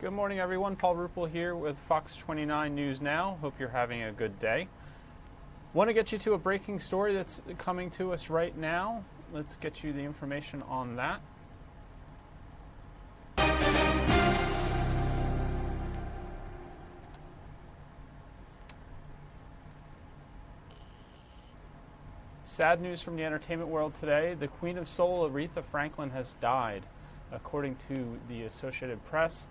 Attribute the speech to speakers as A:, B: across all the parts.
A: Good morning, everyone. Paul Ruppel here with Fox 29 News Now. Hope you're having a good day. Want to get you to a breaking story that's coming to us right now. Let's get you the information on that. Sad news from the entertainment world today. The Queen of Soul, Aretha Franklin, has died. According to the Associated Press,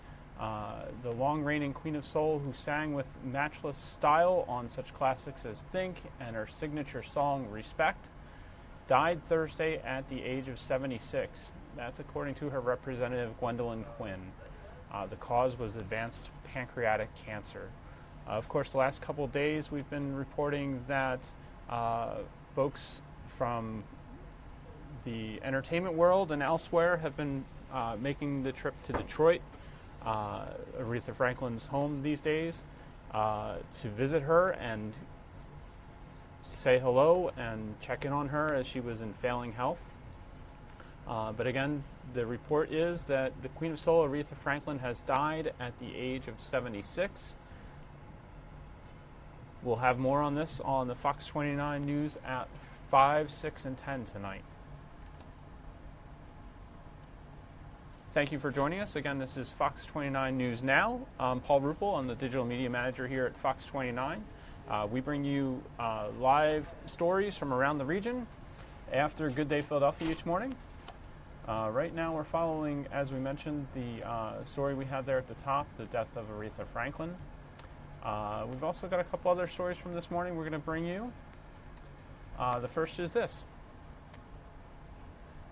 A: the long-reigning Queen of Soul, who sang with matchless style on such classics as Think and her signature song Respect, died Thursday at the age of 76. That's according to her representative, Gwendolyn Quinn. The cause was advanced pancreatic cancer. Of course, the last couple of days we've been reporting that folks from the entertainment world and elsewhere have been making the trip to Detroit, Aretha Franklin's home these days, to visit her and say hello and check in on her as she was in failing health. But again, the report is that the Queen of Soul, Aretha Franklin, has died at the age of 76. We'll have more on this on the Fox 29 News at 5, 6, and 10 tonight. Thank you for joining us. Again, this is Fox 29 News Now. I'm Paul Ruppel. I'm the digital media manager here at Fox 29. We bring you live stories from around the region after Good Day Philadelphia each morning. Right now we're following, as we mentioned, the story we had there at the top, the death of Aretha Franklin. We've also got a couple other stories from this morning we're going to bring you. The first is this.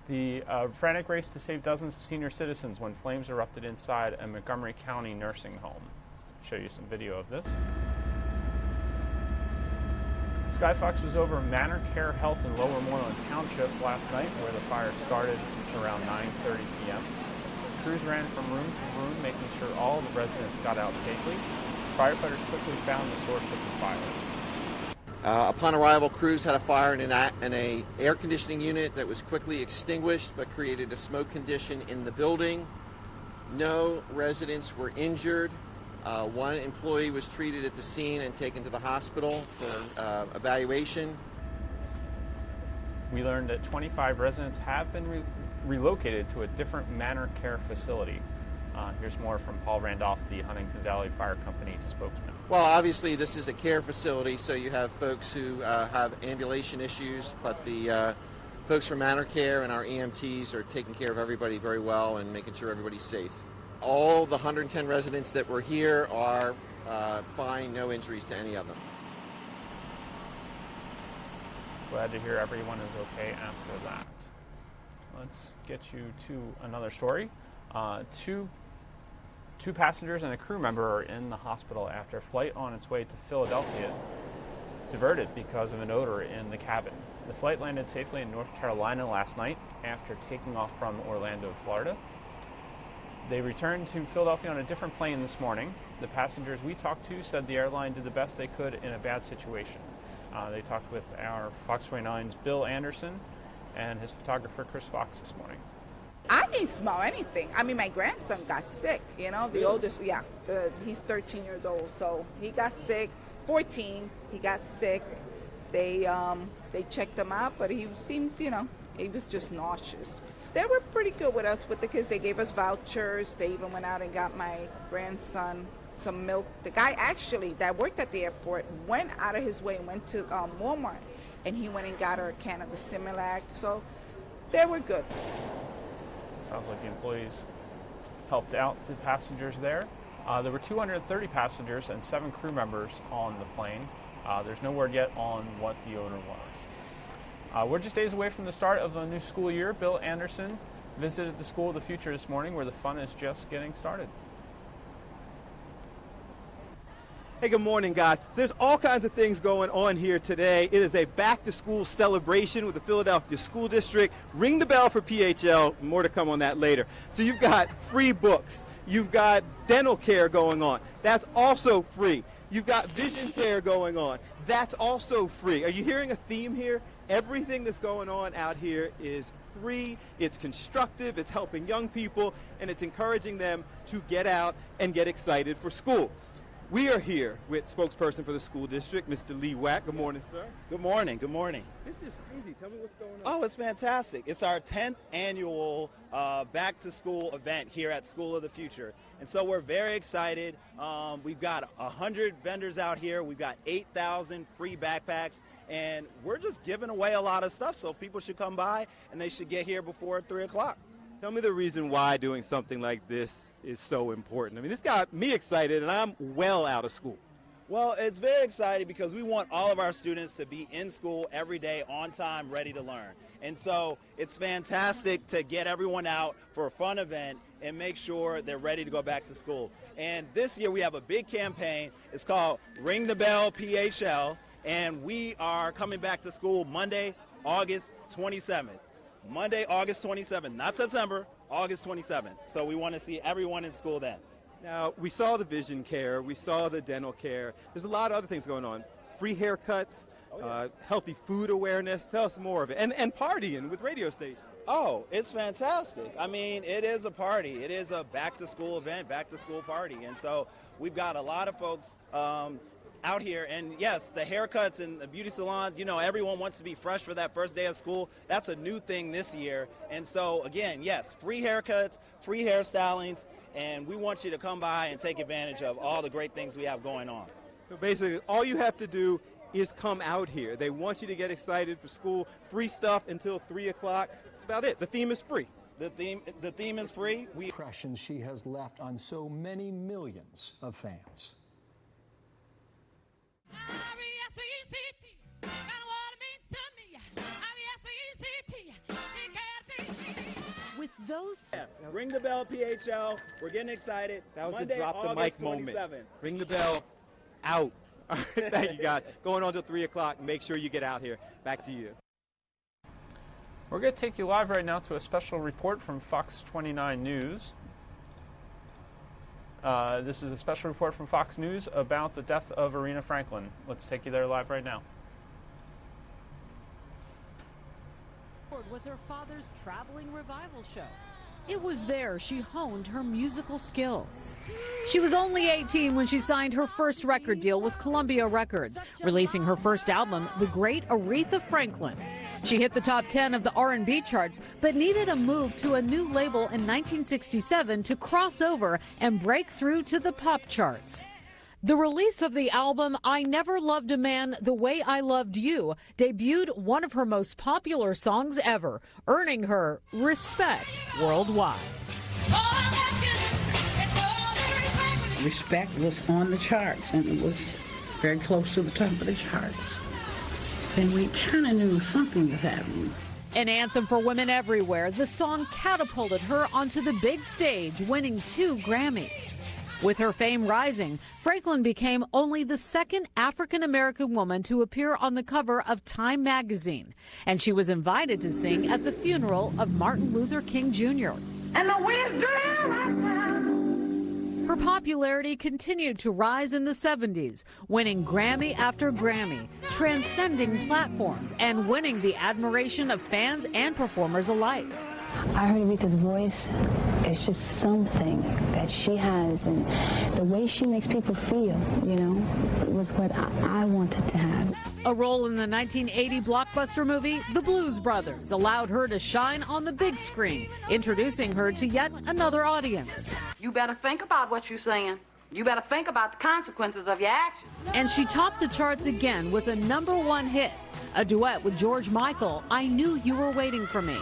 A: The frantic race to save dozens of senior citizens when flames erupted inside a Montgomery County nursing home. I'll show you some video of this. Skyfox was over Manor Care Health in Lower Moreland Township last night, where the fire started around 9:30 p.m. Crews ran from room to room, making sure all the residents got out safely. Firefighters quickly found the source of the fire.
B: Upon arrival, crews had a fire in an air conditioning unit that was quickly extinguished but created a smoke condition in the building. No residents were injured. One employee was treated at the scene and taken to the hospital for evaluation.
A: We learned that 25 residents have been relocated to a different Manor Care facility. Here's more from Paul Randolph, the Huntington Valley Fire Company spokesman.
B: Well, obviously this is a care facility, so you have folks who have ambulation issues, but the folks from Manor Care and our EMTs are taking care of everybody very well and making sure everybody's safe. All the 110 residents that were here are fine, no injuries to any of them.
A: Glad to hear everyone is okay after that. Let's get you to another story. Two passengers and a crew member are in the hospital after a flight on its way to Philadelphia diverted because of an odor in the cabin. The flight landed safely in North Carolina last night after taking off from Orlando, Florida. They returned to Philadelphia on a different plane this morning. The passengers we talked to said the airline did the best they could in a bad situation. They talked with our Fox 29's Bill Anderson and his photographer Chris Fox this morning.
C: I didn't smell anything. I mean, my grandson got sick, the oldest, he's 13 years old, so he got sick, 14, he got sick. They checked him out, but he seemed, he was just nauseous. They were pretty good with us, with the kids. They gave us vouchers. They even went out and got my grandson some milk. The guy actually that worked at the airport went out of his way and went to Walmart, and he went and got her a can of the Similac, so they were good.
A: Sounds like the employees helped out the passengers there. There were 230 passengers and 7 crew members on the plane. There's no word yet on what the odor was. We're just days away from the start of the new school year. Bill Anderson visited the School of the Future this morning, where the fun is just getting started.
D: Hey, good morning, guys. There's all kinds of things going on here today. It is a back-to-school celebration with the Philadelphia School District. Ring the bell for PHL. More to come on that later. So you've got free books. You've got dental care going on. That's also free. You've got vision care going on. That's also free. Are you hearing a theme here? Everything that's going on out here is free, it's constructive, it's helping young people, and it's encouraging them to get out and get excited for school. We are here with spokesperson for the school district, Mr. Lee Wack. Good morning, sir.
E: Good morning. Good morning.
D: This is crazy. Tell me what's going on.
E: Oh, it's fantastic. It's our 10th annual back-to-school event here at School of the Future. And so we're very excited. We've got 100 vendors out here. We've got 8,000 free backpacks. And we're just giving away a lot of stuff. So people should come by, and they should get here before 3 o'clock.
D: Tell me the reason why doing something like this is so important. I mean, this got me excited, and I'm well out of school.
E: Well, it's very exciting because we want all of our students to be in school every day, on time, ready to learn. And so it's fantastic to get everyone out for a fun event and make sure they're ready to go back to school. And this year we have a big campaign. It's called Ring the Bell PHL, and we are coming back to school Monday, August 27th. Monday, August 27th, not September, August 27th. So we want to see everyone in school then.
D: Now, we saw the vision care, we saw the dental care. There's a lot of other things going on. Free haircuts, healthy food awareness. Tell us more of it. And partying with radio stations.
E: Oh, it's fantastic. I mean, it is a party. It is a back-to-school event, back-to-school party. And so we've got a lot of folks out here, and yes, the haircuts and the beauty salons, you know, everyone wants to be fresh for that first day of school. That's a new thing this year. And so again, yes, free haircuts, free hairstylings, and we want you to come by and take advantage of all the great things we have going on.
D: So basically, all you have to do is come out here. They want you to get excited for school. Free stuff until 3 o'clock. That's about it. The theme is free.
E: The theme is free.
F: Impression she has left on so many millions of fans.
G: With those...
E: Yeah. Ring the Bell PHL. We're getting excited.
D: That was
E: Monday,
D: the drop the
E: August
D: mic
E: 27th.
D: moment. Ring the bell. Out. Thank you, guys. Going on till 3 o'clock. Make sure you get out here. Back to you.
A: We're going to take you live right now to a special report from Fox 29 News. This is a special report from Fox News about the death of Aretha Franklin. Let's take you there live right now.
G: With her father's traveling revival show. It was there she honed her musical skills. She was only 18 when she signed her first record deal with Columbia Records, releasing her first album, The Great Aretha Franklin. She hit the top 10 of the R&B charts, but needed a move to a new label in 1967 to cross over and break through to the pop charts. The release of the album, I Never Loved a Man the Way I Loved You, debuted one of her most popular songs ever, earning her respect worldwide.
H: Respect was on the charts, and it was very close to the top of the charts. And we kind of knew something was happening.
G: An anthem for women everywhere, the song catapulted her onto the big stage, winning 2 Grammys. With her fame rising, Franklin became only the second African-American woman to appear on the cover of Time magazine, and she was invited to sing at the funeral of Martin Luther King Jr.
H: And the wind's
G: Her popularity continued to rise in the 70s, winning Grammy after Grammy, transcending platforms, and winning the admiration of fans and performers alike.
I: I heard Aretha's voice. It's just something that she has, and the way she makes people feel, you know, was what I wanted to have.
G: A role in the 1980 blockbuster movie, The Blues Brothers, allowed her to shine on the big screen, introducing her to yet another audience.
J: You better think about what you're saying. You better think about the consequences of your actions.
G: And she topped the charts again with a #1 hit, a duet with George Michael, I Knew You Were Waiting for Me.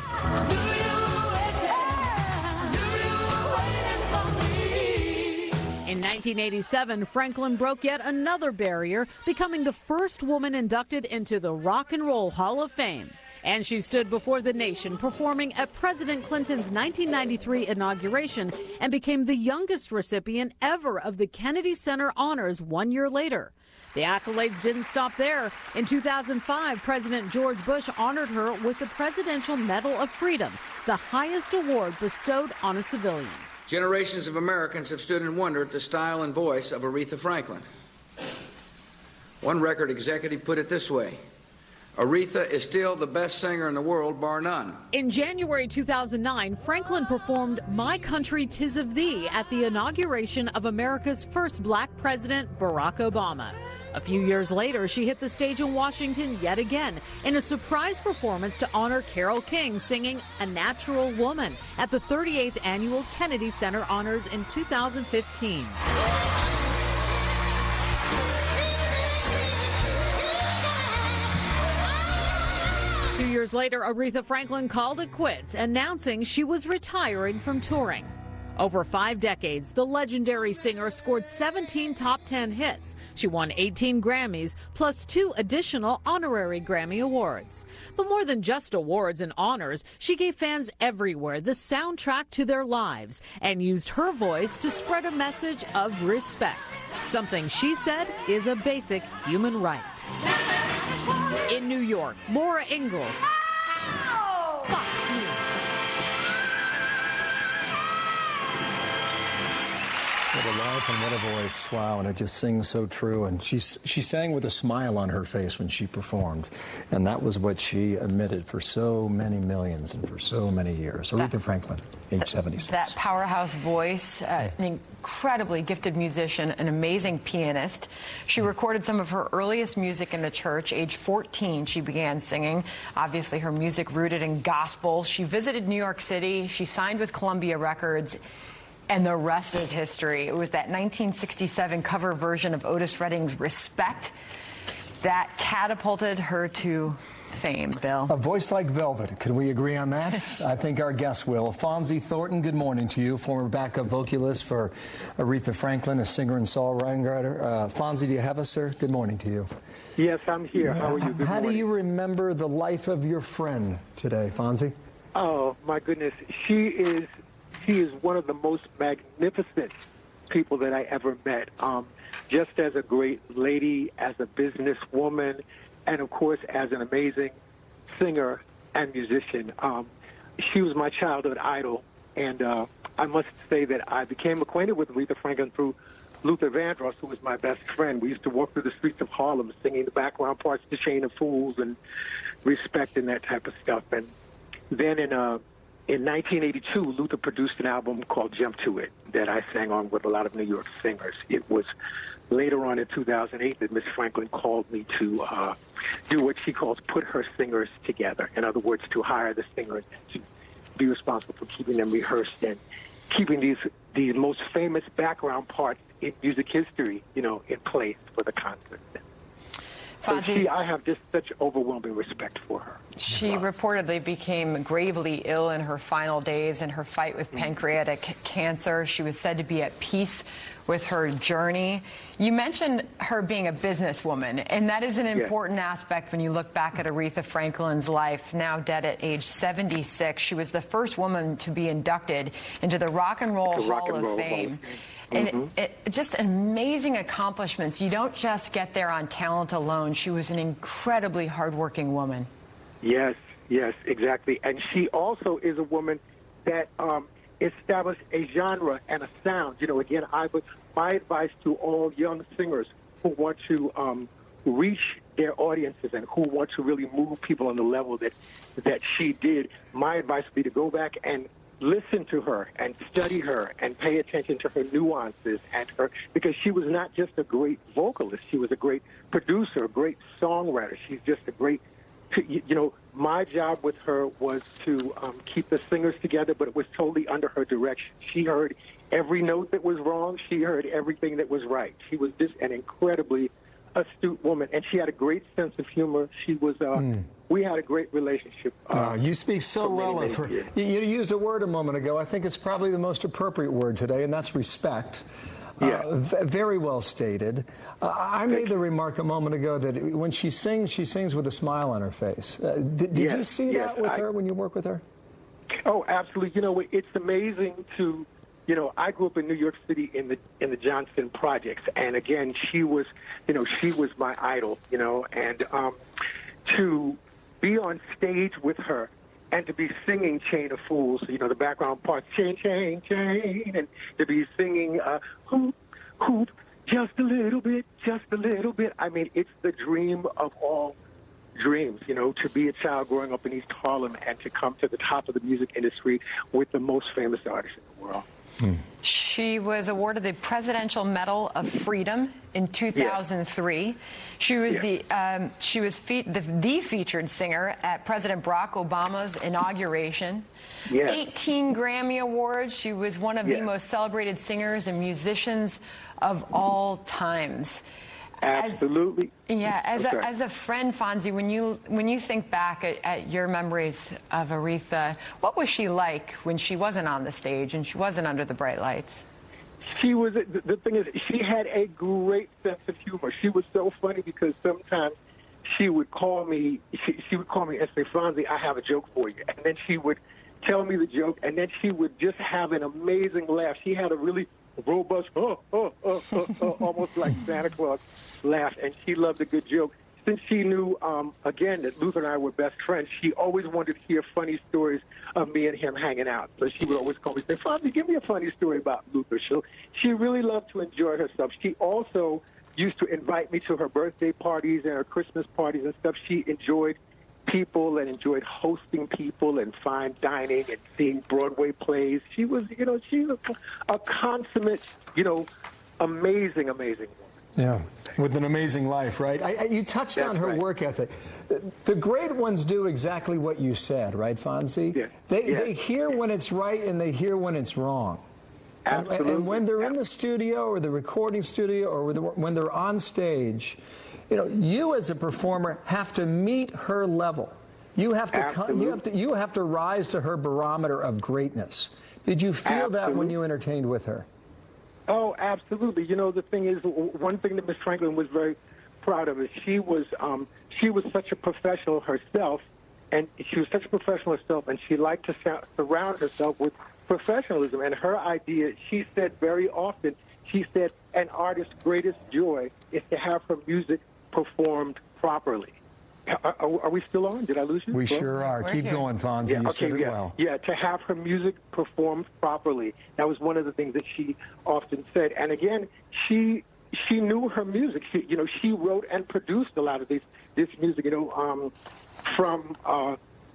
G: In 1987, Franklin broke yet another barrier, becoming the first woman inducted into the Rock and Roll Hall of Fame. And she stood before the nation performing at President Clinton's 1993 inauguration and became the youngest recipient ever of the Kennedy Center honors 1 year later. The accolades didn't stop there. In 2005, President George Bush honored her with the Presidential Medal of Freedom, the highest award bestowed on a civilian.
K: Generations of Americans have stood in wonder at the style and voice of Aretha Franklin. One record executive put it this way: Aretha is still the best singer in the world, bar none.
G: In January 2009, Franklin performed My Country 'Tis of Thee at the inauguration of America's first black president, Barack Obama. A few years later, she hit the stage in Washington yet again in a surprise performance to honor Carole King singing A Natural Woman at the 38th Annual Kennedy Center Honors in 2015. 2 years later, Aretha Franklin called it quits, announcing she was retiring from touring. Over 5 decades, the legendary singer scored 17 top 10 hits. She won 18 Grammys, plus 2 additional honorary Grammy Awards. But more than just awards and honors, she gave fans everywhere the soundtrack to their lives and used her voice to spread a message of respect, something she said is a basic human right. In New York, Laura Ingle, Fox News.
F: What a life and what a voice. Wow, and it just sings so true. And she sang with a smile on her face when she performed. And that was what she emitted for so many millions and for so many years. Aretha Franklin, age 76.
L: That powerhouse voice, an incredibly gifted musician, an amazing pianist. She recorded some of her earliest music in the church. Age 14, she began singing. Obviously, her music rooted in gospel. She visited New York City. She signed with Columbia Records. And the rest is history. It was that 1967 cover version of Otis Redding's Respect that catapulted her to fame, Bill.
F: A voice like velvet. Can we agree on that? I think our guests will. Fonzie Thornton, good morning to you, former backup vocalist for Aretha Franklin, a singer and songwriter. Fonzie, do you have us, sir? Good morning to you.
M: Yes, I'm here. How are you? Good
F: How
M: morning.
F: do you remember the life of your friend today, Fonzie?
M: Oh, my goodness. She is one of the most magnificent people that I ever met. Just as a great lady, as a businesswoman, and of course as an amazing singer and musician. She was my childhood idol, and I must say that I became acquainted with Aretha Franklin through Luther Vandross, who was my best friend. We used to walk through the streets of Harlem singing the background parts to Chain of Fools and Respect and that type of stuff. And then in 1982, Luther produced an album called Jump to It that I sang on with a lot of New York singers. It was later on in 2008 that Miss Franklin called me to do what she calls put her singers together. In other words, to hire the singers and to be responsible for keeping them rehearsed and keeping these most famous background parts in music history, in place for the concert. So I have just such overwhelming respect for her.
L: She reportedly became gravely ill in her final days in her fight with pancreatic cancer. She was said to be at peace with her journey. You mentioned her being a businesswoman, and that is an important aspect when you look back at Aretha Franklin's life, now dead at age 76. She was the first woman to be inducted into the Rock and Roll Hall of Fame. And just amazing accomplishments. You don't just get there on talent alone. She was an incredibly hardworking woman.
M: Yes, exactly. And she also is a woman that established a genre and a sound. Again, my advice to all young singers who want to reach their audiences and who want to really move people on the level that she did, my advice would be to go back and listen to her and study her and pay attention to her nuances because she was not just a great vocalist. She was a great producer, a great songwriter. She's just a great, my job with her was to keep the singers together, but it was totally under her direction. She heard every note that was wrong. She heard everything that was right. She was just an incredibly astute woman, and she had a great sense of humor. She was, we had a great relationship.
F: You speak so well of her. You used a word a moment ago. I think it's probably the most appropriate word today, and that's respect. Very well stated. I made the remark a moment ago that when she sings with a smile on her face. Did you see that with her when you work with her?
M: Oh, absolutely. It's amazing to, I grew up in New York City in the Johnston Projects, and again, she was my idol, and to be on stage with her and to be singing Chain of Fools, the background parts, chain, chain, chain, and to be singing hoop, hoop, just a little bit, just a little bit. I mean, it's the dream of all dreams, you know, to be a child growing up in East Harlem and to come to the top of the music industry with the most famous artist in the world.
L: She was awarded the Presidential Medal of Freedom in 2003. She was the featured singer at President Barack Obama's inauguration. 18 Grammy Awards. She was one of the most celebrated singers and musicians of all times.
M: Absolutely.
L: As a friend, Fonzie, when you think back at your memories of Aretha, what was she like when she wasn't on the stage and she wasn't under the bright lights?
M: She was, the thing is, she had a great sense of humor. She was so funny because sometimes she would call me, she would call me and say, Fonzie, I have a joke for you. And then she would tell me the joke, and then she would just have an amazing laugh. She had a really robust, almost like Santa Claus laugh, and she loved a good joke. Since she knew, again, that Luther and I were best friends, she always wanted to hear funny stories of me and him hanging out. So she would always call me and say, Fonzie, give me a funny story about Luther. So she really loved to enjoy herself. She also used to invite me to her birthday parties and her Christmas parties and stuff. She enjoyed people and enjoyed hosting people and fine dining and seeing Broadway plays. She was, you know, she was a consummate, you know, amazing woman.
F: Yeah, with an amazing life, right? You touched on her work ethic. The great ones do exactly what you said, right, Fonzie?
M: Yeah.
F: They hear when it's right and they hear when it's wrong.
M: Absolutely.
F: And when they're in the studio or the recording studio or when they're on stage, you know, you as a performer have to meet her level. You have to you have to rise to her barometer of greatness. Did you feel that when you entertained with her?
M: Oh, absolutely. You know, the thing is, one thing that Miss Franklin was very proud of is she was such a professional herself, and she liked to surround herself with professionalism. And her idea, she said very often, she said, an artist's greatest joy is to have her music performed properly. Are we still on? Did I lose you?
F: We sure are. Keep going, Fonzie. You said it well.
M: Yeah, to have her music performed properly. That was one of the things that she often said. And again, she knew her music. She wrote and produced a lot of this music. From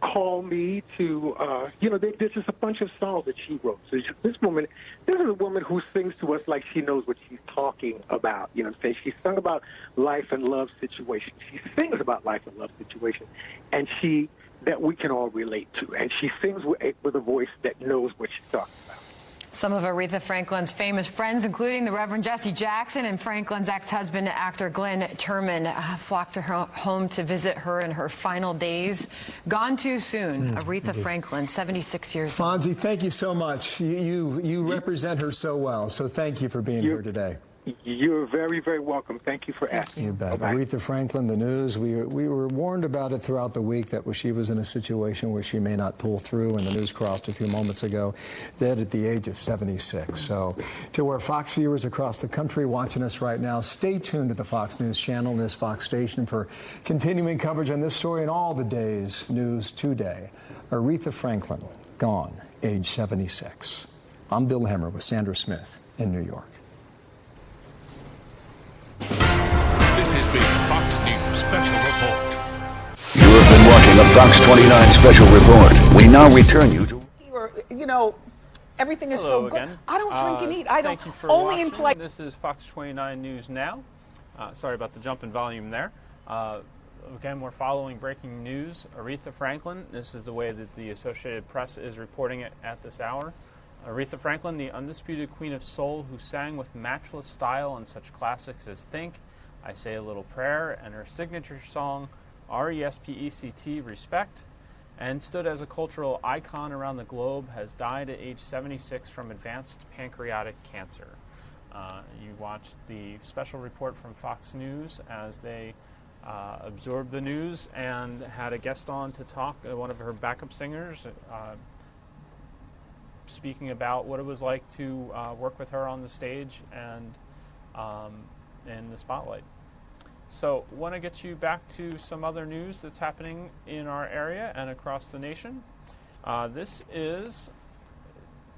M: Call Me to there's just a bunch of songs that she wrote. So this is a woman who sings to us like she knows what she's talking about. You know what I'm saying? She sung about life and love situations. She sings about life and love situations, and that we can all relate to. And she sings with a voice that knows what she's talking about.
L: Some of Aretha Franklin's famous friends, including the Reverend Jesse Jackson and Franklin's ex-husband, actor Glenn Turman, flocked to her home to visit her in her final days. Gone too soon. Aretha Franklin, 76 years old.
F: Fonzie, thank you so much. You represent her so well, so thank you for being here today.
M: You're very, very welcome. Thank you for asking.
F: You bet.
M: Bye-bye.
F: Aretha Franklin, the news, we were warned about it throughout the week that she was in a situation where she may not pull through, and the news crossed a few moments ago, dead at the age of 76. So to our Fox viewers across the country watching us right now, stay tuned to the Fox News channel and this Fox station for continuing coverage on this story and all the day's news today. Aretha Franklin, gone, age 76. I'm Bill Hemmer with Sandra Smith in New York.
N: This has been the Fox News Special Report.
O: You have been watching a Fox 29 Special Report. We now return you to...
C: Everything is
A: Hello
C: so good.
A: again.
C: I don't drink and eat. I don't.
A: Thank you for
C: only
A: watching.
C: in play.
A: This is Fox 29 News Now. Sorry about the jump in volume there. Again, we're following breaking news. Aretha Franklin. This is the way that the Associated Press is reporting it at this hour. Aretha Franklin, the undisputed queen of soul who sang with matchless style on such classics as Think, I Say a Little Prayer, and her signature song, R-E-S-P-E-C-T, Respect, and stood as a cultural icon around the globe, has died at age 76 from advanced pancreatic cancer. You watched the special report from Fox News as they absorbed the news and had a guest on to talk, one of her backup singers, speaking about what it was like to work with her on the stage and in the spotlight. So, want to get you back to some other news that's happening in our area and across the nation. This is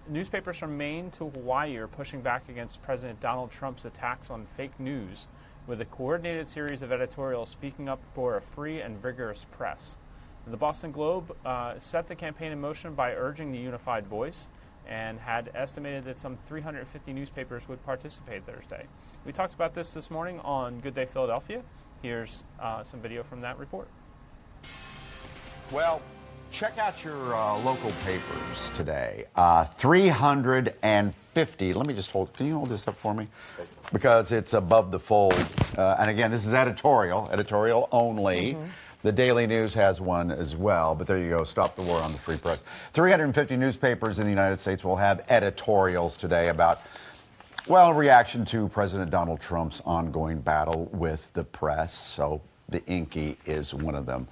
A: newspapers from Maine to Hawaii are pushing back against President Donald Trump's attacks on fake news with a coordinated series of editorials speaking up for a free and vigorous press. The Boston Globe set the campaign in motion by urging the unified voice and had estimated that some 350 newspapers would participate Thursday. We talked about this morning on Good Day Philadelphia. Here's some video from that report.
P: Well, check out your local papers today. 350. Let me just hold. Can you hold this up for me? Because it's above the fold. And again, this is editorial only. Mm-hmm. The Daily News has one as well, but there you go. Stop the war on the free press. 350 newspapers in the United States will have editorials today about, well, reaction to President Donald Trump's ongoing battle with the press. So the Inky is one of them.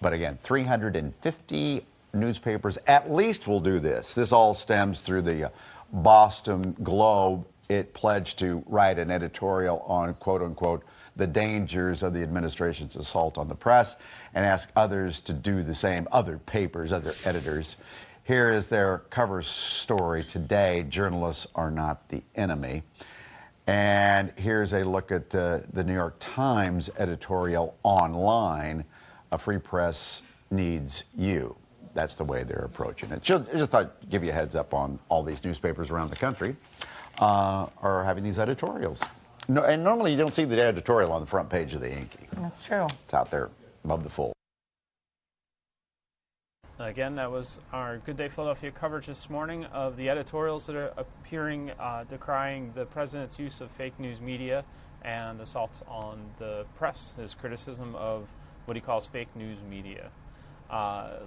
P: But again, 350 newspapers at least will do this. This all stems through the Boston Globe. It pledged to write an editorial on, quote unquote, the dangers of the administration's assault on the press and ask others to do the same, other papers, other editors. Here is their cover story today, Journalists Are Not the Enemy. And here's a look at the New York Times editorial online, A Free Press Needs You. That's the way they're approaching it. I just thought I'd give you a heads up on all these newspapers around the country are having these editorials. No, and normally you don't see the editorial on the front page of the Inky.
Q: That's true.
P: It's out there above the fold.
A: Again, that was our Good Day Philadelphia coverage this morning of the editorials that are appearing decrying the president's use of fake news media and assaults on the press, his criticism of what he calls fake news media.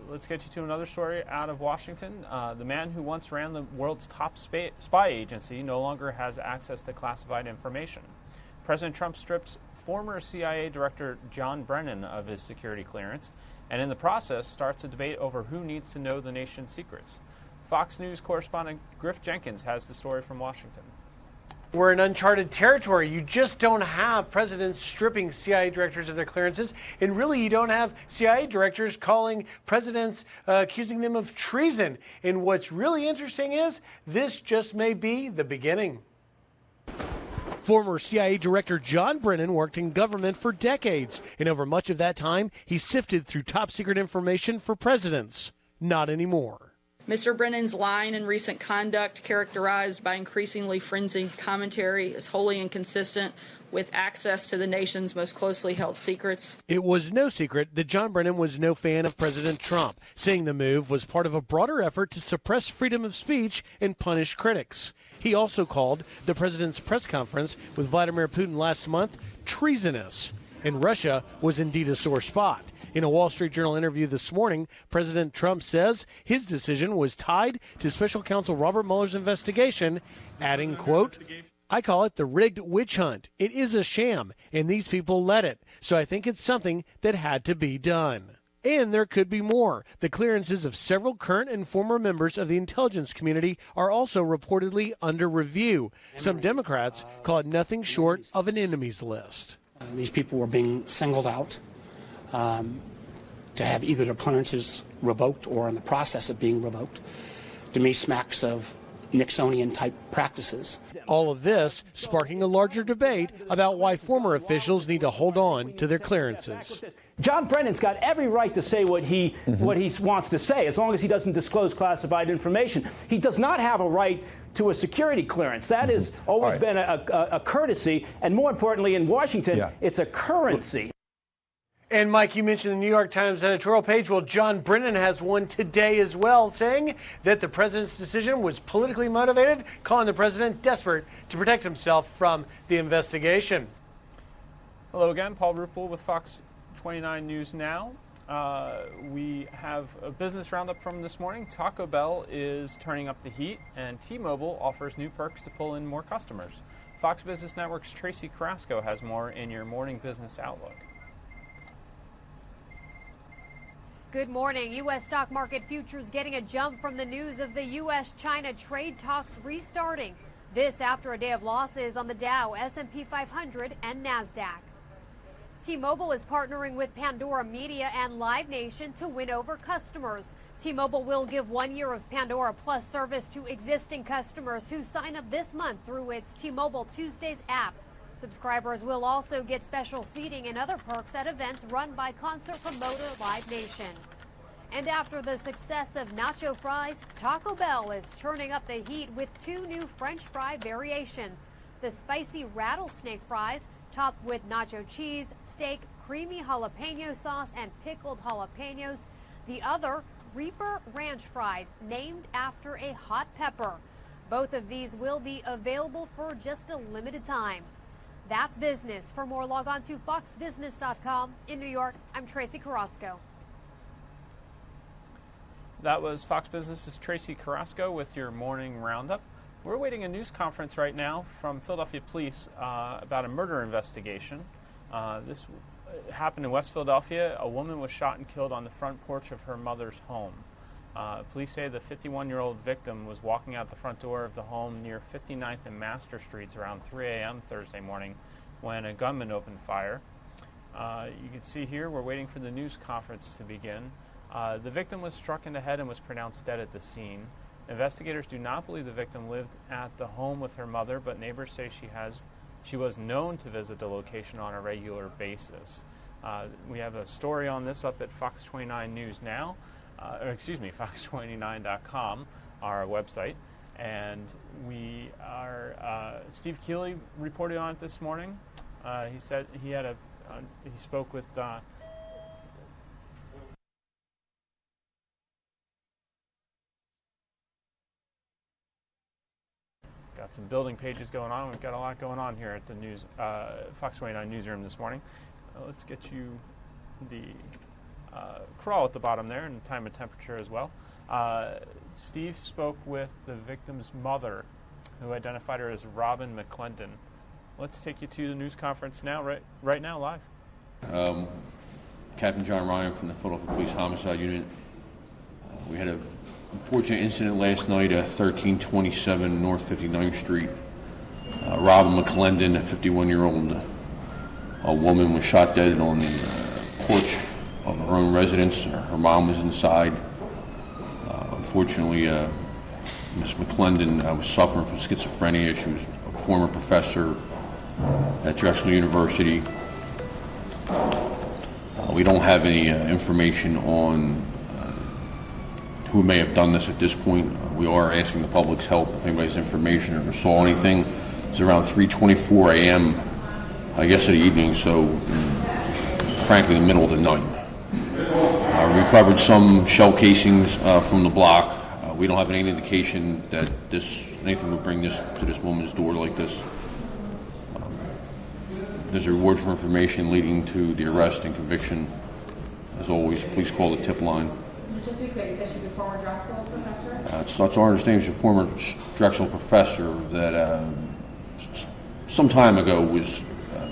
A: Let's get you to another story out of Washington. The man who once ran the world's top spy agency no longer has access to classified information. President Trump stripped former CIA Director John Brennan of his security clearance, and in the process starts a debate over who needs to know the nation's secrets. Fox News correspondent Griff Jenkins has the story from Washington.
R: We're in uncharted territory. You just don't have presidents stripping CIA directors of their clearances, and really you don't have CIA directors calling presidents, accusing them of treason. And what's really interesting is this just may be the beginning. Former CIA Director John Brennan worked in government for decades, and over much of that time, he sifted through top-secret information for presidents. Not anymore.
S: Mr. Brennan's line and recent conduct, characterized by increasingly frenzied commentary, is wholly inconsistent with access to the nation's most closely held secrets.
R: It was no secret that John Brennan was no fan of President Trump, saying the move was part of a broader effort to suppress freedom of speech and punish critics. He also called the president's press conference with Vladimir Putin last month treasonous, and Russia was indeed a sore spot. In a Wall Street Journal interview this morning, President Trump says his decision was tied to Special Counsel Robert Mueller's investigation, adding, quote, "I call it the rigged witch hunt. It is a sham, and these people let it. So I think it's something that had to be done." And there could be more. The clearances of several current and former members of the intelligence community are also reportedly under review. Some Democrats call it nothing short of an enemies list.
T: These people were being singled out to have either their clearances revoked or in the process of being revoked. To me, smacks of Nixonian-type practices.
R: All of this sparking a larger debate about why former officials need to hold on to their clearances.
U: John Brennan's got every right to say what he wants to say, as long as he doesn't disclose classified information. He does not have a right to a security clearance. That has always been a courtesy, and more importantly, in Washington, it's a currency.
R: And Mike, you mentioned the New York Times editorial page. Well, John Brennan has one today as well, saying that the president's decision was politically motivated, calling the president desperate to protect himself from the investigation.
A: Hello again, Paul Ruppel with Fox 29 News Now. We have a business roundup from this morning. Taco Bell is turning up the heat, and T-Mobile offers new perks to pull in more customers. Fox Business Network's Tracy Carrasco has more in your morning business outlook.
V: Good morning. U.S. stock market futures getting a jump from the news of the U.S.-China trade talks restarting. This after a day of losses on the Dow, S&P 500, and NASDAQ. T-Mobile is partnering with Pandora Media and Live Nation to win over customers. T-Mobile will give 1 year of Pandora Plus service to existing customers who sign up this month through its T-Mobile Tuesdays app. Subscribers will also get special seating and other perks at events run by concert promoter Live Nation. And after the success of nacho fries, Taco Bell is turning up the heat with 2 new French fry variations. The spicy rattlesnake fries, topped with nacho cheese, steak, creamy jalapeno sauce, and pickled jalapenos. The other, Reaper Ranch fries, named after a hot pepper. Both of these will be available for just a limited time. That's business. For more, log on to foxbusiness.com. In New York, I'm Tracy Carrasco.
A: That was Fox Business's Tracy Carrasco with your morning roundup. We're awaiting a news conference right now from Philadelphia police about a murder investigation. This happened in West Philadelphia. A woman was shot and killed on the front porch of her mother's home. Police say the 51-year-old victim was walking out the front door of the home near 59th and Master Streets around 3 a.m. Thursday morning when a gunman opened fire. You can see here we're waiting for the news conference to begin. The victim was struck in the head and was pronounced dead at the scene. Investigators do not believe the victim lived at the home with her mother, but neighbors say she was known to visit the location on a regular basis. We have a story on this up at Fox 29 News now, fox29.com, our website, and we are. Steve Keeley reported on it this morning. He said he spoke with. Got some building pages going on. We've got a lot going on here at the news, Fox 29 newsroom this morning. Let's get you the crawl at the bottom there and time and temperature as well. Steve spoke with the victim's mother, who identified her as Robin McClendon. Let's take you to the news conference now, right now, live.
B: Captain John Ryan from the Philadelphia Police Homicide Unit. We had an unfortunate incident last night at 1327 North 59th Street. Robin McClendon, a 51-year-old woman, was shot dead on the porch of her own residence. Her mom was inside. Unfortunately, Ms. McClendon was suffering from schizophrenia. She was a former professor at Drexel University. We don't have any information on who may have done this at this point. We are asking the public's help if anybody has information or saw anything. It's around 3:24 a.m. Yesterday evening, so frankly, in the middle of the night. We recovered some shell casings from the block. We don't have any indication that anything would bring this to this woman's door like this. There's a reward for information leading to the arrest and conviction. As always, please call the tip line.
Q: Just to be clear, you said she's a former Drexel professor?
B: It's our understanding she's a former Drexel professor that some time ago was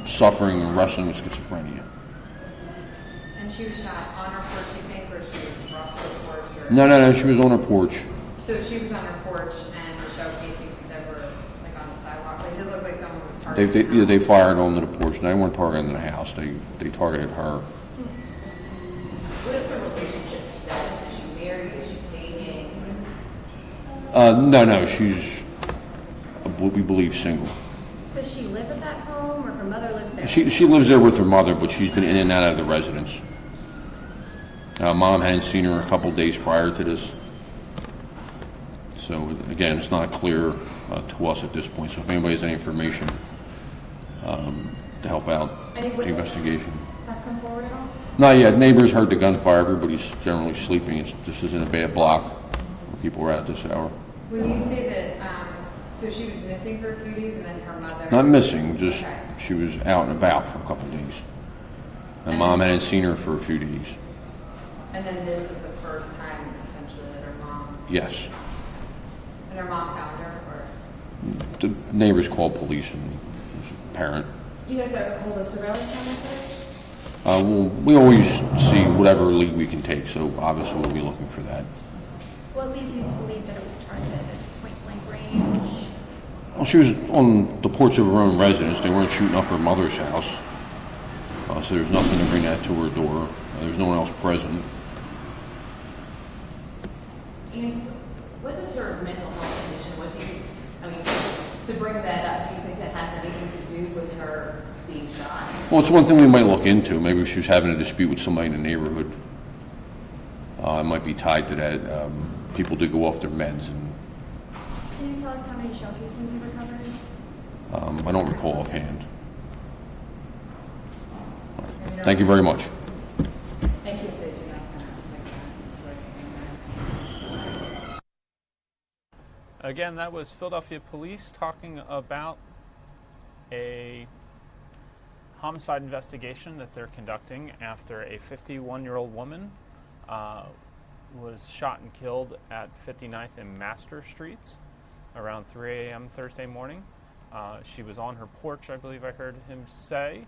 B: suffering and wrestling with schizophrenia.
Q: And she was shot on her porch, you think, or she was brought to the porch? Or?
B: No, she was on her porch.
Q: So she was on her porch and the shell casings you said were like on the sidewalk? Like, did it look like someone was targeting
B: They fired onto the porch. They weren't targeting the house. They targeted her.
Q: What is her relationship status? Is she married? Is she dating?
B: No, she's, we believe, single.
Q: Does she live at that home, or her mother lives there?
B: She lives there with her mother, but she's been in and out of the residence. Mom hadn't seen her a couple days prior to this. So, again, it's not clear to us at this point. So if anybody has any information to help out the investigation.
Q: Have come forward at all?
B: Not yet. Neighbors heard the gunfire. Everybody's generally sleeping. This isn't a bad block where people are at this hour.
Q: When you say that, so she was missing for a few days and then her mother...
B: Not missing, just
Q: okay.
B: She was out and about for a couple of days. And Mom hadn't seen her for a few days.
Q: And then this was the first time, essentially, that her mom...
B: Yes.
Q: And her mom found her, or...
B: The neighbors called police and it was apparent.
Q: You guys hold a surveillance camera?
B: We always see whatever lead we can take, so obviously we'll be looking for that.
Q: What leads you to believe that it was targeted at point-blank range?
B: Well, she was on the porch of her own residence. They weren't shooting up her mother's house. So there's nothing to bring that to her door. There's no one else present.
Q: And what is her mental health condition? To bring that up, do you think that has anything to do with her being shot?
B: Well, it's one thing we might look into. Maybe she was having a dispute with somebody in the neighborhood. It might be tied to that. People do go off their meds. And,
Q: can you tell us how many shell casings you recovered?
B: I don't recall offhand. Thank you very much.
Q: Thank you.
A: Again, that was Philadelphia police talking about a homicide investigation that they're conducting after a 51-year-old woman was shot and killed at 59th and Master Streets around 3 a.m. Thursday morning. She was on her porch, I believe I heard him say.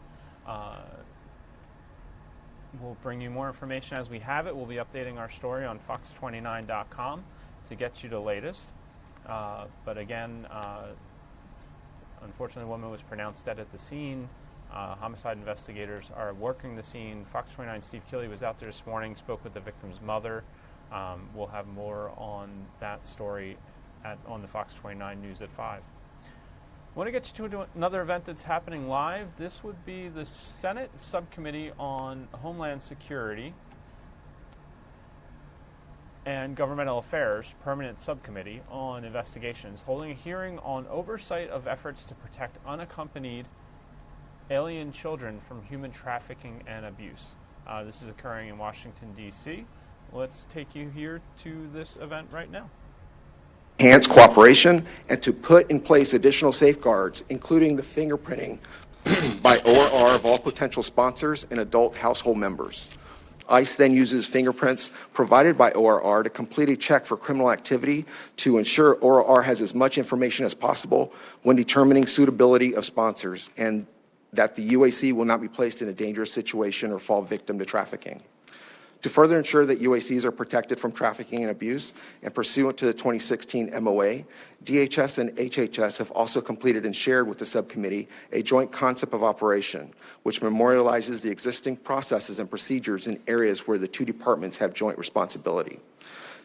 A: We'll bring you more information as we have it. We'll be updating our story on fox29.com to get you the latest. But again, unfortunately, the woman was pronounced dead at the scene. Homicide investigators are working the scene. Fox 29 Steve Keeley was out there this morning, spoke with the victim's mother. We'll have more on that story on the Fox 29 News at 5. I want to get you to another event that's happening live. This would be the Senate Subcommittee on Homeland Security and Governmental Affairs Permanent Subcommittee on Investigations, holding a hearing on oversight of efforts to protect unaccompanied alien children from human trafficking and abuse. This is occurring in Washington, D.C. Let's take you here to this event right now.
D: Enhance cooperation and to put in place additional safeguards, including the fingerprinting by ORR of all potential sponsors and adult household members. ICE then uses fingerprints provided by ORR to complete a check for criminal activity to ensure ORR has as much information as possible when determining suitability of sponsors and that the UAC will not be placed in a dangerous situation or fall victim to trafficking. To further ensure that UACs are protected from trafficking and abuse, and pursuant to the 2016 MOA, DHS and HHS have also completed and shared with the subcommittee a joint concept of operation, which memorializes the existing processes and procedures in areas where the two departments have joint responsibility.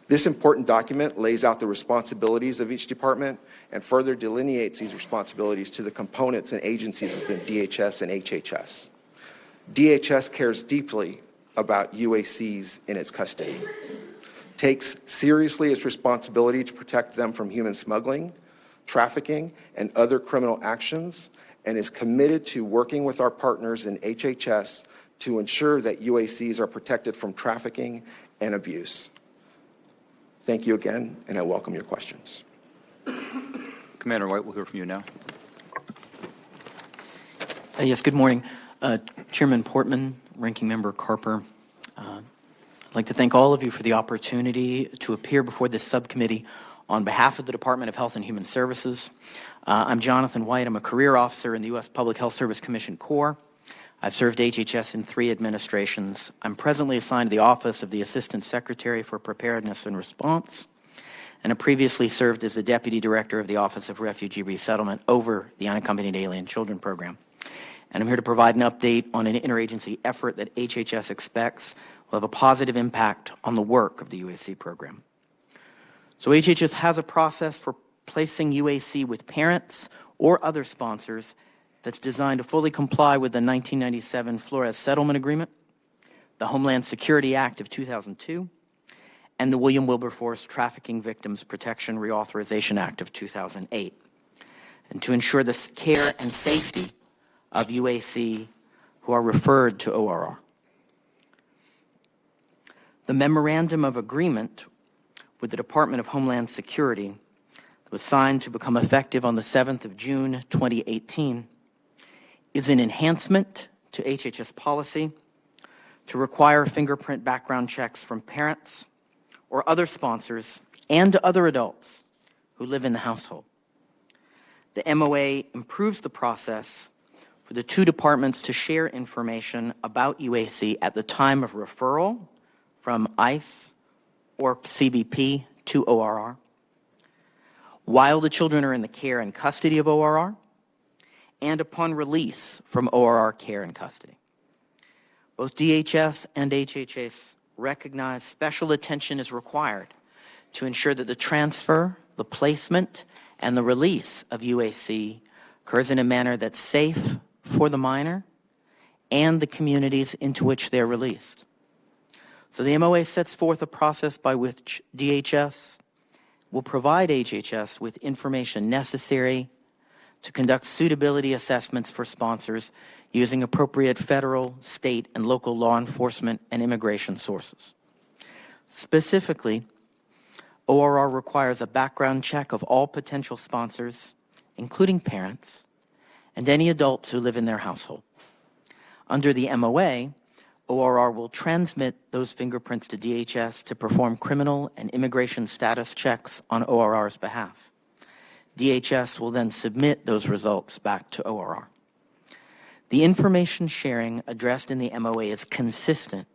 D: This important document lays out the responsibilities of each department and further delineates these responsibilities to the components and agencies within DHS and HHS. DHS cares deeply about UACs in its custody, takes seriously its responsibility to protect them from human smuggling, trafficking, and other criminal actions, and is committed to working with our partners in HHS to ensure that UACs are protected from trafficking and abuse. Thank you again, and I welcome your questions.
E: Commander White, we'll hear from you now.
W: Yes, good morning. Chairman Portman, Ranking Member Carper, I'd like to thank all of you for the opportunity to appear before this subcommittee on behalf of the Department of Health and Human Services. I'm Jonathan White. I'm a career officer in the U.S. Public Health Service Commission Corps. I've served HHS in 3 administrations. I'm presently assigned to the Office of the Assistant Secretary for Preparedness and Response, and I previously served as the Deputy Director of the Office of Refugee Resettlement over the Unaccompanied Alien Children Program. And I'm here to provide an update on an interagency effort that HHS expects will have a positive impact on the work of the UAC program. So HHS has a process for placing UAC with parents or other sponsors that's designed to fully comply with the 1997 Flores Settlement Agreement, the Homeland Security Act of 2002, and the William Wilberforce Trafficking Victims Protection Reauthorization Act of 2008, and to ensure the care and safety of UAC who are referred to ORR. The Memorandum of Agreement with the Department of Homeland Security that was signed to become effective on the 7th of June 2018 is an enhancement to HHS policy to require fingerprint background checks from parents or other sponsors and to other adults who live in the household. The MOA improves the process for the two departments to share information about UAC at the time of referral from ICE or CBP to ORR, while the children are in the care and custody of ORR, and upon release from ORR care and custody. Both DHS and HHS recognize special attention is required to ensure that the transfer, the placement, and the release of UAC occurs in a manner that's safe for the minor and the communities into which they're released. So the MOA sets forth a process by which DHS will provide HHS with information necessary to conduct suitability assessments for sponsors using appropriate federal, state, and local law enforcement and immigration sources. Specifically, ORR requires a background check of all potential sponsors, including parents, and any adults who live in their household. Under the MOA, ORR will transmit those fingerprints to DHS to perform criminal and immigration status checks on ORR's behalf. DHS will then submit those results back to ORR. The information sharing addressed in the MOA is consistent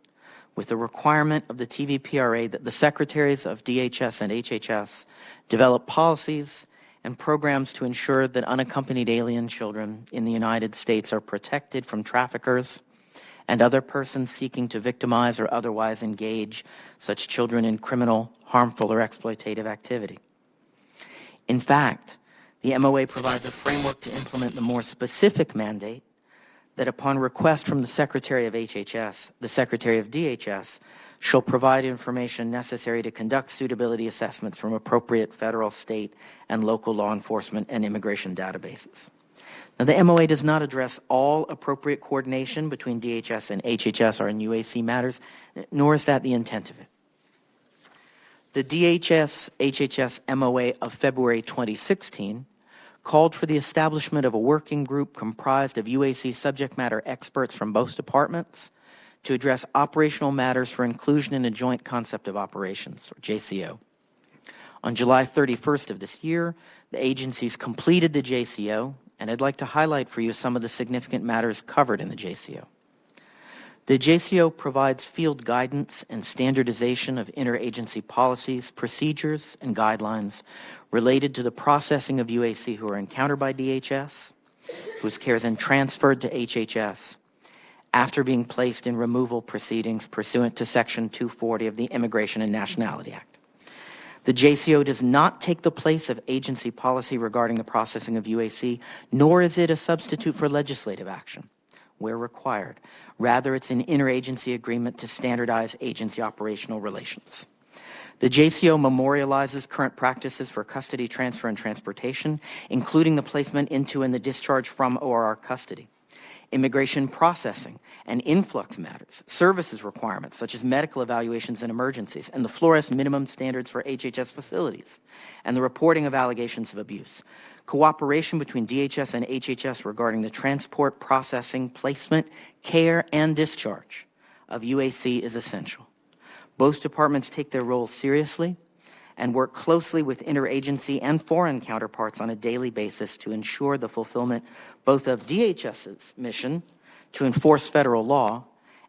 W: with the requirement of the TVPRA that the secretaries of DHS and HHS develop policies and programs to ensure that unaccompanied alien children in the United States are protected from traffickers and other persons seeking to victimize or otherwise engage such children in criminal, harmful, or exploitative activity. In fact, the MOA provides a framework to implement the more specific mandate that upon request from the Secretary of HHS, the Secretary of DHS shall provide information necessary to conduct suitability assessments from appropriate federal, state, and local law enforcement and immigration databases. Now, the MOA does not address all appropriate coordination between DHS and HHS or in UAC matters, nor is that the intent of it. The DHS-HHS MOA of February 2016 called for the establishment of a working group comprised of UAC subject matter experts from both departments to address operational matters for inclusion in a joint concept of operations, or JCO. On July 31st of this year, the agencies completed the JCO, and I'd like to highlight for you some of the significant matters covered in the JCO. The JCO provides field guidance and standardization of interagency policies, procedures, and guidelines related to the processing of UAC who are encountered by DHS, whose care is then transferred to HHS after being placed in removal proceedings pursuant to Section 240 of the Immigration and Nationality Act. The JCO does not take the place of agency policy regarding the processing of UAC, nor is it a substitute for legislative action where required. Rather, it's an interagency agreement to standardize agency operational relations. The JCO memorializes current practices for custody transfer and transportation, including the placement into and the discharge from ORR custody, immigration processing and influx matters, services requirements such as medical evaluations and emergencies, and the Flores minimum standards for HHS facilities, and the reporting of allegations of abuse. Cooperation between DHS and HHS regarding the transport, processing, placement, care, and discharge of UAC is essential. Both departments take their roles seriously and work closely with interagency and foreign counterparts on a daily basis to ensure the fulfillment both of DHS's mission to enforce federal law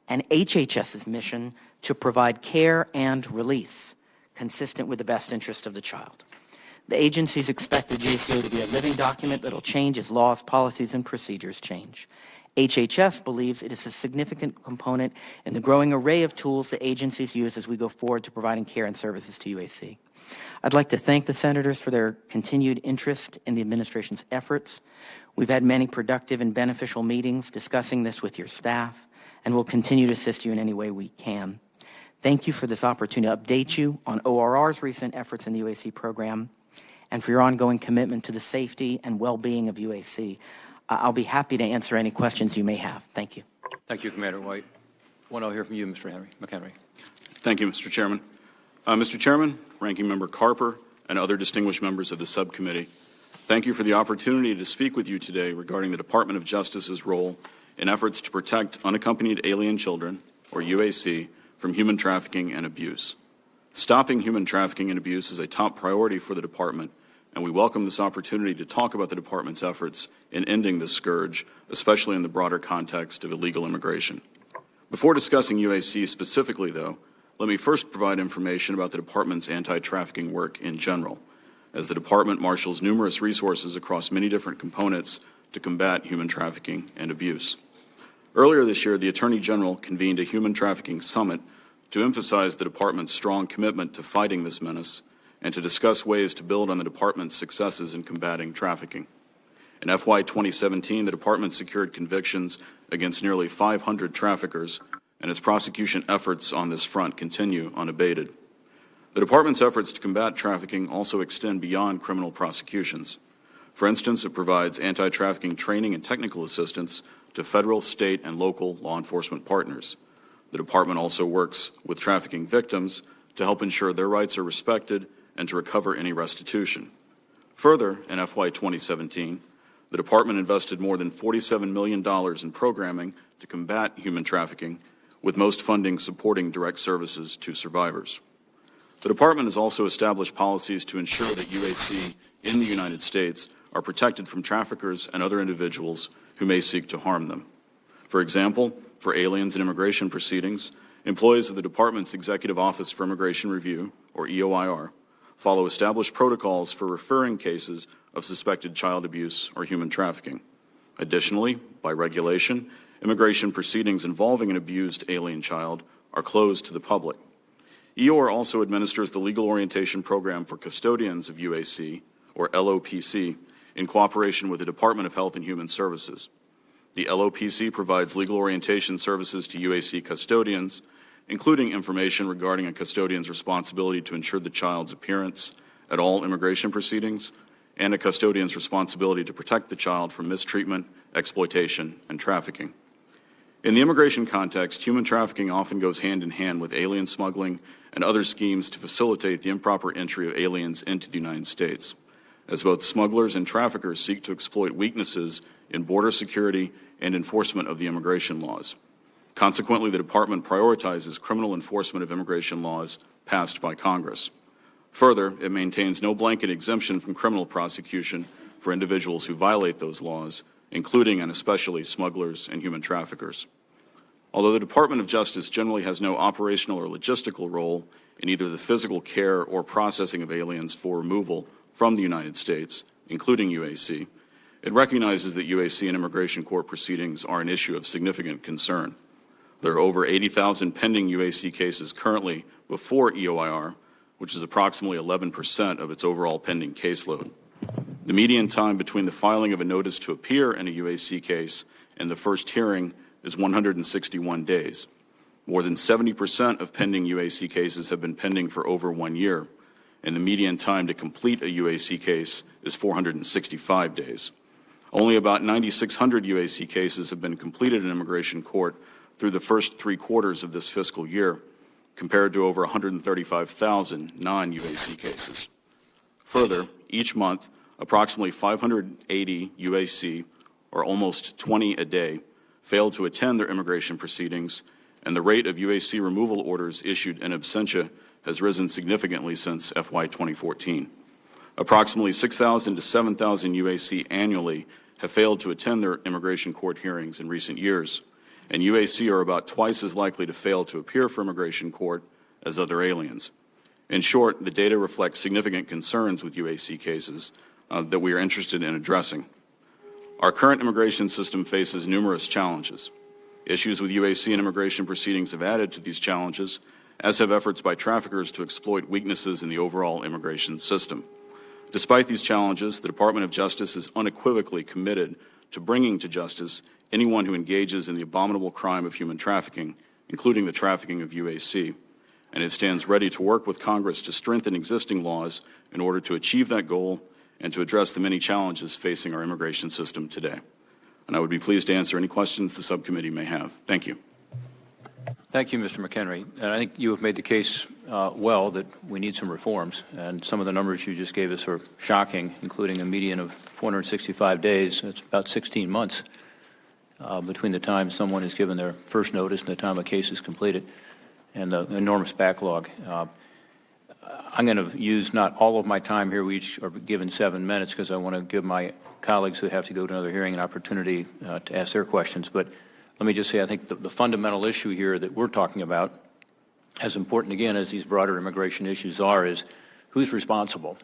W: and HHS's mission to provide care and release consistent with the best interest of the child. The agencies expect the JCO to be a living document that will change as laws, policies, and procedures change. HHS believes it is a significant component in the growing array of tools the agencies use as we go forward to providing care and services to UAC. I'd like to thank the senators for their continued interest in the administration's efforts. We've had many productive and beneficial meetings discussing this with your staff, and we'll continue to assist you in any way we can. Thank you for this opportunity to update you on ORR's recent efforts in the UAC program and for your ongoing commitment to the safety and well-being of UAC. I'll be happy to answer any questions you may have. Thank you.
E: Thank you, Commander White. One, I'll hear from you, Mr. McHenry.
H: Thank you, Mr. Chairman. Mr. Chairman, Ranking Member Carper, and other distinguished members of the subcommittee, thank you for the opportunity to speak with you today regarding the Department of Justice's role in efforts to protect unaccompanied alien children, or UAC, from human trafficking and abuse. Stopping human trafficking and abuse is a top priority for the department, and we welcome this opportunity to talk about the department's efforts in ending this scourge, especially in the broader context of illegal immigration. Before discussing UAC specifically, though, let me first provide information about the department's anti-trafficking work in general, as the department marshals numerous resources across many different components to combat human trafficking and abuse. Earlier this year, the Attorney General convened a human trafficking summit to emphasize the department's strong commitment to fighting this menace and to discuss ways to build on the department's successes in combating trafficking. In FY 2017, the Department secured convictions against nearly 500 traffickers, and its prosecution efforts on this front continue unabated. The Department's efforts to combat trafficking also extend beyond criminal prosecutions. For instance, it provides anti-trafficking training and technical assistance to federal, state, and local law enforcement partners. The Department also works with trafficking victims to help ensure their rights are respected and to recover any restitution. Further, in FY 2017, the Department invested more than $47 million in programming to combat human trafficking, with most funding supporting direct services to survivors. The Department has also established policies to ensure that UAC in the United States are protected from traffickers and other individuals who may seek to harm them. For example, for aliens in immigration proceedings, employees of the Department's Executive Office for Immigration Review, or EOIR, follow established protocols for referring cases of suspected child abuse or human trafficking. Additionally, by regulation, immigration proceedings involving an abused alien child are closed to the public. EOIR also administers the Legal Orientation Program for Custodians of UAC, or LOPC, in cooperation with the Department of Health and Human Services. The LOPC provides legal orientation services to UAC custodians, including information regarding a custodian's responsibility to ensure the child's appearance at all immigration proceedings, and a custodian's responsibility to protect the child from mistreatment, exploitation, and trafficking. In the immigration context, human trafficking often goes hand in hand with alien smuggling and other schemes to facilitate the improper entry of aliens into the United States, as both smugglers and traffickers seek to exploit weaknesses in border security and enforcement of the immigration laws. Consequently, the Department prioritizes criminal enforcement of immigration laws passed by Congress. Further, it maintains no blanket exemption from criminal prosecution for individuals who violate those laws, including and especially smugglers and human traffickers. Although the Department of Justice generally has no operational or logistical role in either the physical care or processing of aliens for removal from the United States, including UAC, it recognizes that UAC and immigration court proceedings are an issue of significant concern. There are over 80,000 pending UAC cases currently before EOIR, which is approximately 11% of its overall pending caseload. The median time between the filing of a notice to appear in a UAC case and the first hearing is 161 days. More than 70% of pending UAC cases have been pending for over 1 year, and the median time to complete a UAC case is 465 days. Only about 9,600 UAC cases have been completed in immigration court through the first 3 quarters of this fiscal year, compared to over 135,000 non-UAC cases. Further, each month, approximately 580 UAC, or almost 20 a day, fail to attend their immigration proceedings, and the rate of UAC removal orders issued in absentia has risen significantly since FY 2014. Approximately 6,000 to 7,000 UAC annually have failed to attend their immigration court hearings in recent years, and UAC are about twice as likely to fail to appear for immigration court as other aliens. In short, the data reflects significant concerns with UAC cases that we are interested in addressing. Our current immigration system faces numerous challenges. Issues with UAC and immigration proceedings have added to these challenges, as have efforts by traffickers to exploit weaknesses in the overall immigration system. Despite these challenges, the Department of Justice is unequivocally committed to bringing to justice anyone who engages in the abominable crime of human trafficking, including the trafficking of UAC, and it stands ready to work with Congress to strengthen existing laws in order to achieve that goal and to address the many challenges facing our immigration system today. And I would be pleased to answer any questions the subcommittee may have. Thank you.
E: Thank you, Mr. McHenry. And I think you have made the case well that we need some reforms, and some of the numbers you just gave us are shocking, including a median of 465 days. That's about 16 months between the time someone is given their first notice and the time a case is completed, and the enormous backlog. I'm going to use not all of my time here. We each are given 7 minutes because I want to give my colleagues who have to go to another hearing an opportunity to ask their questions. But let me just say I think the fundamental issue here that we're talking about, as important again as these broader immigration issues are, is who's responsible.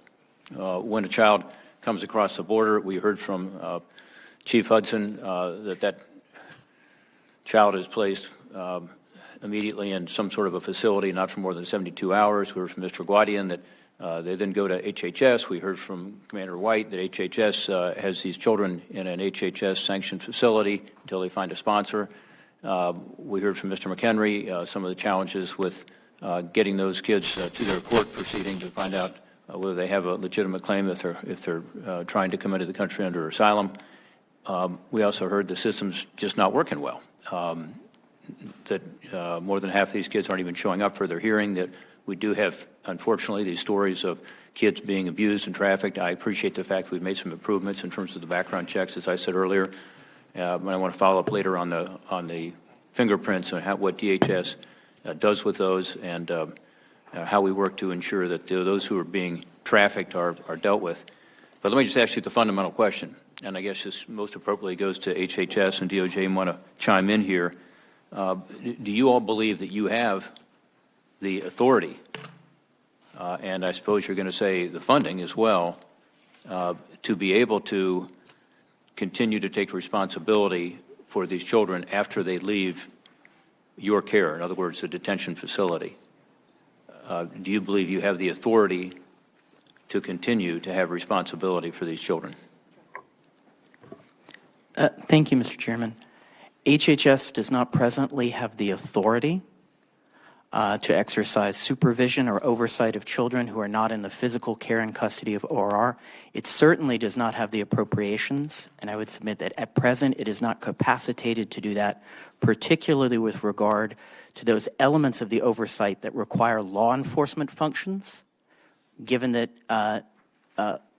E: When a child comes across the border, we heard from Chief Hudson that child is placed immediately in some sort of a facility, not for more than 72 hours. We heard from Mr. Guadian that They then go to HHS. We heard from Commander White that HHS has these children in an HHS-sanctioned facility until they find a sponsor. We heard from Mr. McHenry some of the challenges with getting those kids to their court proceeding to find out whether they have a legitimate claim if they're trying to come into the country under asylum. We also heard the system's just not working well. That more than half of these kids aren't even showing up for their hearing, that we do have, unfortunately, these stories of kids being abused and trafficked. I appreciate the fact we've made some improvements in terms of the background checks, as I said earlier. But I want to follow up later on the fingerprints and what DHS does with those, and how we work to ensure that those who are being trafficked are dealt with. But let me just ask you the fundamental question, and I guess this most appropriately goes to HHS and DOJ and want to chime in here. Do you all believe that you have the authority, and I suppose you're going to say the funding as well, to be able to continue to take responsibility for these children after they leave your care, in other words, the detention facility? Do you believe you have the authority to continue to have responsibility for these children?
W: Thank you, Mr. Chairman. HHS does not presently have the authority to exercise supervision or oversight of children who are not in the physical care and custody of ORR. It certainly does not have the appropriations, and I would submit that at present it is not capacitated to do that, particularly with regard to those elements of the oversight that require law enforcement functions, given that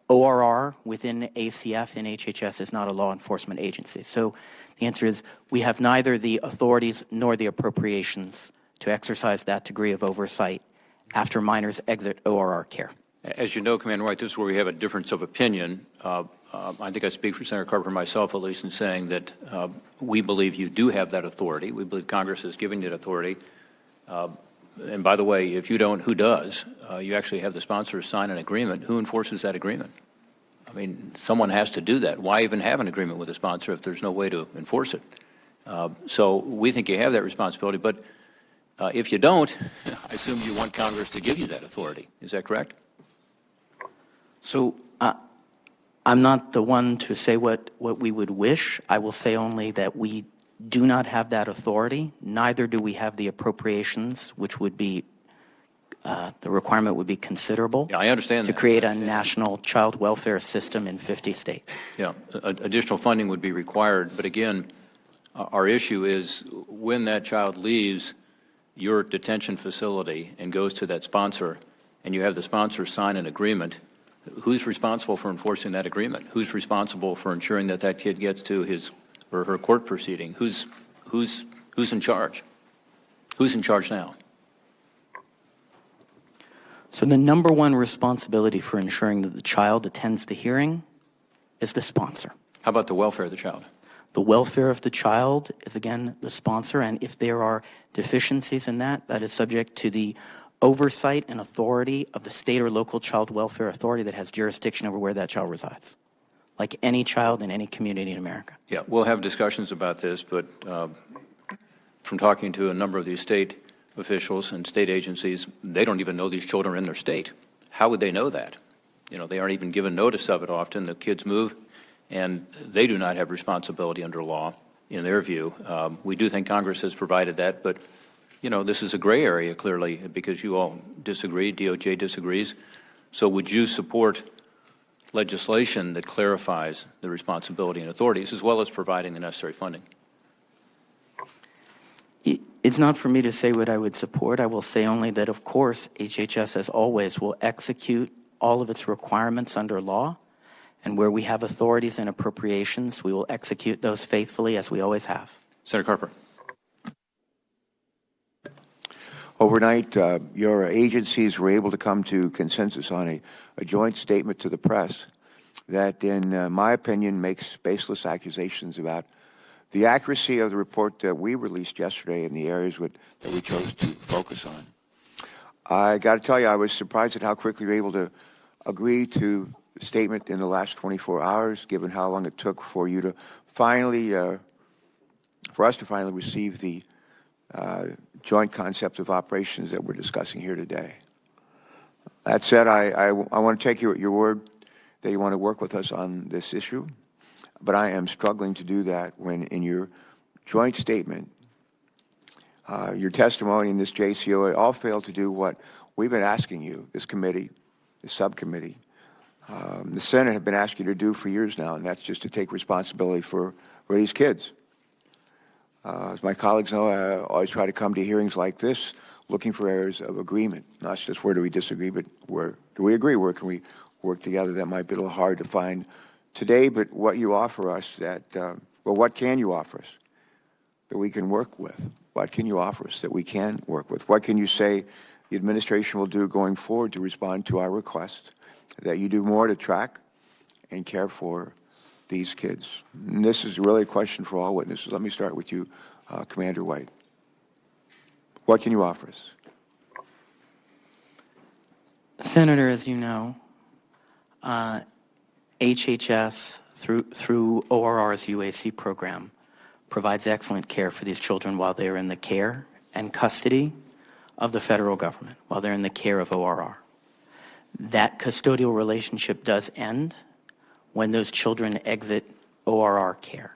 W: ORR within ACF and HHS is not a law enforcement agency. So the answer is we have neither the authorities nor the appropriations to exercise that degree of oversight after minors exit ORR care.
E: As you know, Commander White, this is where we have a difference of opinion. I think I speak for Senator Carper myself, at least, in saying that we believe you do have that authority. We believe Congress is giving you that authority. And by the way, if you don't, who does? You actually have the sponsors sign an agreement. Who enforces that agreement? I mean, someone has to do that. Why even have an agreement with a sponsor if there's no way to enforce it? So we think you have that responsibility. But if you don't, I assume you want Congress to give you that authority. Is that correct?
W: So I'm not the one to say what we would wish. I will say only that we do not have that authority. Neither do we have the appropriations, which would be the requirement would be considerable.
E: Yeah, I understand
W: to
E: that.
W: create a national child welfare system in 50 states.
E: Yeah, additional funding would be required. But again, our issue is when that child leaves your detention facility and goes to that sponsor, and you have the sponsor sign an agreement, who's responsible for enforcing that agreement? Who's responsible for ensuring that that kid gets to his or her court proceeding? Who's in charge? Who's in charge now?
W: So the number one responsibility for ensuring that the child attends the hearing is the sponsor.
E: How about the welfare of the child?
W: The welfare of the child is, again, the sponsor, and if there are deficiencies in that, that is subject to the oversight and authority of the state or local child welfare authority that has jurisdiction over where that child resides, like any child in any community in America.
E: Yeah, we'll have discussions about this, but from talking to a number of these state officials and state agencies, they don't even know these children are in their state. How would they know that? You know, they aren't even given notice of it often. The kids move, and they do not have responsibility under law, in their view. We do think Congress has provided that, but, you know, this is a gray area, clearly, because you all disagree, DOJ disagrees. So would you support legislation that clarifies the responsibility and authorities, as well as providing the necessary funding?
W: It's not for me to say what I would support. I will say only that, of course, HHS, as always, will execute all of its requirements under law, and where we have authorities and appropriations, we will execute those faithfully, as we always have.
E: Senator Carper.
I: Overnight, your agencies were able to come to consensus on a joint statement to the press that, in my opinion, makes baseless accusations about the accuracy of the report that we released yesterday in the areas that we chose to focus on. I got to tell you, I was surprised at how quickly you were able to agree to the statement in the last 24 hours, given how long it took for you to finally, for us to finally receive the joint concept of operations that we're discussing here today. That said, I want to take you at your word that you want to work with us on this issue, but I am struggling to do that when in your joint statement, your testimony in this JCOA all failed to do what we've been asking you, this committee, this subcommittee, the Senate have been asking you to do for years now, and that's just to take responsibility for these kids. As my colleagues know, I always try to come to hearings like this looking for areas of agreement, not just where do we disagree, but where do we agree, where can we work together. That might be a little hard to find today, but what you offer us that, well, what can you offer us that we can work with? What can you offer us that we can work with? What can you say the administration will do going forward to respond to our request that you do more to track and care for these kids? And this is really a question for all witnesses. Let me start with you, Commander White. What can you offer us?
W: Senator, as you know, HHS, through ORR's UAC program, provides excellent care for these children while they are in the care and custody of the federal government, while they're in the care of ORR. That custodial relationship does end when those children exit ORR care.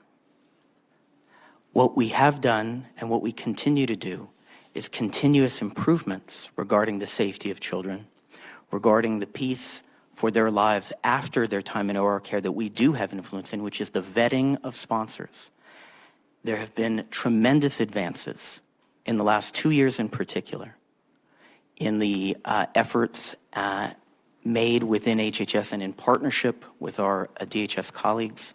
W: What we have done and what we continue to do is continuous improvements regarding the safety of children, regarding the peace for their lives after their time in ORR care that we do have influence in, which is the vetting of sponsors. There have been tremendous advances in the last 2 years in particular in the efforts made within HHS and in partnership with our DHS colleagues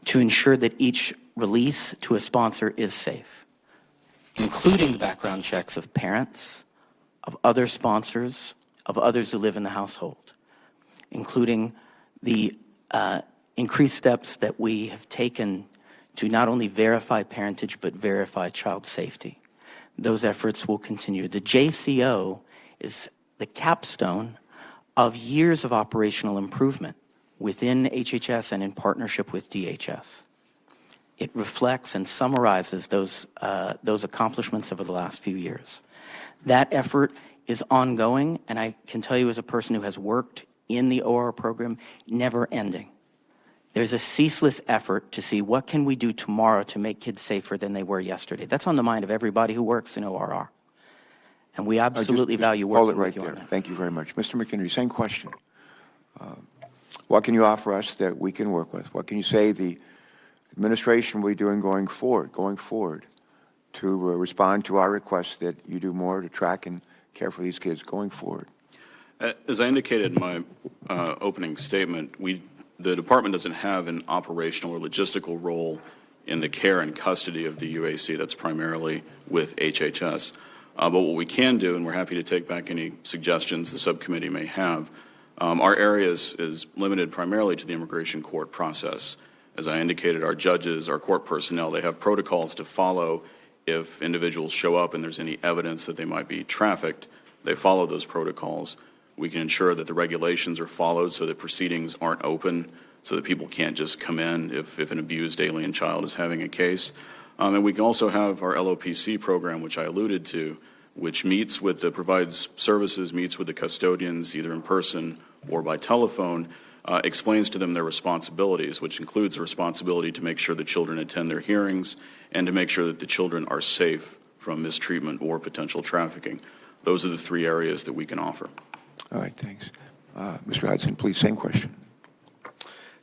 W: to ensure that each release to a sponsor is safe, including the background checks of parents, of other sponsors, of others who live in the household, including the increased steps that we have taken to not only verify parentage but verify child safety. Those efforts will continue. The JCO is the capstone of years of operational improvement within HHS and in partnership with DHS. It reflects and summarizes those accomplishments over the last few years. That effort is ongoing, and I can tell you as a person who has worked in the ORR program, never ending. There's a ceaseless effort to see what can we do tomorrow to make kids safer than they were yesterday. That's on the mind of everybody who works in ORR. And we absolutely value working with you on that.
I: Thank you very much. Mr. McHenry, same question. What can you offer us that we can work with? What can you say the administration will be doing going forward to respond to our request that you do more to track and care for these kids going forward?
H: As I indicated in my opening statement, the department doesn't have an operational or logistical role in the care and custody of the UAC. That's primarily with HHS. But what we can do, and we're happy to take back any suggestions the subcommittee may have, our area is limited primarily to the immigration court process. As I indicated, our judges, our court personnel, they have protocols to follow if individuals show up and there's any evidence that they might be trafficked. They follow those protocols. We can ensure that the regulations are followed so that proceedings aren't open, so that people can't just come in if an abused alien child is having a case. And we can also have our LOPC program, which I alluded to, which provides services, meets with the custodians either in person or by telephone, explains to them their responsibilities, which includes the responsibility to make sure the children attend their hearings and to make sure that the children are safe from mistreatment or potential trafficking. Those are the three areas that we can offer.
I: All right, thanks. Mr. Hudson, please, same question.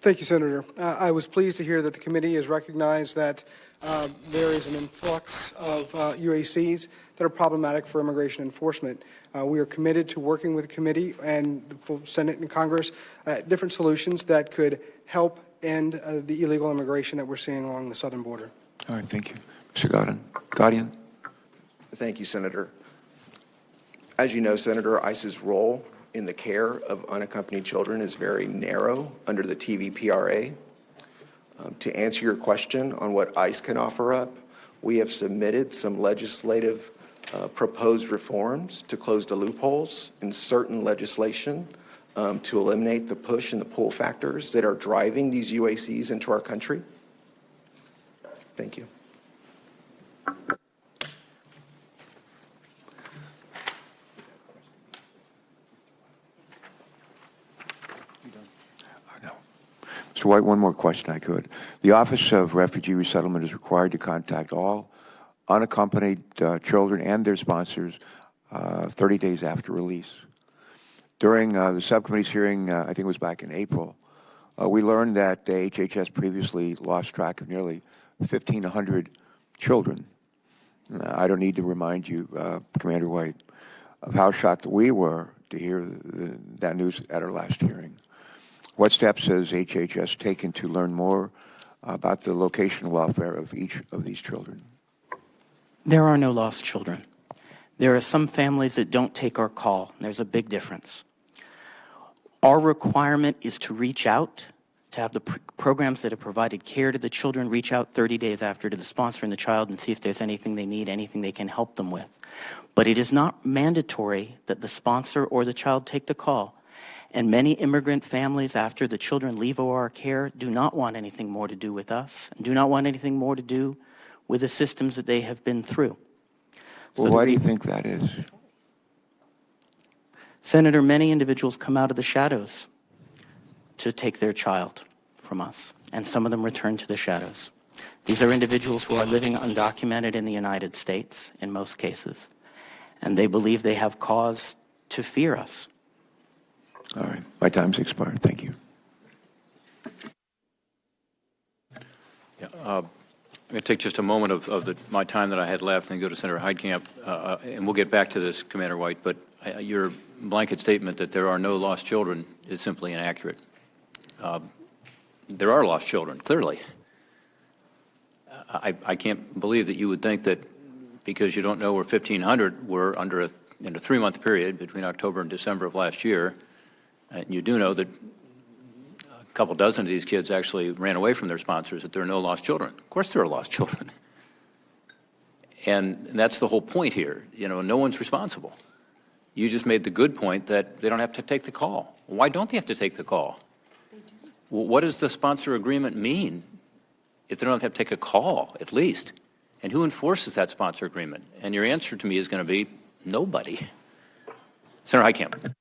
G: Thank you, Senator. I was pleased to hear that the committee has recognized that there is an influx of UACs that are problematic for immigration enforcement. We are committed to working with the committee and the full Senate and Congress different solutions that could help end the illegal immigration that we're seeing along the southern border.
I: All right, thank you. Mr. Guardian.
D: Thank you, Senator. As you know, Senator, ICE's role in the care of unaccompanied children is very narrow under the TVPRA. To answer your question on what ICE can offer up, we have submitted some legislative proposed reforms to close the loopholes in certain legislation to eliminate the push and the pull factors that are driving these UACs into our country. Thank you.
I: Mr. White, one more question I could. The Office of Refugee Resettlement is required to contact all unaccompanied children and their sponsors 30 days after release. During the subcommittee's hearing, I think it was back in April, we learned that HHS previously lost track of nearly 1,500 children. I don't need to remind you, Commander White, of how shocked we were to hear that news at our last hearing. What steps has HHS taken to learn more about the location and welfare of each of these children?
W: There are no lost children. There are some families that don't take our call. There's a big difference. Our requirement is to reach out, to have the programs that have provided care to the children reach out 30 days after to the sponsor and the child and see if there's anything they need, anything they can help them with. But it is not mandatory that the sponsor or the child take the call. And many immigrant families, after the children leave OR care, do not want anything more to do with us, and do not want anything more to do with the systems that they have been through.
I: Well, why do you think that is?
W: Senator, many individuals come out of the shadows to take their child from us, and some of them return to the shadows. These are individuals who are living undocumented in the United States, in most cases, and they believe they have cause to fear us.
I: All right. My time's expired. Thank you.
E: Yeah, I'm going to take just a moment of my time that I had left and go to Senator Heitkamp, and we'll get back to this, Commander White, but your blanket statement that there are no lost children is simply inaccurate. There are lost children, clearly. I can't believe that you would think that because you don't know where 1,500 were in a 3-month period between October and December of last year, and you do know that a couple dozen of these kids actually ran away from their sponsors, that there are no lost children. Of course there are lost children. And that's the whole point here. You know, no one's responsible. You just made the good point that they don't have to take the call. Why don't they have to take the call? They do. Well, what does the sponsor agreement mean if they don't have to take a call, at least? And who enforces that sponsor agreement? And your answer to me is going to be nobody. Senator Heitkamp.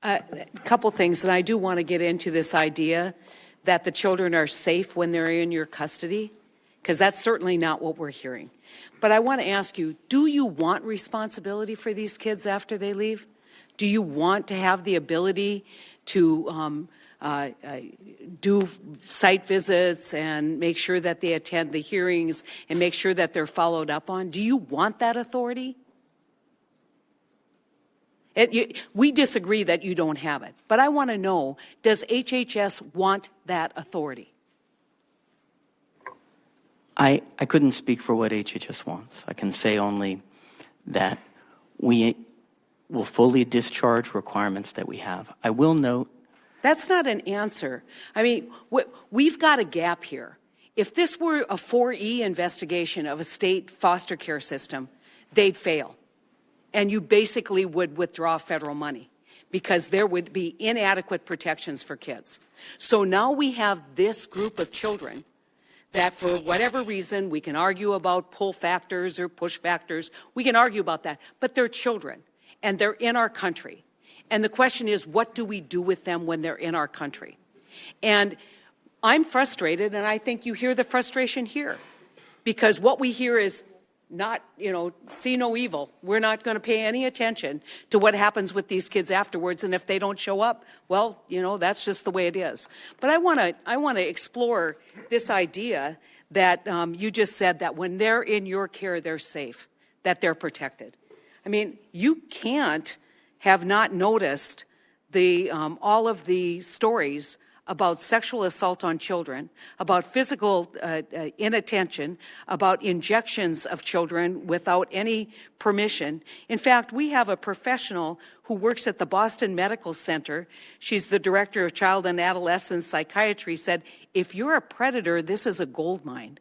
J: A couple things, and I do want to get into this idea that the children are safe when they're in your custody, because that's certainly not what we're hearing. But I want to ask you, do you want responsibility for these kids after they leave? Do you want to have the ability to do site visits and make sure that they attend the hearings and make sure that they're followed up on? Do you want that authority? We disagree that you don't have it, but I want to know, does HHS want that authority?
W: I couldn't speak for what HHS wants. I can say only that we will fully discharge requirements that we have. I will note.
J: That's not an answer. I mean, we've got a gap here. If this were a 4E investigation of a state foster care system, they'd fail. And you basically would withdraw federal money because there would be inadequate protections for kids. So now we have this group of children that for whatever reason, we can argue about pull factors or push factors. We can argue about that, but they're children and they're in our country. And the question is, what do we do with them when they're in our country? And I'm frustrated, and I think you hear the frustration here, because what we hear is not, see no evil. We're not going to pay any attention to what happens with these kids afterwards, and if they don't show up, well, that's just the way it is. But I want to explore this idea that you just said, that when they're in your care, they're safe, that they're protected. I mean, you can't have not noticed all of the stories about sexual assault on children, about physical inattention, about injections of children without any permission. In fact, we have a professional who works at the Boston Medical Center. She's the director of child and adolescent psychiatry, said, if you're a predator, this is a gold mine.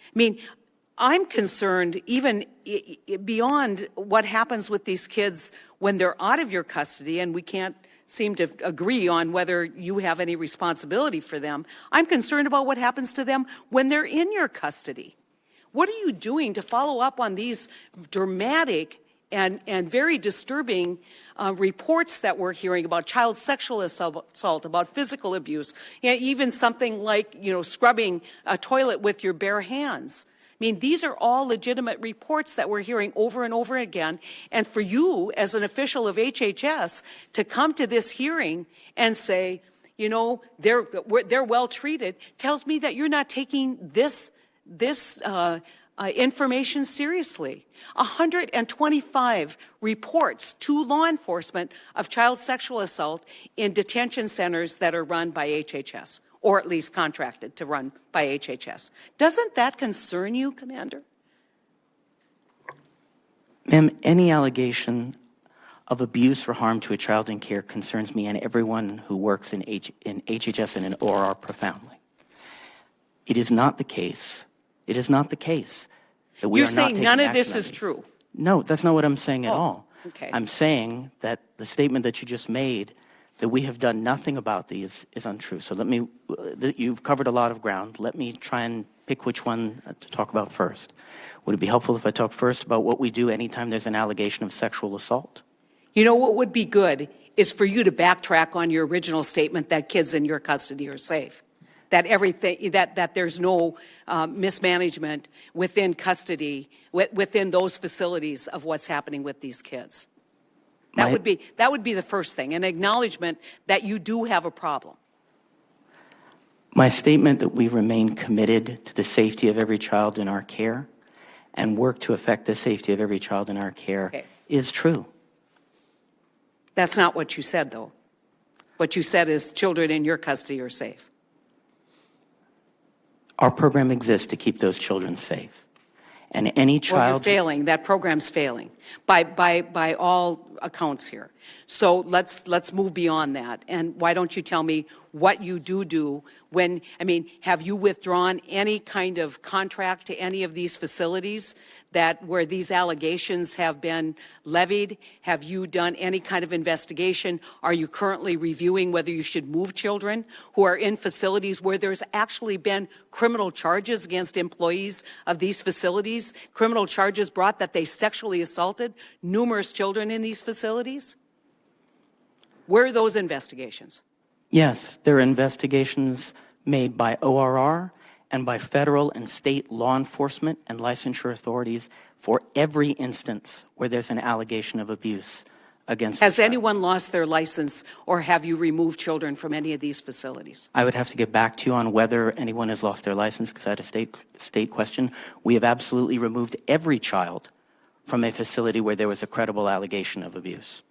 J: I mean, I'm concerned even beyond what happens with these kids when they're out of your custody, and we can't seem to agree on whether you have any responsibility for them. I'm concerned about what happens to them when they're in your custody. What are you doing to follow up on these dramatic and very disturbing reports that we're hearing about child sexual assault, about physical abuse, even something like, scrubbing a toilet with your bare hands. I mean, these are all legitimate reports that we're hearing over and over again. And for you, as an official of HHS, to come to this hearing and say, they're well treated, tells me that you're not taking this information seriously. 125 reports to law enforcement of child sexual assault in detention centers that are run by HHS, or at least contracted to run by HHS. Doesn't that concern you, Commander?
W: Ma'am, any allegation of abuse or harm to a child in care concerns me and everyone who works in HHS and in ORR profoundly. It is not the case. It is not the case that we
J: You're
W: are not
J: saying
W: taking
J: none of
W: action
J: this
W: on
J: is
W: these.
J: true?
W: No, that's not what I'm saying at all.
J: Okay.
W: I'm saying that the statement that you just made, that we have done nothing about these, is untrue. So you've covered a lot of ground. Let me try and pick which one to talk about first. Would it be helpful if I talk first about what we do anytime there's an allegation of sexual assault?
J: What would be good is for you to backtrack on your original statement that kids in your custody are safe, that that there's no mismanagement within custody, within those facilities of what's happening with these kids. That would be the first thing, an acknowledgement that you do have a problem.
W: My statement that we remain committed to the safety of every child in our care and work to affect the safety of every child in our care is true.
J: That's not what you said, though. What you said is children in your custody are safe.
W: Our program exists to keep those children safe. And any child...
J: Well, you're failing. That program's failing by all accounts here. So let's move beyond that. And why don't you tell me what you do when, have you withdrawn any kind of contract to any of these facilities where these allegations have been levied? Have you done any kind of investigation? Are you currently reviewing whether you should move children who are in facilities where there's actually been criminal charges against employees of these facilities, criminal charges brought that they sexually assaulted numerous children in these facilities? Where are those investigations?
W: Yes, there are investigations made by ORR and by federal and state law enforcement and licensure authorities for every instance where there's an allegation of abuse against...
J: Has anyone lost their license, or have you removed children from any of these facilities?
W: I would have to get back to you on whether anyone has lost their license, because I had a state question. We have absolutely removed every child from a facility where there was a credible allegation of abuse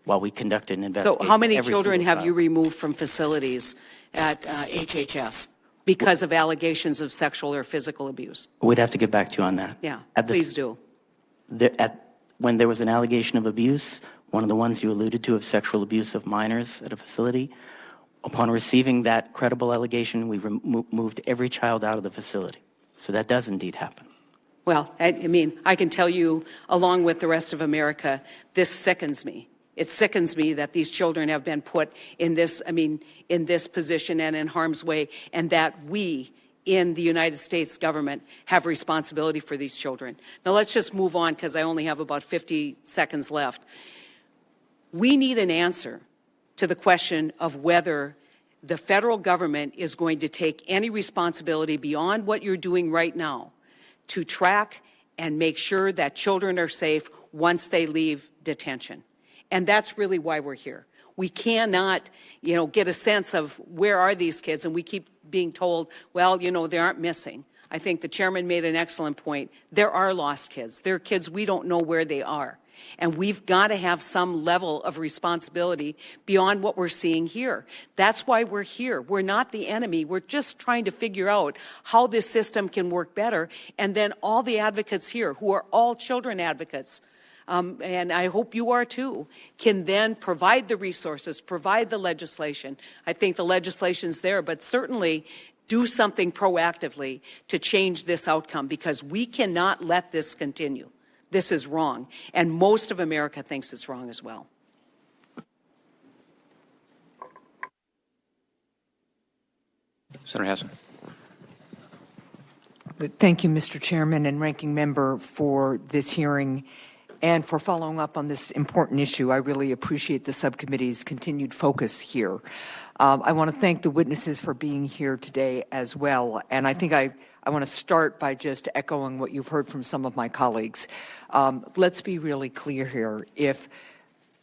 W: while we conducted an investigation.
J: So how many children have you removed from facilities at HHS because of allegations of sexual or physical abuse?
W: We'd have to get back to you on that.
J: Yeah, please do.
W: When there was an allegation of abuse, one of the ones you alluded to of sexual abuse of minors at a facility, upon receiving that credible allegation, we moved every child out of the facility. So that does indeed happen.
J: Well, I can tell you, along with the rest of America, this sickens me. It sickens me that these children have been put in this position and in harm's way, and that we in the United States government have responsibility for these children. Now let's just move on, because I only have about 50 seconds left. We need an answer to the question of whether the federal government is going to take any responsibility beyond what you're doing right now to track and make sure that children are safe once they leave detention. And that's really why we're here. We cannot, get a sense of where are these kids, and we keep being told, well, they aren't missing. I think the chairman made an excellent point. There are lost kids. There are kids we don't know where they are. And we've got to have some level of responsibility beyond what we're seeing here. That's why we're here. We're not the enemy. We're just trying to figure out how this system can work better. And then all the advocates here, who are all children advocates, and I hope you are too, can then provide the resources, provide the legislation. I think the legislation's there, but certainly do something proactively to change this outcome, because we cannot let this continue. This is wrong, and most of America thinks it's wrong as well.
E: Senator Hassan.
K: Thank you, Mr. Chairman and Ranking Member, for this hearing. and for following up on this important issue. I really appreciate the subcommittee's continued focus here. I want to thank the witnesses for being here today as well. And I think I want to start by just echoing what you've heard from some of my colleagues. Let's be really clear here. If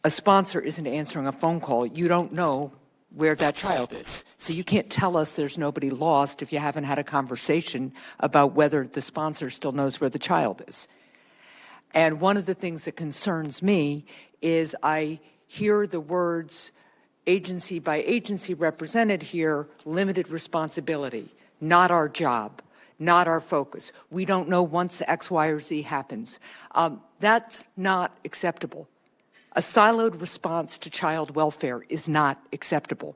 K: a sponsor isn't answering a phone call, you don't know where that child is. So you can't tell us there's nobody lost if you haven't had a conversation about whether the sponsor still knows where the child is. And one of the things that concerns me is I hear the words agency by agency represented here, limited responsibility, not our job, not our focus. We don't know once X, Y, or Z happens. That's not acceptable. A siloed response to child welfare is not acceptable.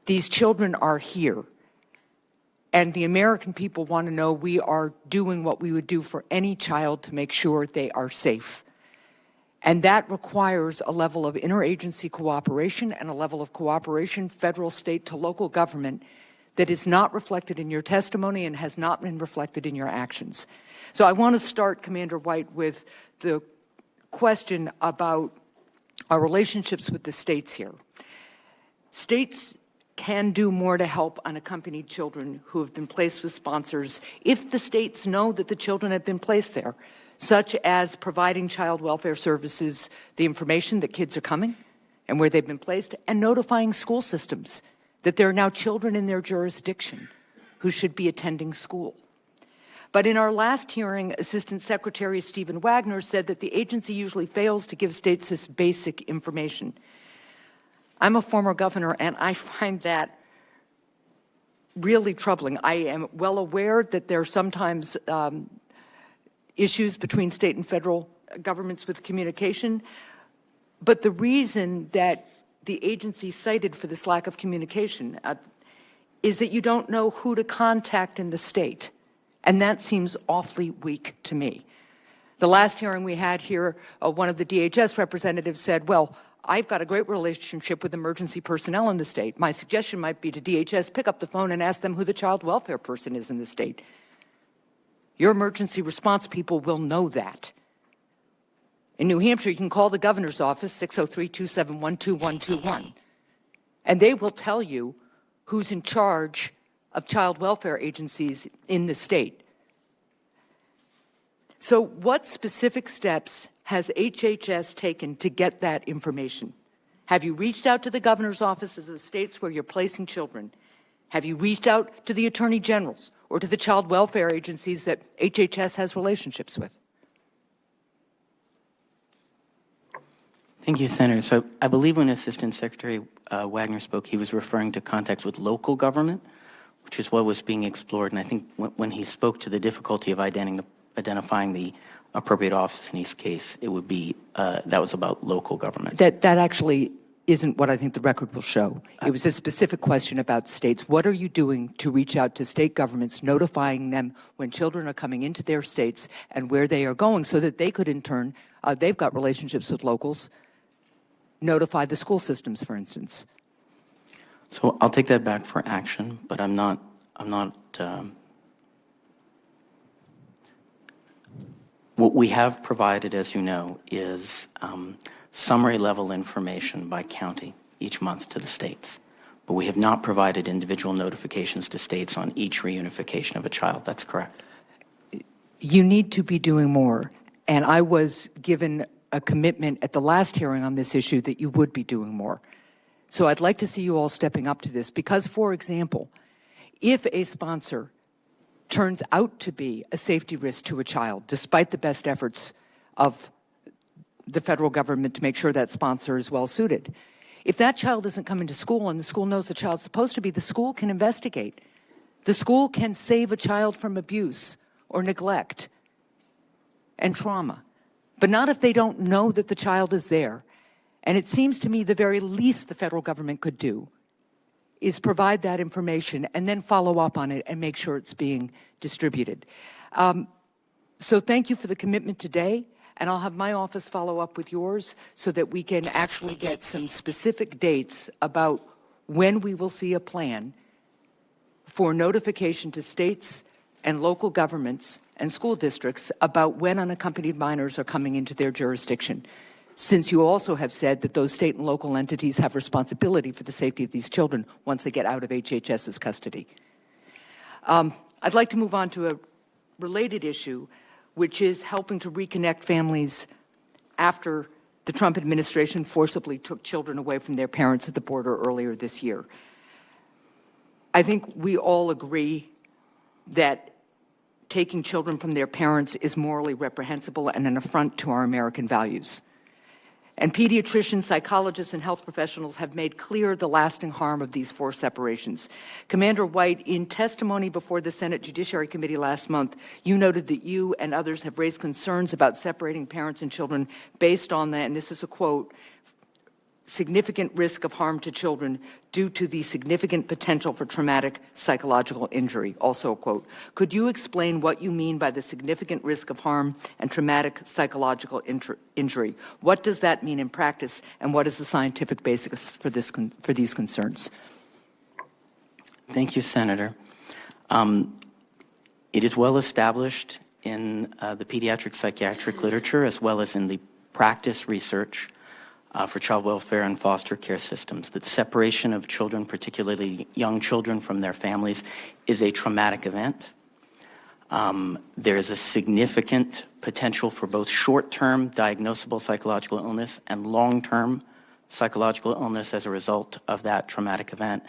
K: These children are here, and the American people want to know we are doing what we would do for any child to make sure they are safe. And that requires a level of interagency cooperation and a level of cooperation, federal, state, to local government, that is not reflected in your testimony and has not been reflected in your actions. So I want to start, Commander White, with the question about our relationships with the states here. States can do more to help unaccompanied children who have been placed with sponsors if the states know that the children have been placed there, such as providing child welfare services, the information that kids are coming and where they've been placed, and notifying school systems that there are now children in their jurisdiction who should be attending school. But in our last hearing, Assistant Secretary Stephen Wagner said that the agency usually fails to give states this basic information. I'm a former governor, and I find that really troubling. I am well aware that there are sometimes issues between state and federal governments with communication, but the reason that the agency cited for this lack of communication is that you don't know who to contact in the state. And that seems awfully weak to me. The last hearing we had here, one of the DHS representatives said, well, I've got a great relationship with emergency personnel in the state. My suggestion might be to DHS, pick up the phone and ask them who the child welfare person is in the state. Your emergency response people will know that. In New Hampshire, you can call the governor's office, 603-271-2121, and they will tell you who's in charge of child welfare agencies in the state. So what specific steps has HHS taken to get that information? Have you reached out to the governor's offices of states where you're placing children? Have you reached out to the attorney generals or to the child welfare agencies that HHS has relationships with?
W: Thank you, Senator. So I believe when Assistant Secretary Wagner spoke, he was referring to contacts with local government, which is what was being explored. And I think when he spoke to the difficulty of identifying the appropriate office in each case, it would be that was about local government.
K: That actually isn't what I think the record will show. It was a specific question about states. What are you doing to reach out to state governments, notifying them when children are coming into their states and where they are going, so that they could in turn, they've got relationships with locals, notify the school systems, for instance?
W: So I'll take that back for action, but I'm not what we have provided, as you know, is summary level information by county each month to the states. But we have not provided individual notifications to states on each reunification of a child. That's correct.
K: You need to be doing more. And I was given a commitment at the last hearing on this issue that you would be doing more. So I'd like to see you all stepping up to this because, for example, if a sponsor turns out to be a safety risk to a child, despite the best efforts of the federal government to make sure that sponsor is well suited, if that child isn't coming to school and the school knows the child's supposed to be, the school can investigate. The school can save a child from abuse or neglect and trauma, but not if they don't know that the child is there. And it seems to me the very least the federal government could do is provide that information and then follow up on it and make sure it's being distributed. So thank you for the commitment today, and I'll have my office follow up with yours so that we can actually get some specific dates about when we will see a plan for notification to states and local governments and school districts about when unaccompanied minors are coming into their jurisdiction, since you also have said that those state and local entities have responsibility for the safety of these children once they get out of HHS's custody. I'd like to move on to a related issue, which is helping to reconnect families after the Trump administration forcibly took children away from their parents at the border earlier this year. I think we all agree that taking children from their parents is morally reprehensible and an affront to our American values. And pediatricians, psychologists, and health professionals have made clear the lasting harm of these forced separations. Commander White, in testimony before the Senate Judiciary Committee last month, you noted that you and others have raised concerns about separating parents and children based on that, and this is a quote, significant risk of harm to children due to the significant potential for traumatic psychological injury, also a quote. Could you explain what you mean by the significant risk of harm and traumatic psychological injury? What does that mean in practice, and what is the scientific basis for these concerns?
W: Thank you, Senator. It is well established in the pediatric psychiatric literature as well as in the practice research for child welfare and foster care systems that separation of children, particularly young children, from their families is a traumatic event. There is a significant potential for both short-term diagnosable psychological illness and long-term psychological illness as a result of that traumatic event.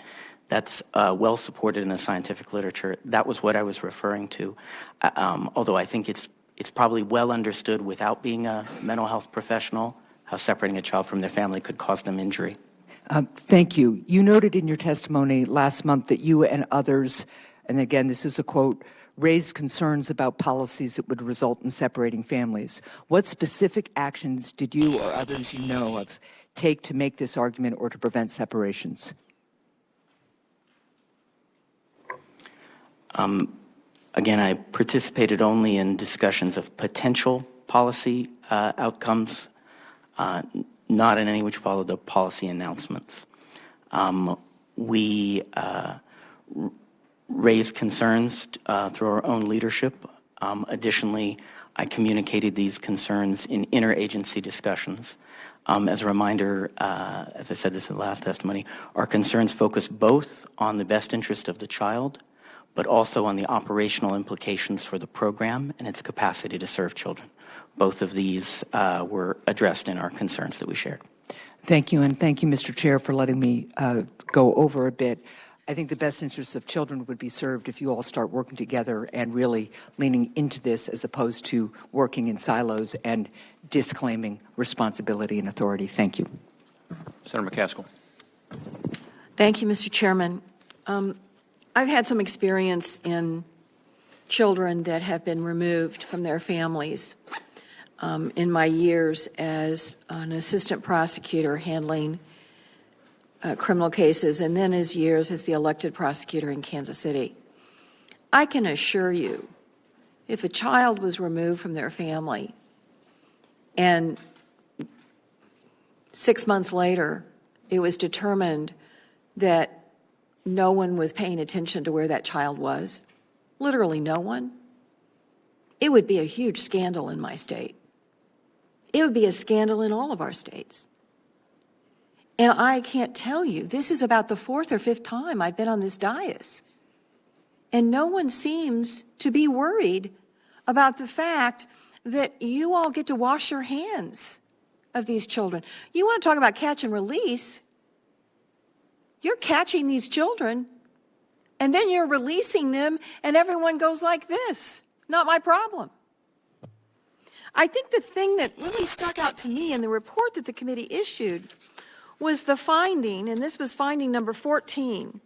W: That's well supported in the scientific literature. That was what I was referring to, although I think it's probably well understood without being a mental health professional how separating a child from their family could cause them injury.
K: Thank you. You noted in your testimony last month that you and others, and again, this is a quote, raised concerns about policies that would result in separating families. What specific actions did you or others you know of take to make this argument or to prevent separations?
W: Again, I participated only in discussions of potential policy outcomes, not in any which followed the policy announcements. We raised concerns through our own leadership. Additionally, I communicated these concerns in interagency discussions. As a reminder, as I said this in the last testimony, our concerns focus both on the best interest of the child, but also on the operational implications for the program and its capacity to serve children. Both of these were addressed in our concerns that we shared.
K: Thank you, and thank you, Mr. Chair, for letting me go over a bit. I think the best interests of children would be served if you all start working together and really leaning into this as opposed to working in silos and disclaiming responsibility and authority. Thank you.
E: Senator McCaskill.
F: Thank you, Mr. Chairman. I've had some experience in children that have been removed from their families in my years as an assistant prosecutor handling criminal cases, and then as years as the elected prosecutor in Kansas City. I can assure you, if a child was removed from their family and 6 months later it was determined that no one was paying attention to where that child was, literally no one, it would be a huge scandal in my state. It would be a scandal in all of our states. And I can't tell you, this is about the 4th or 5th time I've been on this dais. And no one seems to be worried about the fact that you all get to wash your hands of these children. You want to talk about catch and release? You're catching these children, and then you're releasing them, and everyone goes like this. Not my problem. I think the thing that really stuck out to me in the report that the committee issued was the finding, and this was finding number 14.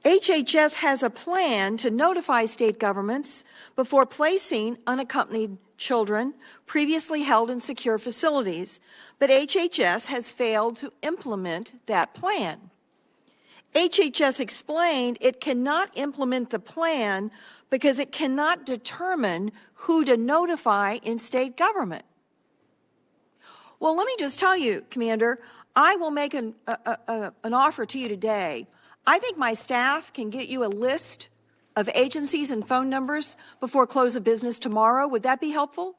F: HHS has a plan to notify state governments before placing unaccompanied children previously held in secure facilities, but HHS has failed to implement that plan. HHS explained it cannot implement the plan because it cannot determine who to notify in state government. Well, let me just tell you, Commander, I will make an offer to you today. I think my staff can get you a list of agencies and phone numbers before close of business tomorrow. Would that be helpful?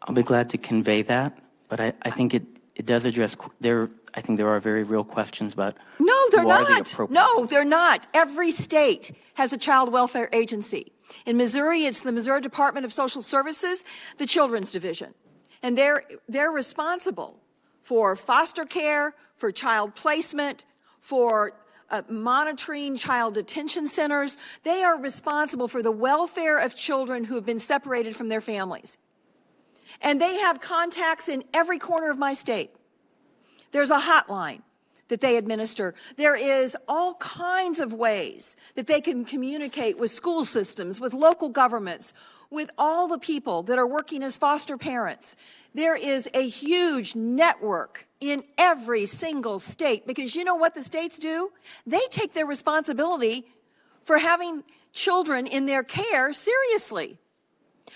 W: I'll be glad to convey that, but I think it does address I think there are very real questions about
F: No, they're
W: who are the
F: not.
W: appropriate.
F: No, they're not. Every state has a child welfare agency. In Missouri, it's the Missouri Department of Social Services, the Children's Division. And they're responsible for foster care, for child placement, for monitoring child detention centers. They are responsible for the welfare of children who have been separated from their families. And they have contacts in every corner of my state. There's a hotline that they administer. There is all kinds of ways that they can communicate with school systems, with local governments, with all the people that are working as foster parents. There is a huge network in every single state, because you know what the states do? They take their responsibility for having children in their care seriously.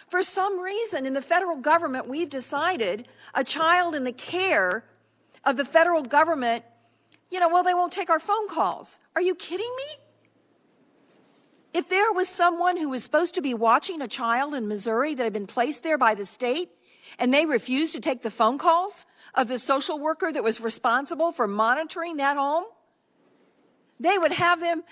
F: For some reason, in the federal government, we've decided a child in the care of the federal government, well, they won't take our phone calls. Are you kidding me? If there was someone who was supposed to be watching a child in Missouri that had been placed there by the state, and they refused to take the phone calls of the social worker that was responsible for monitoring that home, they would have them,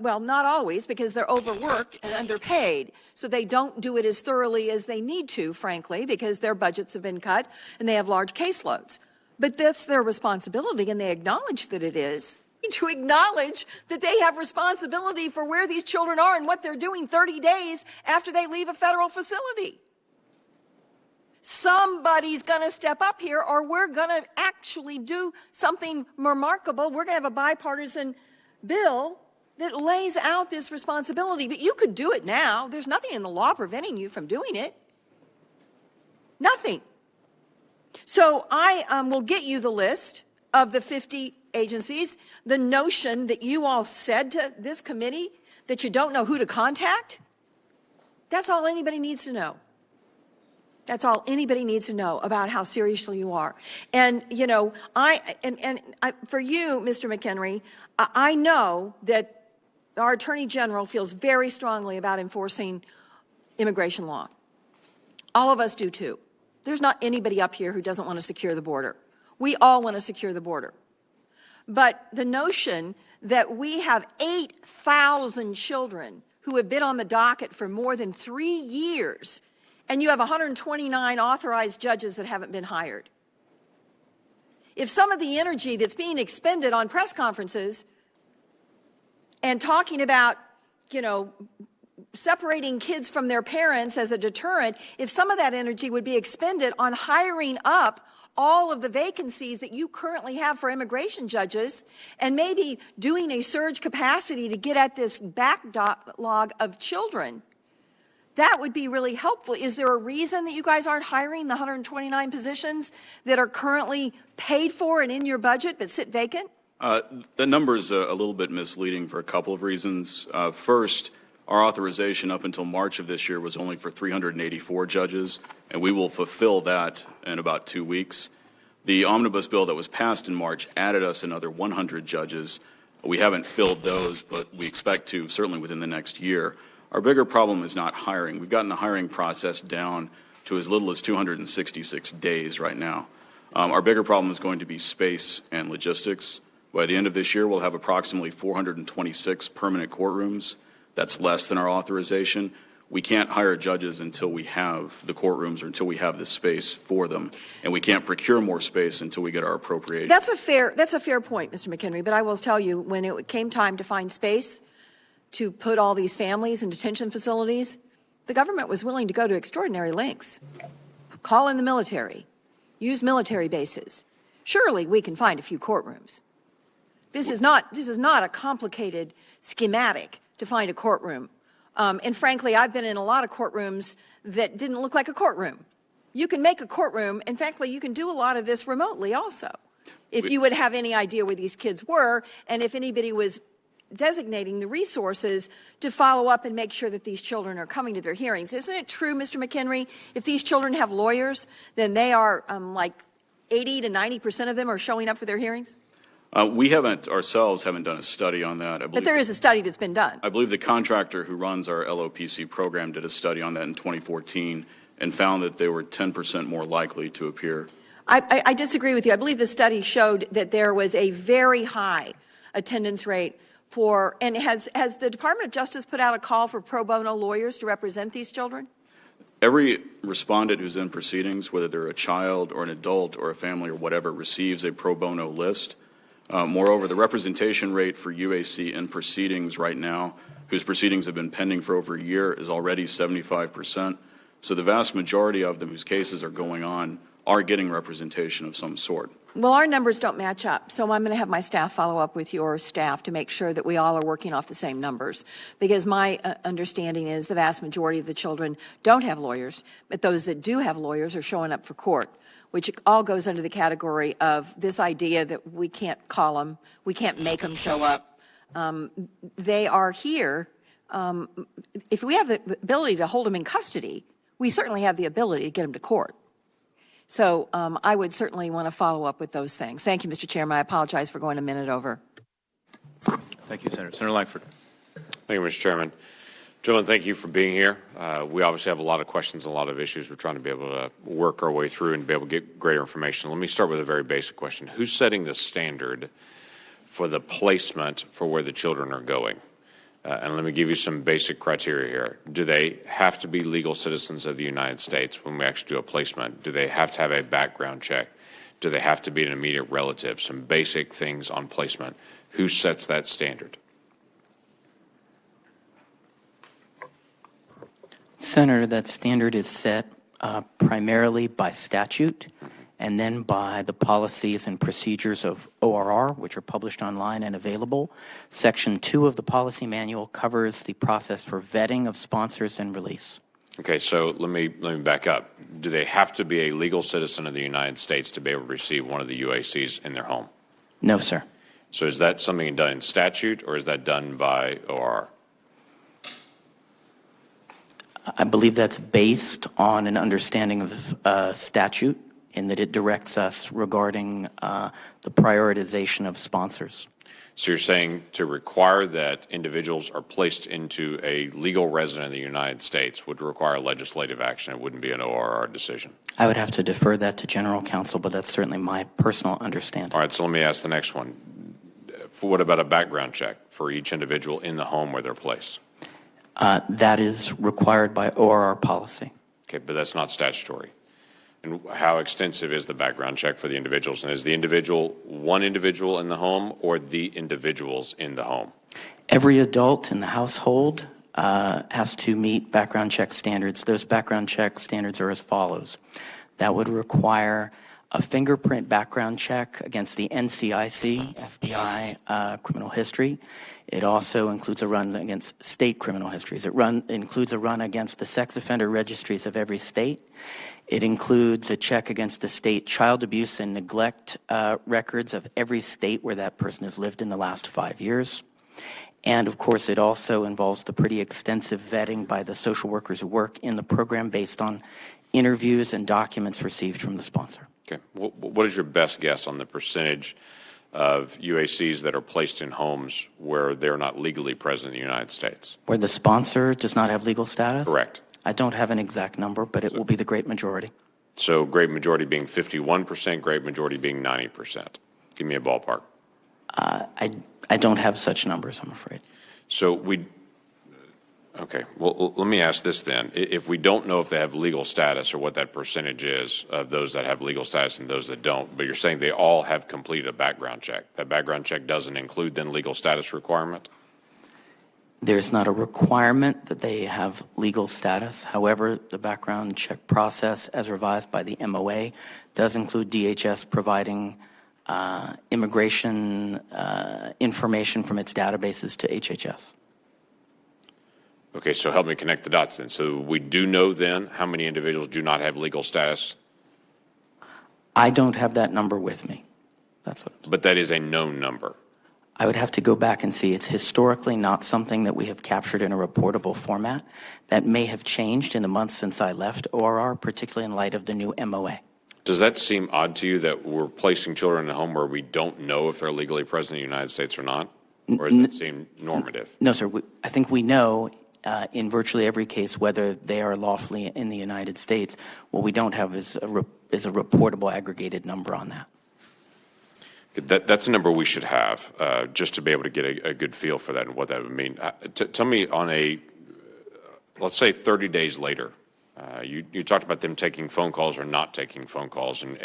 F: well, not always, because they're overworked and underpaid. So they don't do it as thoroughly as they need to, frankly, because their budgets have been cut and they have large caseloads. But that's their responsibility, and they acknowledge that it is. To acknowledge that they have responsibility for where these children are and what they're doing 30 days after they leave a federal facility. Somebody's going to step up here, or we're going to actually do something remarkable. We're going to have a bipartisan bill that lays out this responsibility. But you could do it now. There's nothing in the law preventing you from doing it. Nothing. So I will get you the list of the 50 agencies. The notion that you all said to this committee that you don't know who to contact, that's all anybody needs to know. That's all anybody needs to know about how seriously you are. And, for you, Mr. McHenry, I know that our Attorney General feels very strongly about enforcing immigration law. All of us do too. There's not anybody up here who doesn't want to secure the border. We all want to secure the border. But the notion that we have 8,000 children who have been on the docket for more than 3 years, and you have 129 authorized judges that haven't been hired. If some of the energy that's being expended on press conferences and talking about, separating kids from their parents as a deterrent, if some of that energy would be expended on hiring up all of the vacancies that you currently have for immigration judges, and maybe doing a surge capacity to get at this backlog of children, that would be really helpful. Is there a reason that you guys aren't hiring the 129 positions that are currently paid for and in your budget but sit vacant?
H: The number is a little bit misleading for a couple of reasons. First, our authorization up until March of this year was only for 384 judges, and we will fulfill that in about 2 weeks. The omnibus bill that was passed in March added us another 100 judges. We haven't filled those, but we expect to certainly within the next year. Our bigger problem is not hiring. We've gotten the hiring process down to as little as 266 days right now. Our bigger problem is going to be space and logistics. By the end of this year, we'll have approximately 426 permanent courtrooms. That's less than our authorization. We can't hire judges until we have the courtrooms or until we have the space for them, and we can't procure more space until we get our appropriation.
F: That's a fair point, Mr. McHenry, but I will tell you, when it came time to find space to put all these families in detention facilities, the government was willing to go to extraordinary lengths. Call in the military, use military bases. Surely we can find a few courtrooms. This is not a complicated schematic to find a courtroom. And frankly, I've been in a lot of courtrooms that didn't look like a courtroom. You can make a courtroom, and frankly, you can do a lot of this remotely also. If you would have any idea where these kids were, and if anybody was designating the resources to follow up and make sure that these children are coming to their hearings. Isn't it true, Mr. McHenry, if these children have lawyers, then they are like 80 to 90% of them are showing up for their hearings?
H: We ourselves haven't done a study on that.
F: But there is a study that's been done.
H: I believe the contractor who runs our LOPC program did a study on that in 2014 and found that they were 10% more likely to appear.
F: I disagree with you. I believe the study showed that there was a very high attendance rate for, and has the Department of Justice put out a call for pro bono lawyers to represent these children?
H: Every respondent who's in proceedings, whether they're a child or an adult or a family or whatever, receives a pro bono list. Moreover, the representation rate for UAC in proceedings right now, whose proceedings have been pending for over a year, is already 75%. So the vast majority of them whose cases are going on are getting representation of some sort.
F: Well, our numbers don't match up, so I'm going to have my staff follow up with your staff to make sure that we all are working off the same numbers, because my understanding is the vast majority of the children don't have lawyers, but those that do have lawyers are showing up for court, which all goes under the category of this idea that we can't call them, we can't make them show up. They are here. If we have the ability to hold them in custody, we certainly have the ability to get them to court. So I would certainly want to follow up with those things. Thank you, Mr. Chairman. I apologize for going a minute over.
E: Thank you, Senator. Senator Langford.
L: Thank you, Mr. Chairman. Gentlemen, thank you for being here. We obviously have a lot of questions, a lot of issues. We're trying to be able to work our way through and be able to get greater information. Let me start with a very basic question. Who's setting the standard for the placement for where the children are going? And let me give you some basic criteria here. Do they have to be legal citizens of the United States when we actually do a placement? Do they have to have a background check? Do they have to be an immediate relative? Some basic things on placement. Who sets that standard?
W: Senator, that standard is set primarily by statute and then by the policies and procedures of ORR, which are published online and available. Section 2 of the policy manual covers the process for vetting of sponsors and release.
L: Okay, so let me back up. Do they have to be a legal citizen of the United States to be able to receive one of the UACs in their home?
W: No, sir.
L: So is that something done in statute or is that done by ORR?
W: I believe that's based on an understanding of statute, in that it directs us regarding the prioritization of sponsors.
L: So you're saying to require that individuals are placed into a legal resident of the United States would require legislative action. It wouldn't be an ORR decision.
W: I would have to defer that to General Counsel, but that's certainly my personal understanding.
L: All right, so let me ask the next one. What about a background check for each individual in the home where they're placed?
W: That is required by ORR policy.
L: Okay, but that's not statutory. And how extensive is the background check for the individuals? And is the individual one individual in the home or the individuals in the home?
W: Every adult in the household has to meet background check standards. Those background check standards are as follows. That would require a fingerprint background check against the NCIC, FBI criminal history. It also includes a run against state criminal histories. It includes a run against the sex offender registries of every state. It includes a check against the state child abuse and neglect records of every state where that person has lived in the last 5 years. And, of course, it also involves the pretty extensive vetting by the social workers who work in the program based on interviews and documents received from the sponsor.
L: Okay. What is your best guess on the percentage of UACs that are placed in homes where they're not legally present in the United States?
W: Where the sponsor does not have legal status?
L: Correct.
W: I don't have an exact number, but it will be the great majority.
L: So great majority being 51%, great majority being 90%. Give me a ballpark.
W: I don't have such numbers, I'm afraid.
L: So okay, well, let me ask this then. If we don't know if they have legal status or what that percentage is of those that have legal status and those that don't, but you're saying they all have completed a background check. That background check doesn't include then legal status requirement?
W: There's not a requirement that they have legal status. However, the background check process, as revised by the MOA, does include DHS providing immigration information from its databases to HHS.
L: Okay, so help me connect the dots then. So we do know then how many individuals do not have legal status?
W: I don't have that number with me. That's what.
L: But that is a known number.
W: I would have to go back and see. It's historically not something that we have captured in a reportable format. That may have changed in the months since I left ORR, particularly in light of the new MOA.
L: Does that seem odd to you that we're placing children in a home where we don't know if they're legally present in the United States or not? Or does it seem normative?
W: No, sir. I think we know in virtually every case whether they are lawfully in the United States. What we don't have is a reportable aggregated number on that.
L: That's a number we should have just to be able to get a good feel for that and what that would mean. Tell me on let's say 30 days later, you talked about them taking phone calls or not taking phone calls and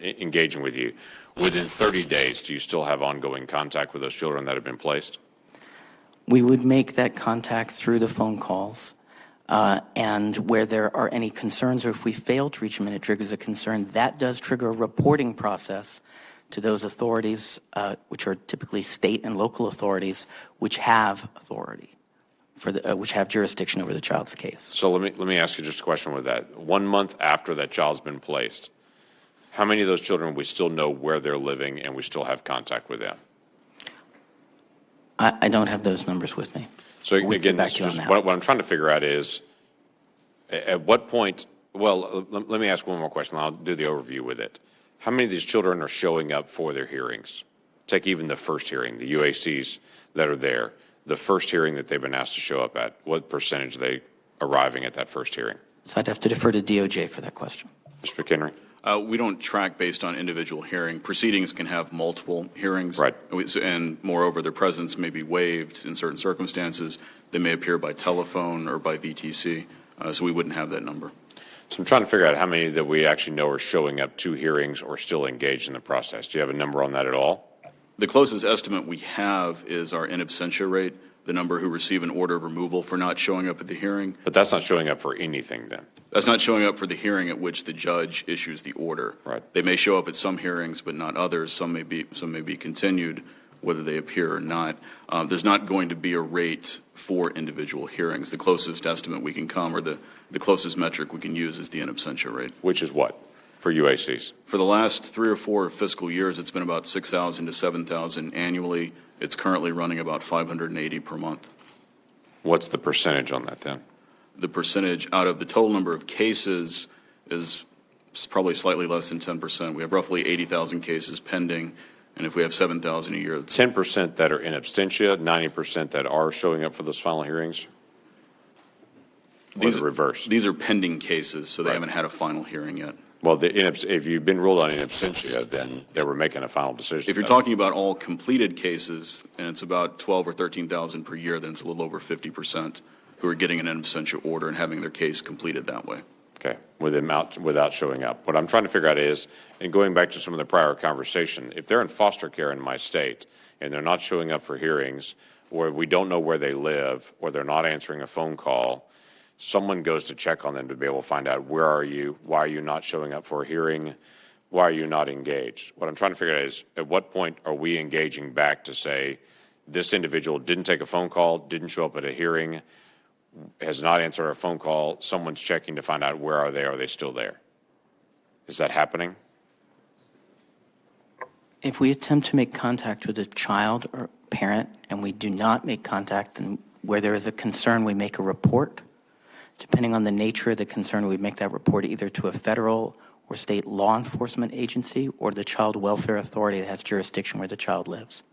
L: engaging with you. Within 30 days, do you still have ongoing contact with those children that have been placed?
W: We would make that contact through the phone calls. And where there are any concerns or if we fail to reach them and it triggers a concern, that does trigger a reporting process to those authorities, which are typically state and local authorities, which have authority, which have jurisdiction over the child's case.
L: So let me ask you just a question with that. 1 month after that child's been placed, how many of those children we still know where they're living and we still have contact with them?
W: I don't have those numbers with me.
L: So again, what I'm trying to figure out is, at what point, well, let me ask one more question, and I'll do the overview with it. How many of these children are showing up for their hearings? Take even the first hearing, the UACs that are there, the first hearing that they've been asked to show up at, what percentage are they arriving at that first hearing?
W: So I'd have to defer to DOJ for that question.
L: Mr. McHenry?
H: We don't track based on individual hearing. Proceedings can have multiple hearings.
L: Right.
H: And moreover, their presence may be waived in certain circumstances. They may appear by telephone or by VTC, so we wouldn't have that number.
L: So I'm trying to figure out how many that we actually know are showing up to hearings or still engaged in the process. Do you have a number on that at all?
H: The closest estimate we have is our in absentia rate, the number who receive an order of removal for not showing up at the hearing.
L: But that's not showing up for anything then?
H: That's not showing up for the hearing at which the judge issues the order.
L: Right.
H: They may show up at some hearings, but not others. Some may be continued, whether they appear or not. There's not going to be a rate for individual hearings. The closest estimate we can come, or the closest metric we can use, is the in absentia rate.
L: Which is what for UACs?
H: For the last 3 or 4 fiscal years, it's been about 6,000 to 7,000 annually. It's currently running about 580 per month.
L: What's the percentage on that then?
H: The percentage out of the total number of cases is probably slightly less than 10%. We have roughly 80,000 cases pending, and if we have 7,000 a year,
L: 10% that are in absentia, 90% that are showing up for those final hearings. These are reversed.
H: These are pending cases, so they haven't had a final hearing yet.
L: Well, if you've been ruled on in absentia, then they were making a final decision.
H: If you're talking about all completed cases, and it's about 12 or 13,000 per year, then it's a little over 50% who are getting an in absentia order and having their case completed that way.
L: Okay, without showing up. What I'm trying to figure out is, and going back to some of the prior conversation, if they're in foster care in my state and they're not showing up for hearings, or we don't know where they live, or they're not answering a phone call, someone goes to check on them to be able to find out, where are you? Why are you not showing up for a hearing? Why are you not engaged? What I'm trying to figure out is, at what point are we engaging back to say, this individual didn't take a phone call, didn't show up at a hearing, has not answered a phone call, someone's checking to find out where are they still there? Is that happening?
W: If we attempt to make contact with a child or parent and we do not make contact, then where there is a concern, we make a report. Depending on the nature of the concern, we make that report either to a federal or state law enforcement agency or the child welfare authority that has jurisdiction where the child lives.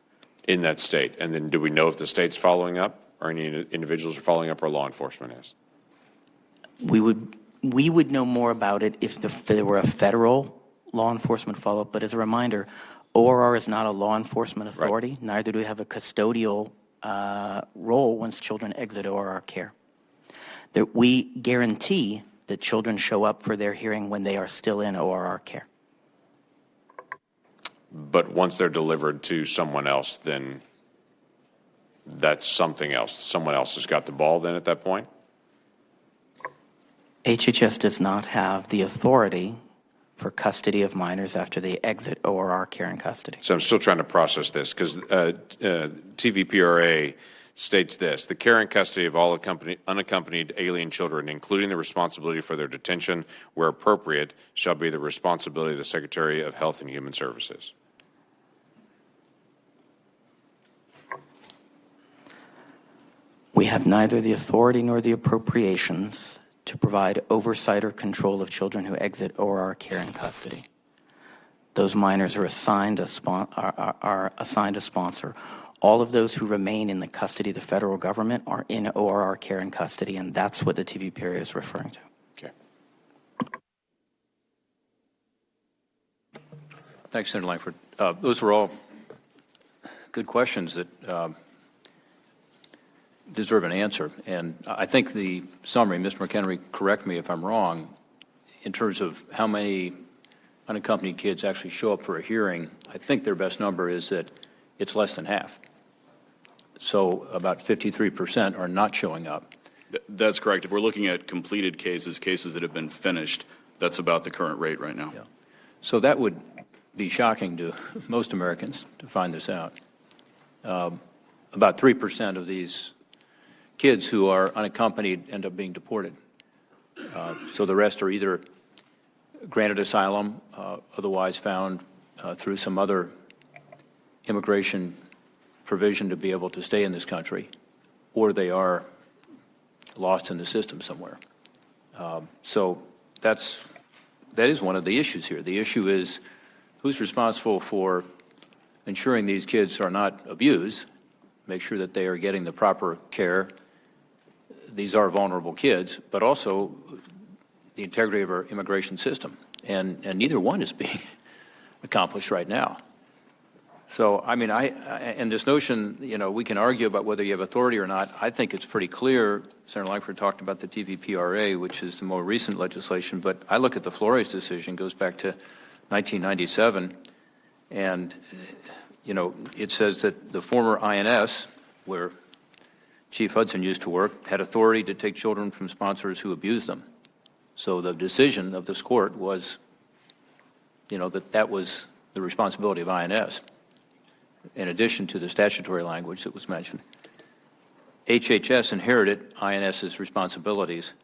L: In that state. And then do we know if the state's following up, or any individuals are following up, or law enforcement is?
W: We would know more about it if there were a federal law enforcement follow-up. But as a reminder, ORR is not a law enforcement authority. Right. Neither do we have a custodial role once children exit ORR care. That we guarantee that children show up for their hearing when they are still in ORR care.
L: But once they're delivered to someone else, then that's something else. Someone else has got the ball then at that point?
W: HHS does not have the authority for custody of minors after they exit ORR care and custody.
L: So I'm still trying to process this because TVPRA states this: the care and custody of all unaccompanied alien children, including the responsibility for their detention where appropriate, shall be the responsibility of the Secretary of Health and Human Services.
W: We have neither the authority nor the appropriations to provide oversight or control of children who exit ORR care and custody. Those minors are assigned a sponsor. All of those who remain in the custody of the federal government are in ORR care and custody, and that's what the TVP area is referring to.
L: Okay. Thanks, Senator Langford. Those were all good questions that deserve an answer. And I think the summary, Mr. McHenry, correct me if I'm wrong, in terms of how many unaccompanied kids actually show up for a hearing, I think their best number is that it's less than half. So about 53% are not showing up.
H: That's correct. If we're looking at completed cases, cases that have been finished, that's about the current rate right now.
L: Yeah. So that would be shocking to most Americans to find this out. About 3% of these kids who are unaccompanied end up being deported. So the rest are either granted asylum, otherwise found through some other immigration provision to be able to stay in this country, or they are lost in the system somewhere. So that is one of the issues here. The issue is who's responsible for ensuring these kids are not abused, make sure that they are getting the proper care. These are vulnerable kids, but also the integrity of our immigration system. And neither one is being accomplished right now. So, I mean, and this notion, you know, we can argue about whether you have authority or not. I think it's pretty clear. Senator Langford talked about the TVPRA, which is the more recent legislation, but I look at the Flores decision, goes back to 1997, and, you know, it says that the former INS, where Chief Hudson used to work, had authority to take children from sponsors who abused them. So the decision of this court was, you know, that was the responsibility of INS, in addition to the statutory language that was mentioned. HHS inherited INS's responsibilities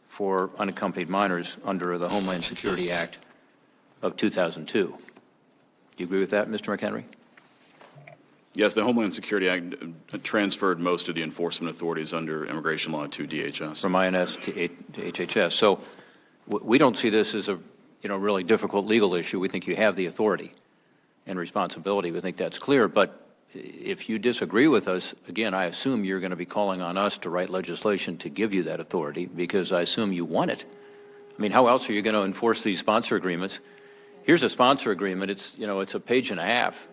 L: for unaccompanied minors under the Homeland Security Act of 2002. Do you agree with that, Mr. McHenry?
H: Yes, the Homeland Security Act transferred most of the enforcement authorities under immigration law to DHS.
L: From INS to HHS. So we don't see this as a really difficult legal issue. We think you have the authority and responsibility. We think that's clear. But if you disagree with us, again, I assume you're going to be calling on us to write legislation to give you that authority, because I assume you want it. I mean, how else are you going to enforce these sponsor agreements? Here's a sponsor agreement. It's a page and a half.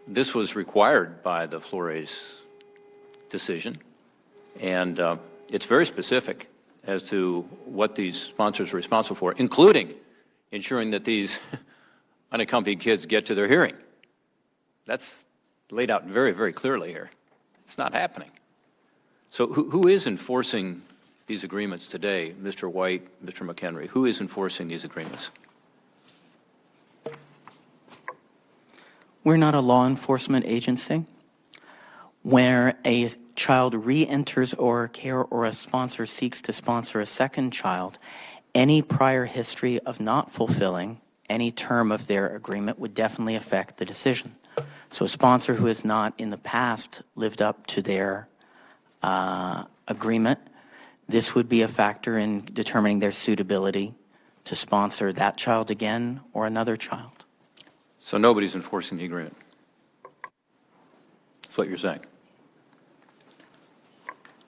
L: This was required by the Flores decision, and it's very specific as to what these sponsors are responsible for, including ensuring that these unaccompanied kids get to their hearing. That's laid out very, very clearly here. It's not happening. So who is enforcing these agreements today, Mr. White, Mr. McHenry? Who is enforcing these agreements?
W: We're not a law enforcement agency. Where a child re-enters ORR care or a sponsor seeks to sponsor a second child, any prior history of not fulfilling any term of their agreement would definitely affect the decision. So a sponsor who has not in the past lived up to their agreement, this would be a factor in determining their suitability to sponsor that child again or another child.
L: So nobody's enforcing the agreement. That's what you're saying.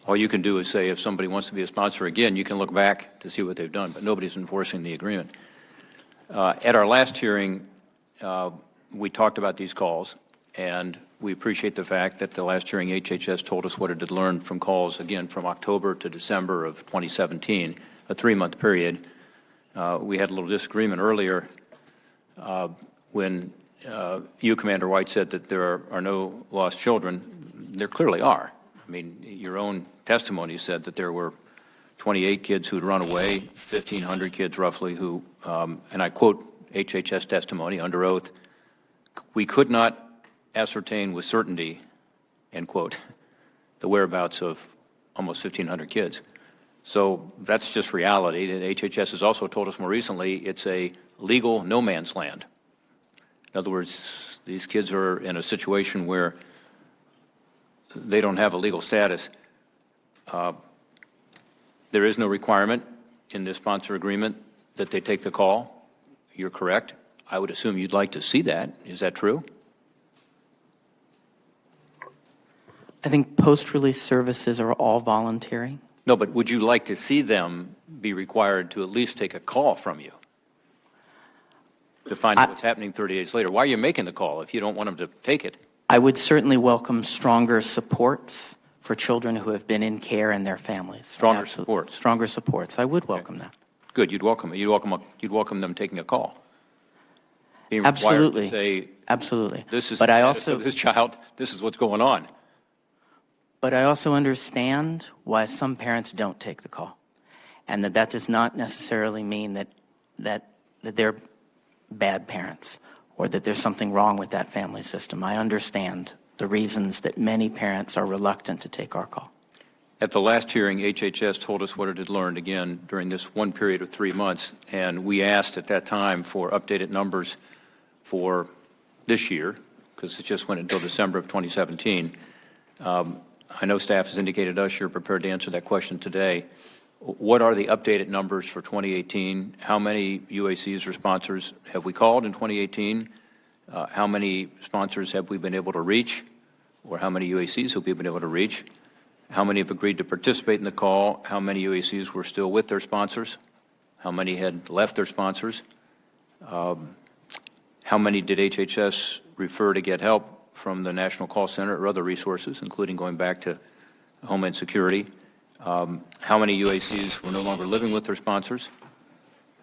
L: All you can do is say if somebody wants to be a sponsor again, you can look back to see what they've done, but nobody's enforcing the agreement. At our last hearing, we talked about these calls, and we appreciate the fact that the last hearing HHS told us what it had learned from calls, again, from October to December of 2017, a 3-month period. We had a little disagreement earlier when you, Commander White, said that there are no lost children. There clearly are. I mean, your own testimony said that there were 28 kids who had run away, 1,500 kids roughly who, and I quote HHS testimony under oath, we could not ascertain with certainty, end quote, the whereabouts of almost 1,500 kids. So that's just reality. And HHS has also told us more recently it's a legal no man's land. In other words, these kids are in a situation where they don't have a legal status.
E: There is no requirement in this sponsor agreement that they take the call. You're correct. I would assume you'd like to see that. Is that true?
W: I think post-release services are all voluntary.
E: No, but would you like to see them be required to at least take a call from you to find out what's happening 30 days later? Why are you making the call if you don't want them to take it?
W: I would certainly welcome stronger supports for children who have been in care and their families.
E: Stronger supports.
W: Stronger supports. I would welcome that.
E: Good. You'd welcome it. You'd welcome them taking a call. Being
W: Absolutely.
E: required to say,
W: absolutely.
E: This is
W: but
E: the
W: I
E: status
W: also
E: of this child. This is what's going on.
W: But I also understand why some parents don't take the call, and that does not necessarily mean that they're bad parents or that there's something wrong with that family system. I understand the reasons that many parents are reluctant to take our call.
E: At the last hearing, HHS told us what it had learned again during this one period of 3 months, and we asked at that time for updated numbers for this year, because it just went until December of 2017. I know staff has indicated to us you're prepared to answer that question today. What are the updated numbers for 2018? How many UACs or sponsors have we called in 2018? How many sponsors have we been able to reach? Or how many UACs have we been able to reach? How many have agreed to participate in the call? How many UACs were still with their sponsors? How many had left their sponsors? How many did HHS refer to get help from the National Call Center or other resources, including going back to Homeland Security? How many UACs were no longer living with their sponsors?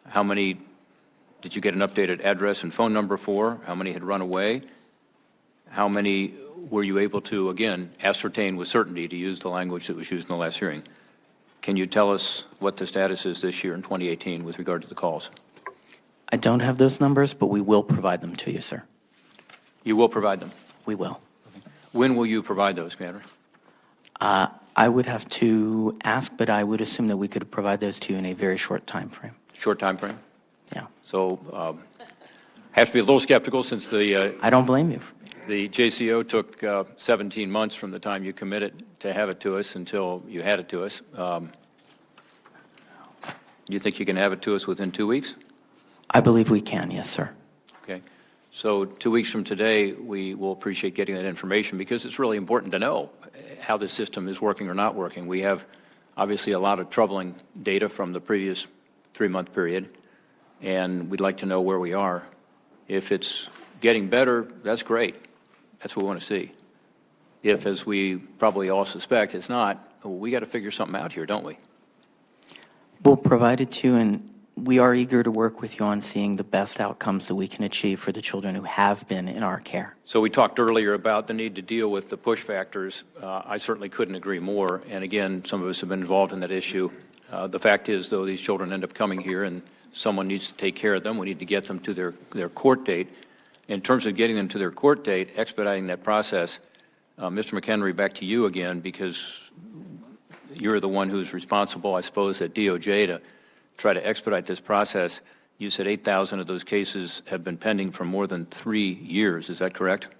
E: How many did you get an updated address and phone number for? How many had run away? How many were you able to, again, ascertain with certainty, to use the language that was used in the last hearing? Can you tell us what the status is this year in 2018 with regard to the calls?
W: I don't have those numbers, but we will provide them to you, sir.
E: You will provide them?
W: We will.
E: When will you provide those, Commander?
W: I would have to ask, but I would assume that we could provide those to you in a very short time frame.
E: Short time frame?
W: Yeah.
E: So have to be a little skeptical since the
W: I don't blame you.
E: The JCO took 17 months from the time you committed to have it to us until you had it to us. You think you can have it to us within 2 weeks?
W: I believe we can, yes, sir.
E: Okay. So 2 weeks from today, we will appreciate getting that information because it's really important to know how the system is working or not working. We have obviously a lot of troubling data from the previous 3-month period, and we'd like to know where we are. If it's getting better, that's great. That's what we want to see. If, as we probably all suspect, it's not, we got to figure something out here, don't we?
W: We'll provide it to you, and we are eager to work with you on seeing the best outcomes that we can achieve for the children who have been in our care.
E: So we talked earlier about the need to deal with the push factors. I certainly couldn't agree more. And again, some of us have been involved in that issue. The fact is, though, these children end up coming here and someone needs to take care of them. We need to get them to their court date. In terms of getting them to their court date, expediting that process, Mr. McHenry, back to you again, because you're the one who's responsible, I suppose, at DOJ to try to expedite this process. You said 8,000 of those cases have been pending for more than 3 years. Is that correct?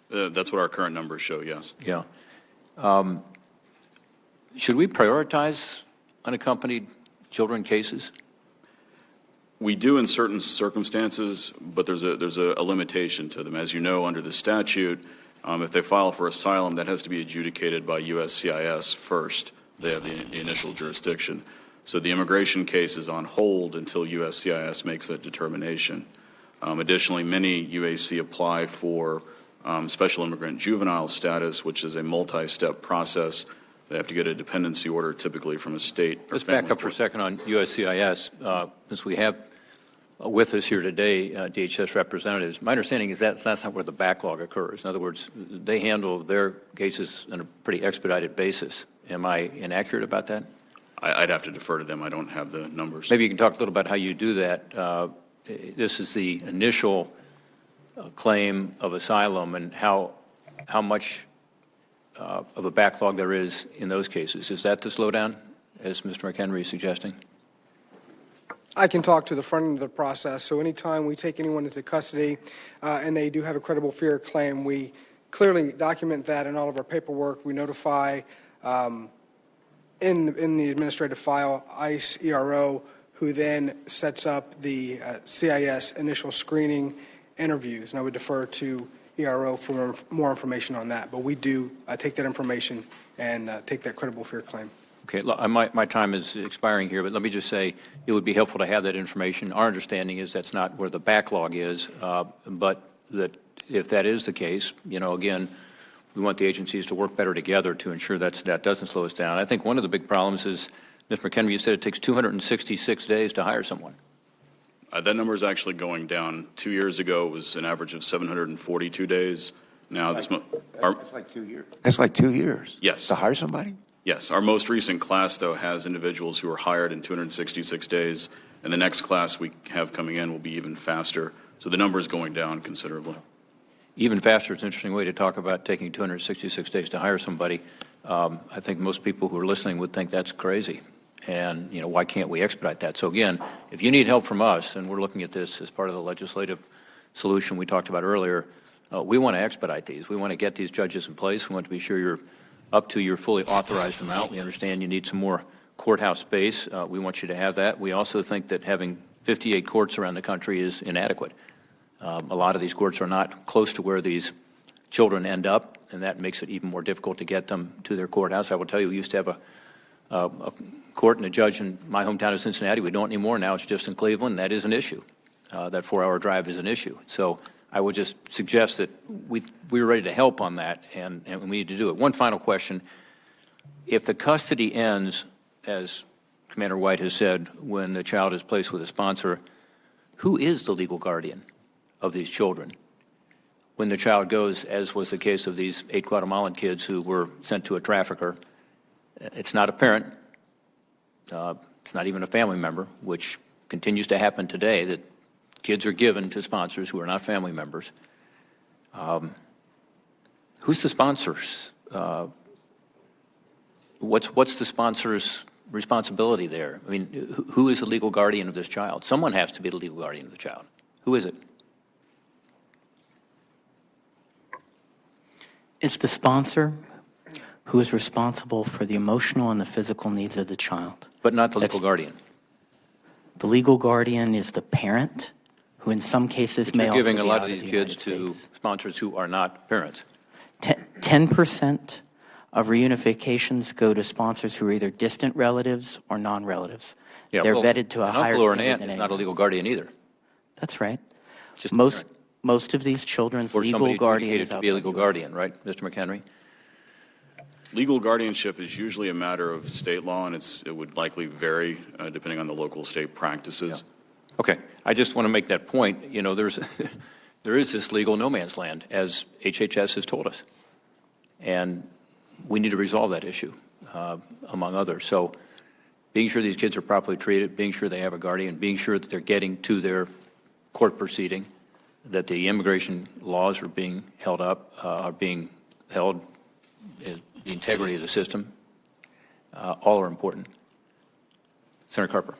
H: That's what our current numbers show, yes.
E: Yeah. Should we prioritize unaccompanied children cases?
H: We do in certain circumstances, but there's a limitation to them. As you know, under the statute, if they file for asylum, that has to be adjudicated by USCIS first. They have the initial jurisdiction. So the immigration case is on hold until USCIS makes that determination. Additionally, many UAC apply for special immigrant juvenile status, which is a multi-step process. They have to get a dependency order, typically from a state.
E: Let's back up for a second on USCIS. Since we have with us here today DHS representatives, my understanding is that's not where the backlog occurs. In other words, they handle their cases on a pretty expedited basis. Am I inaccurate about that?
H: I'd have to defer to them. I don't have the numbers.
E: Maybe you can talk a little about how you do that. This is the initial claim of asylum and how much of a backlog there is in those cases. Is that the slowdown, as Mr. McHenry is suggesting?
G: I can talk to the front end of the process. So anytime we take anyone into custody and they do have a credible fear claim, we clearly document that in all of our paperwork. We notify in the administrative file, ICE ERO, who then sets up the CIS initial screening interviews. And I would defer to ERO for more information on that. But we do take that information and take that credible fear claim.
E: Okay, my time is expiring here, but let me just say it would be helpful to have that information. Our understanding is that's not where the backlog is, but that if that is the case, again, we want the agencies to work better together to ensure that doesn't slow us down. I think one of the big problems is, Ms. McHenry, you said it takes 266 days to hire someone.
H: That number is actually going down. 2 years ago, it was an average of 742 days. Now,
I: that's like 2 years. That's like 2 years.
H: Yes.
I: To hire somebody?
H: Yes. Our most recent class, though, has individuals who are hired in 266 days, and the next class we have coming in will be even faster. So the number is going down considerably.
E: Even faster is an interesting way to talk about taking 266 days to hire somebody. I think most people who are listening would think that's crazy. And, why can't we expedite that? So, again, if you need help from us, and we're looking at this as part of the legislative solution we talked about earlier, we want to expedite these. We want to get these judges in place. We want to be sure you're up to your fully authorized amount. We understand you need some more courthouse space. We want you to have that. We also think that having 58 courts around the country is inadequate. A lot of these courts are not close to where these children end up, and that makes it even more difficult to get them to their courthouse. I will tell you, we used to have a court and a judge in my hometown of Cincinnati. We don't anymore. Now it's just in Cleveland. That is an issue. That 4-hour drive is an issue. So I would just suggest that we're ready to help on that, and we need to do it. One final question. If the custody ends, as Commander White has said, when the child is placed with a sponsor, who is the legal guardian of these children? When the child goes, as was the case of these 8 Guatemalan kids who were sent to a trafficker, it's not a parent, it's not even a family member, which continues to happen today, that kids are given to sponsors who are not family members. Who's the sponsors? What's the sponsor's responsibility there? I mean, who is the legal guardian of this child? Someone has to be the legal guardian of the child. Who is it?
W: It's the sponsor who is responsible for the emotional and the physical needs of the child.
E: But not the legal guardian.
W: The legal guardian is the parent, who in some cases may also be out of the
E: You're giving a lot of these
W: United
E: kids to
W: States.
E: sponsors who are not parents.
W: 10% of reunifications go to sponsors who are either distant relatives or non-relatives.
E: Yeah,
W: They're
E: well,
W: vetted to a
E: an
W: higher
E: uncle or an
W: standard
E: aunt
W: than
E: is not a
W: anyone.
E: legal guardian either.
W: That's right.
E: Just
W: Most of these children's
E: or
W: legal
E: somebody
W: guardian
E: adjudicated
W: is
E: to be a
W: outside
E: legal
W: the
E: guardian, right, Mr. McHenry?
H: Legal guardianship is usually a matter of state law, and it would likely vary depending on the local state practices.
E: Yeah. Okay, I just want to make that point. There is this legal no man's land, as HHS has told us, and we need to resolve that issue, among others. So, being sure these kids are properly treated, being sure they have a guardian, being sure that they're getting to their court proceeding, that the immigration laws are being held up, the integrity of the system, all are important. Senator Carper.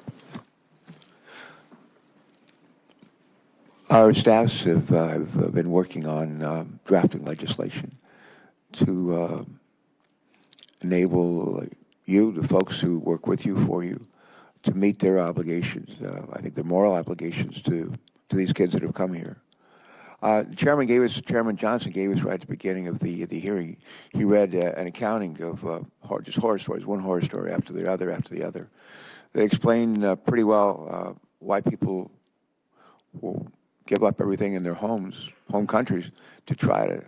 I: Our staffs have been working on drafting legislation to enable you, the folks who work with you, for you, to meet their obligations. I think the moral obligations to these kids that have come here. Chairman Johnson gave us right at the beginning of the hearing. He read an accounting of just horror stories, one horror story after the other, that explained pretty well why people will give up everything in their home countries, to try to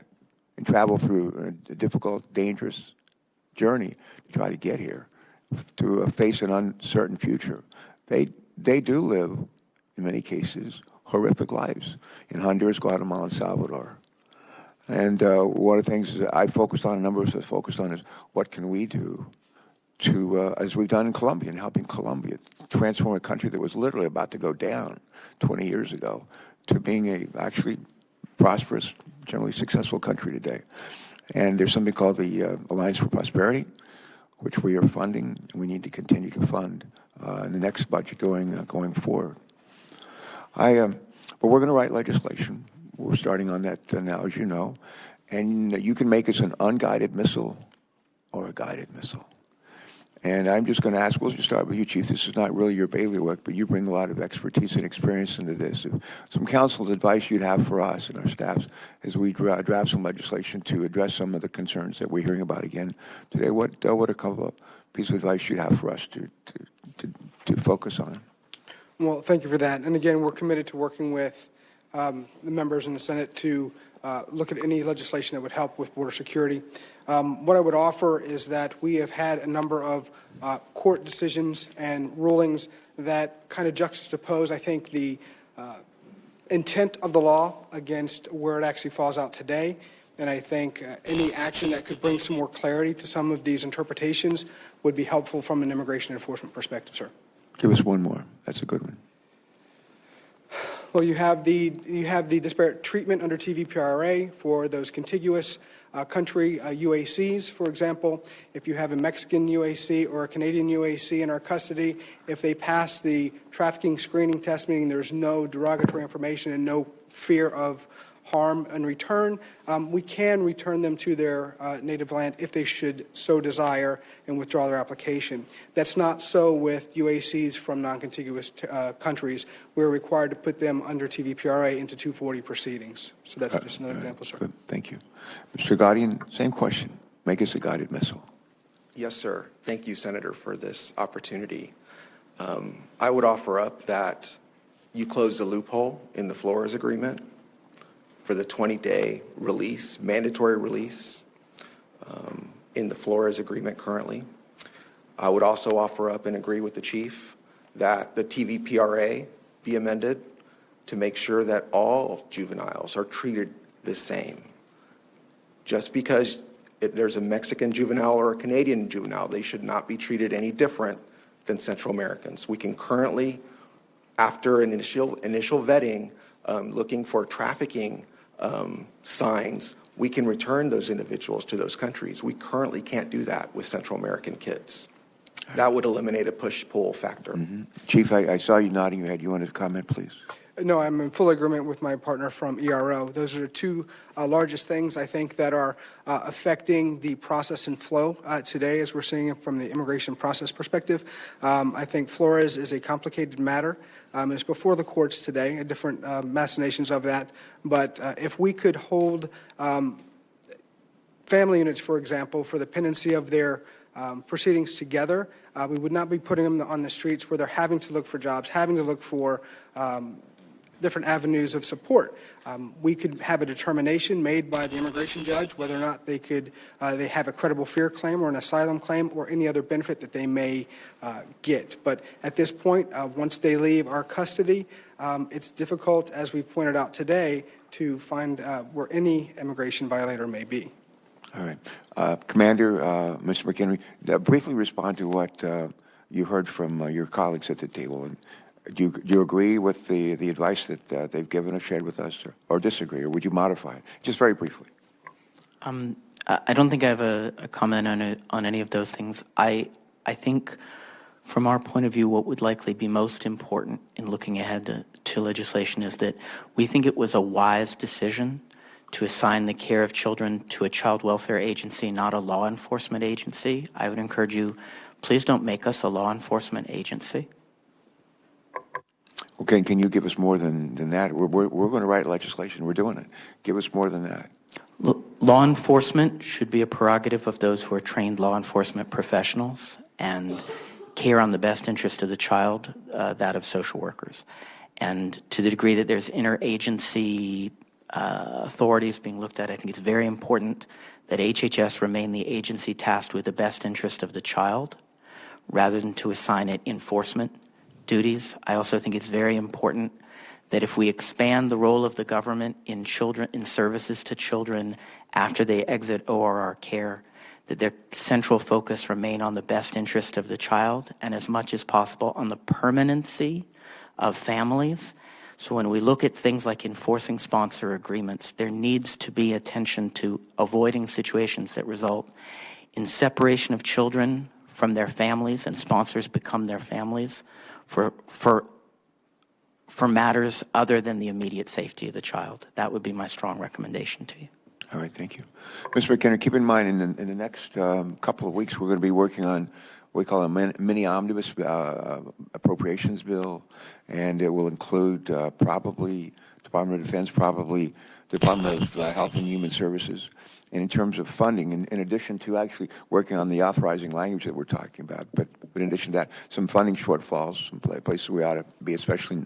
I: and travel through a difficult, dangerous journey to try to get here, to face an uncertain future. They do live, in many cases, horrific lives in Honduras, Guatemala, and Salvador. And one of the things that I focused on, a number of us have focused on, is what can we do to, as we've done in Colombia, and helping Colombia transform a country that was literally about to go down 20 years ago to being a actually prosperous, generally successful country today. And there's something called the Alliance for Prosperity, which we are funding, and we need to continue to fund in the next budget going forward. But we're going to write legislation. We're starting on that now, as you know. And you can make us an unguided missile or a guided missile. And I'm just going to ask, we'll just start with you, Chief. This is not really your bailiwick, but you bring a lot of expertise and experience into this. Some council advice you'd have for us and our staffs as we draft some legislation to address some of the concerns that we're hearing about again today. What a couple of piece of advice you'd have for us to focus on?
G: Well, thank you for that. And again, we're committed to working with the members in the Senate to look at any legislation that would help with border security. What I would offer is that we have had a number of court decisions and rulings that kind of juxtapose, I think, the intent of the law against where it actually falls out today. And I think any action that could bring some more clarity to some of these interpretations would be helpful from an immigration enforcement perspective, sir.
I: Give us one more. That's a good one.
G: Well, you have the disparate treatment under TVPRA for those contiguous country UACs, for example. If you have a Mexican UAC or a Canadian UAC in our custody, if they pass the trafficking screening test, meaning there's no derogatory information and no fear of harm in return, we can return them to their native land if they should so desire and withdraw their application. That's not so with UACs from non-contiguous countries. We're required to put them under TVPRA into 240 proceedings. So that's just another example, sir.
I: Good. Thank you. Mr. Guardian, same question. Make us a guided missile.
D: Yes, sir. Thank you, Senator, for this opportunity. I would offer up that you close the loophole in the Flores Agreement for the 20-day release, mandatory release in the Flores Agreement currently. I would also offer up and agree with the Chief that the TVPRA be amended to make sure that all juveniles are treated the same. Just because there's a Mexican juvenile or a Canadian juvenile, they should not be treated any different than Central Americans. We can currently, after an initial vetting, looking for trafficking signs, we can return those individuals to those countries. We currently can't do that with Central American kids. That would eliminate a push-pull factor.
I: Mm-hmm. Chief, I saw you nodding your head. You wanted to comment, please?
G: No, I'm in full agreement with my partner from ERO. Those are the two largest things, I think, that are affecting the process and flow today as we're seeing it from the immigration process perspective. I think Flores is a complicated matter. It's before the courts today, different machinations of that. But if we could hold family units, for example, for the pendency of their proceedings together, we would not be putting them on the streets where they're having to look for jobs, having to look for different avenues of support. We could have a determination made by the immigration judge whether or not they have a credible fear claim or an asylum claim or any other benefit that they may get. But at this point, once they leave our custody, it's difficult, as we've pointed out today, to find where any immigration violator may be.
I: All right. Commander, Mr. McHenry, briefly respond to what you heard from your colleagues at the table. And do you agree with the advice that they've given or shared with us, or disagree, or would you modify it? Just very briefly.
W: I don't think I have a comment on any of those things. I think from our point of view, what would likely be most important in looking ahead to legislation is that we think it was a wise decision to assign the care of children to a child welfare agency, not a law enforcement agency. I would encourage you, please don't make us a law enforcement agency.
I: Okay, can you give us more than that? We're going to write legislation. We're doing it. Give us more than that.
W: Law enforcement should be a prerogative of those who are trained law enforcement professionals, and care on the best interest of the child, that of social workers. And to the degree that there's interagency authorities being looked at, I think it's very important that HHS remain the agency tasked with the best interest of the child rather than to assign it enforcement duties. I also think it's very important that if we expand the role of the government in services to children after they exit ORR care, that their central focus remain on the best interest of the child and as much as possible on the permanency of families. So when we look at things like enforcing sponsor agreements, there needs to be attention to avoiding situations that result in separation of children from their families and sponsors become their families for matters other than the immediate safety of the child. That would be my strong recommendation to you.
I: All right, thank you. Mr. McKenna, keep in mind in the next couple of weeks we're going to be working on we call a mini omnibus appropriations bill, and it will include probably Department of Defense, probably Department of Health and Human Services. And in terms of funding, in addition to actually working on the authorizing language that we're talking about, but in addition to that, some funding shortfalls, some places we ought to be especially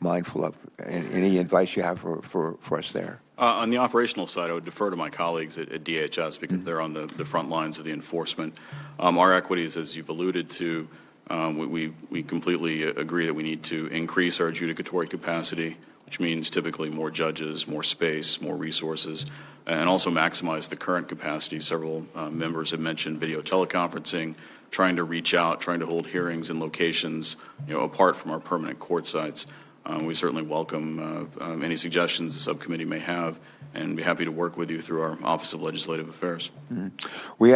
I: mindful of. Any advice you have for us there?
H: On the operational side, I would defer to my colleagues at DHS because they're on the front lines of the enforcement. Our equities, as you've alluded to, we completely agree that we need to increase our adjudicatory capacity, which means typically more judges, more space, more resources, and also maximize the current capacity. Several members have mentioned video teleconferencing, trying to reach out, trying to hold hearings in locations, apart from our permanent court sites. We certainly welcome any suggestions the subcommittee may have, and be happy to work with you through our Office of Legislative Affairs.
I: Mm-hmm. We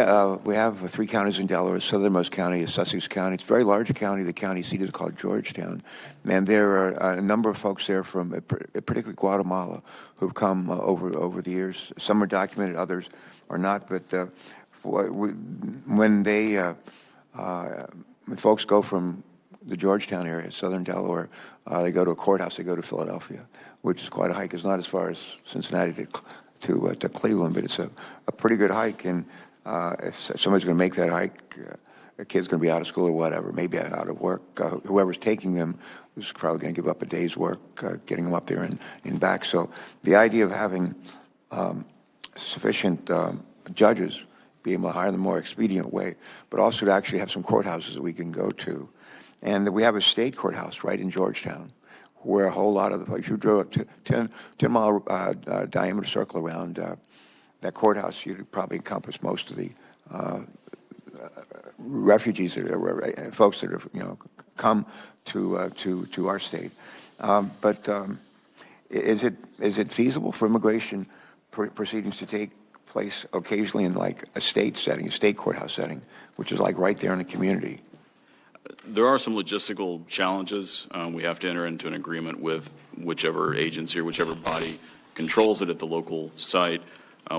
I: have 3 counties in Delaware. Southernmost county is Sussex County. It's a very large county. The county seat is called Georgetown. And there are a number of folks there from particularly Guatemala who've come over the years. Some are documented, others are not. But when folks go from the Georgetown area, southern Delaware, they go to a courthouse, they go to Philadelphia, which is quite a hike. It's not as far as Cincinnati to Cleveland, but it's a pretty good hike. And if somebody's going to make that hike, a kid's going to be out of school or whatever, maybe out of work, whoever's taking them is probably going to give up a day's work getting them up there and back. So the idea of having sufficient judges, be able to hire them more expedient way, but also to actually have some courthouses that we can go to. And we have a state courthouse right in Georgetown, where a whole lot of if you drew a 10-mile diameter circle around that courthouse, you'd probably encompass most of the refugees that are folks that have come to our state. But is it feasible for immigration proceedings to take place occasionally in like a state setting, a state courthouse setting, which is like right there in the community?
H: There are some logistical challenges. We have to enter into an agreement with whichever agency or whichever body controls it at the local site.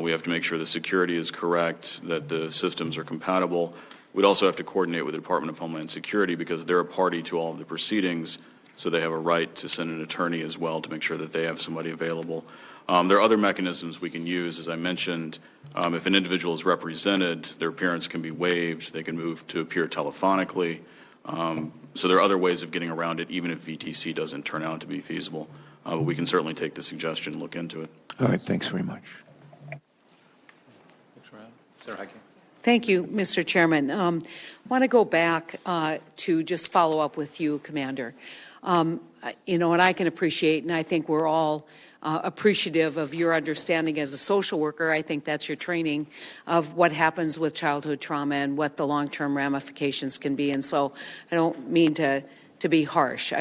H: We have to make sure the security is correct, that the systems are compatible. We'd also have to coordinate with the Department of Homeland Security because they're a party to all of the proceedings, so they have a right to send an attorney as well to make sure that they have somebody available. There are other mechanisms we can use. As I mentioned, if an individual is represented, their appearance can be waived. They can move to appear telephonically. So there are other ways of getting around it, even if VTC doesn't turn out to be feasible. But we can certainly take the suggestion and look into it.
I: All right, thanks very much.
E: Senator Heike.
J: Thank you, Mr. Chairman. I want to go back to just follow up with you, Commander. And I can appreciate, and I think we're all appreciative of your understanding as a social worker. I think that's your training of what happens with childhood trauma and what the long-term ramifications can be. And so I don't mean to be harsh.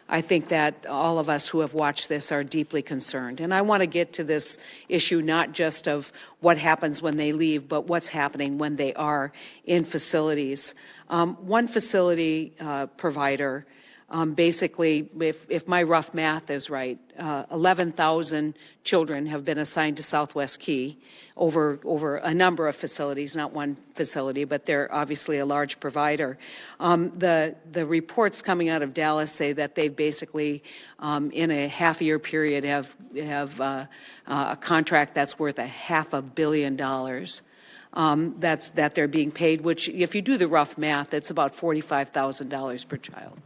J: I think that all of us who have watched this are deeply concerned. And I want to get to this issue not just of what happens when they leave, but what's happening when they are in facilities. One facility provider basically, if my rough math is right, 11,000 children have been assigned to Southwest Key over a number of facilities, not one facility, but they're obviously a large provider. The reports coming out of Dallas say that they've basically, in a half-year period, have a contract that's worth $500 million. That they're being paid, which, if you do the rough math, it's about $45,000 per child.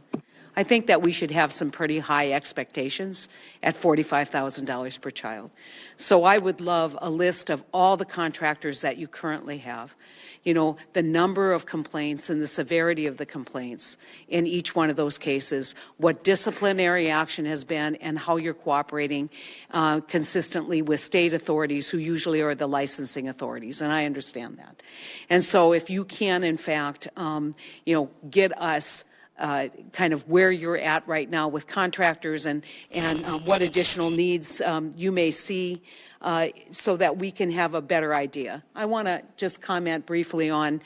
J: I think that we should have some pretty high expectations at $45,000 per child. So I would love a list of all the contractors that you currently have, the number of complaints and the severity of the complaints in each one of those cases, what disciplinary action has been, and how you're cooperating consistently with state authorities who usually are the licensing authorities, and I understand that. And so if you can, in fact, get us kind of where you're at right now with contractors and what additional needs you may see so that we can have a better idea. I want to just comment briefly on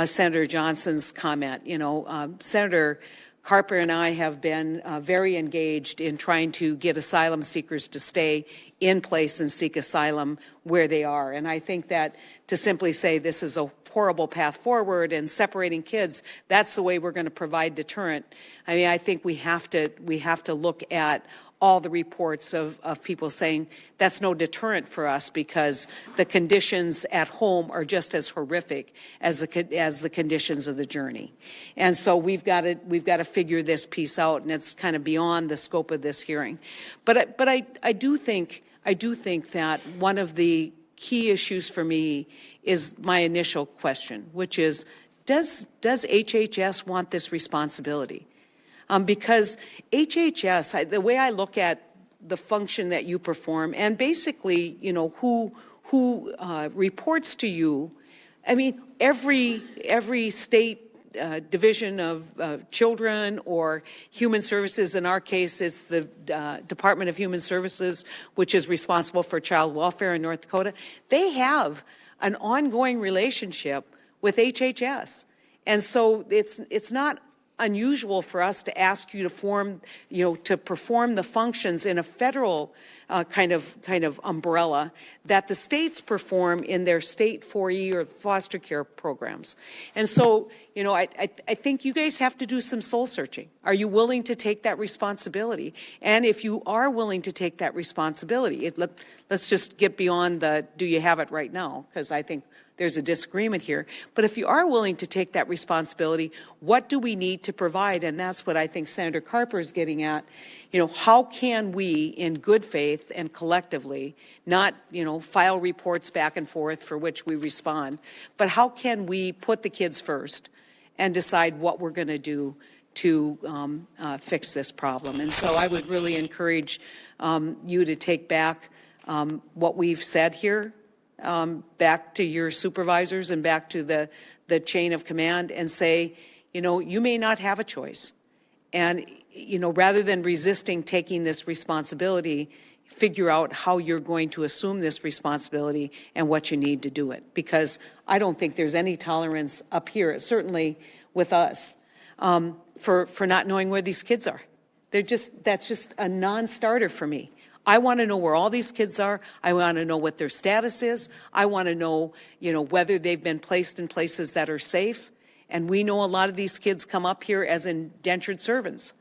J: Senator Johnson's comment. Senator Carper and I have been very engaged in trying to get asylum seekers to stay in place and seek asylum where they are. And I think that to simply say this is a horrible path forward and separating kids, that's the way we're going to provide deterrent. I mean, I think we have to look at all the reports of people saying that's no deterrent for us because the conditions at home are just as horrific as the conditions of the journey. And so we've got to figure this piece out, and it's kind of beyond the scope of this hearing. But I do think that one of the key issues for me is my initial question, which is, does HHS want this responsibility? Because HHS, the way I look at the function that you perform, and basically, you know, who reports to you, I mean, every state division of children or human services, in our case, it's the Department of Human Services, which is responsible for child welfare in North Dakota. They have an ongoing relationship with HHS. And so it's not unusual for us to ask you to perform the functions in a federal kind of umbrella that the states perform in their state 4E or foster care programs. And so, you know, I think you guys have to do some soul searching. Are you willing to take that responsibility? And if you are willing to take that responsibility, let's just get beyond the do you have it right now, because I think there's a disagreement here. But if you are willing to take that responsibility, what do we need to provide? And that's what I think Senator Carper is getting at. You know, how can we, in good faith and collectively, not, you know, file reports back and forth for which we respond, but how can we put the kids first and decide what we're going to do to fix this problem? And so I would really encourage you to take back what we've said here, back to your supervisors and back to the chain of command and say, you know, you may not have a choice. And, you know, rather than resisting taking this responsibility, figure out how you're going to assume this responsibility and what you need to do it. Because I don't think there's any tolerance up here, certainly with us, for not knowing where these kids are. That's just a non-starter for me. I want to know where all these kids are. I want to know what their status is. I want to know, you know, whether they've been placed in places that are safe. And we know a lot of these kids come up here as indentured servants.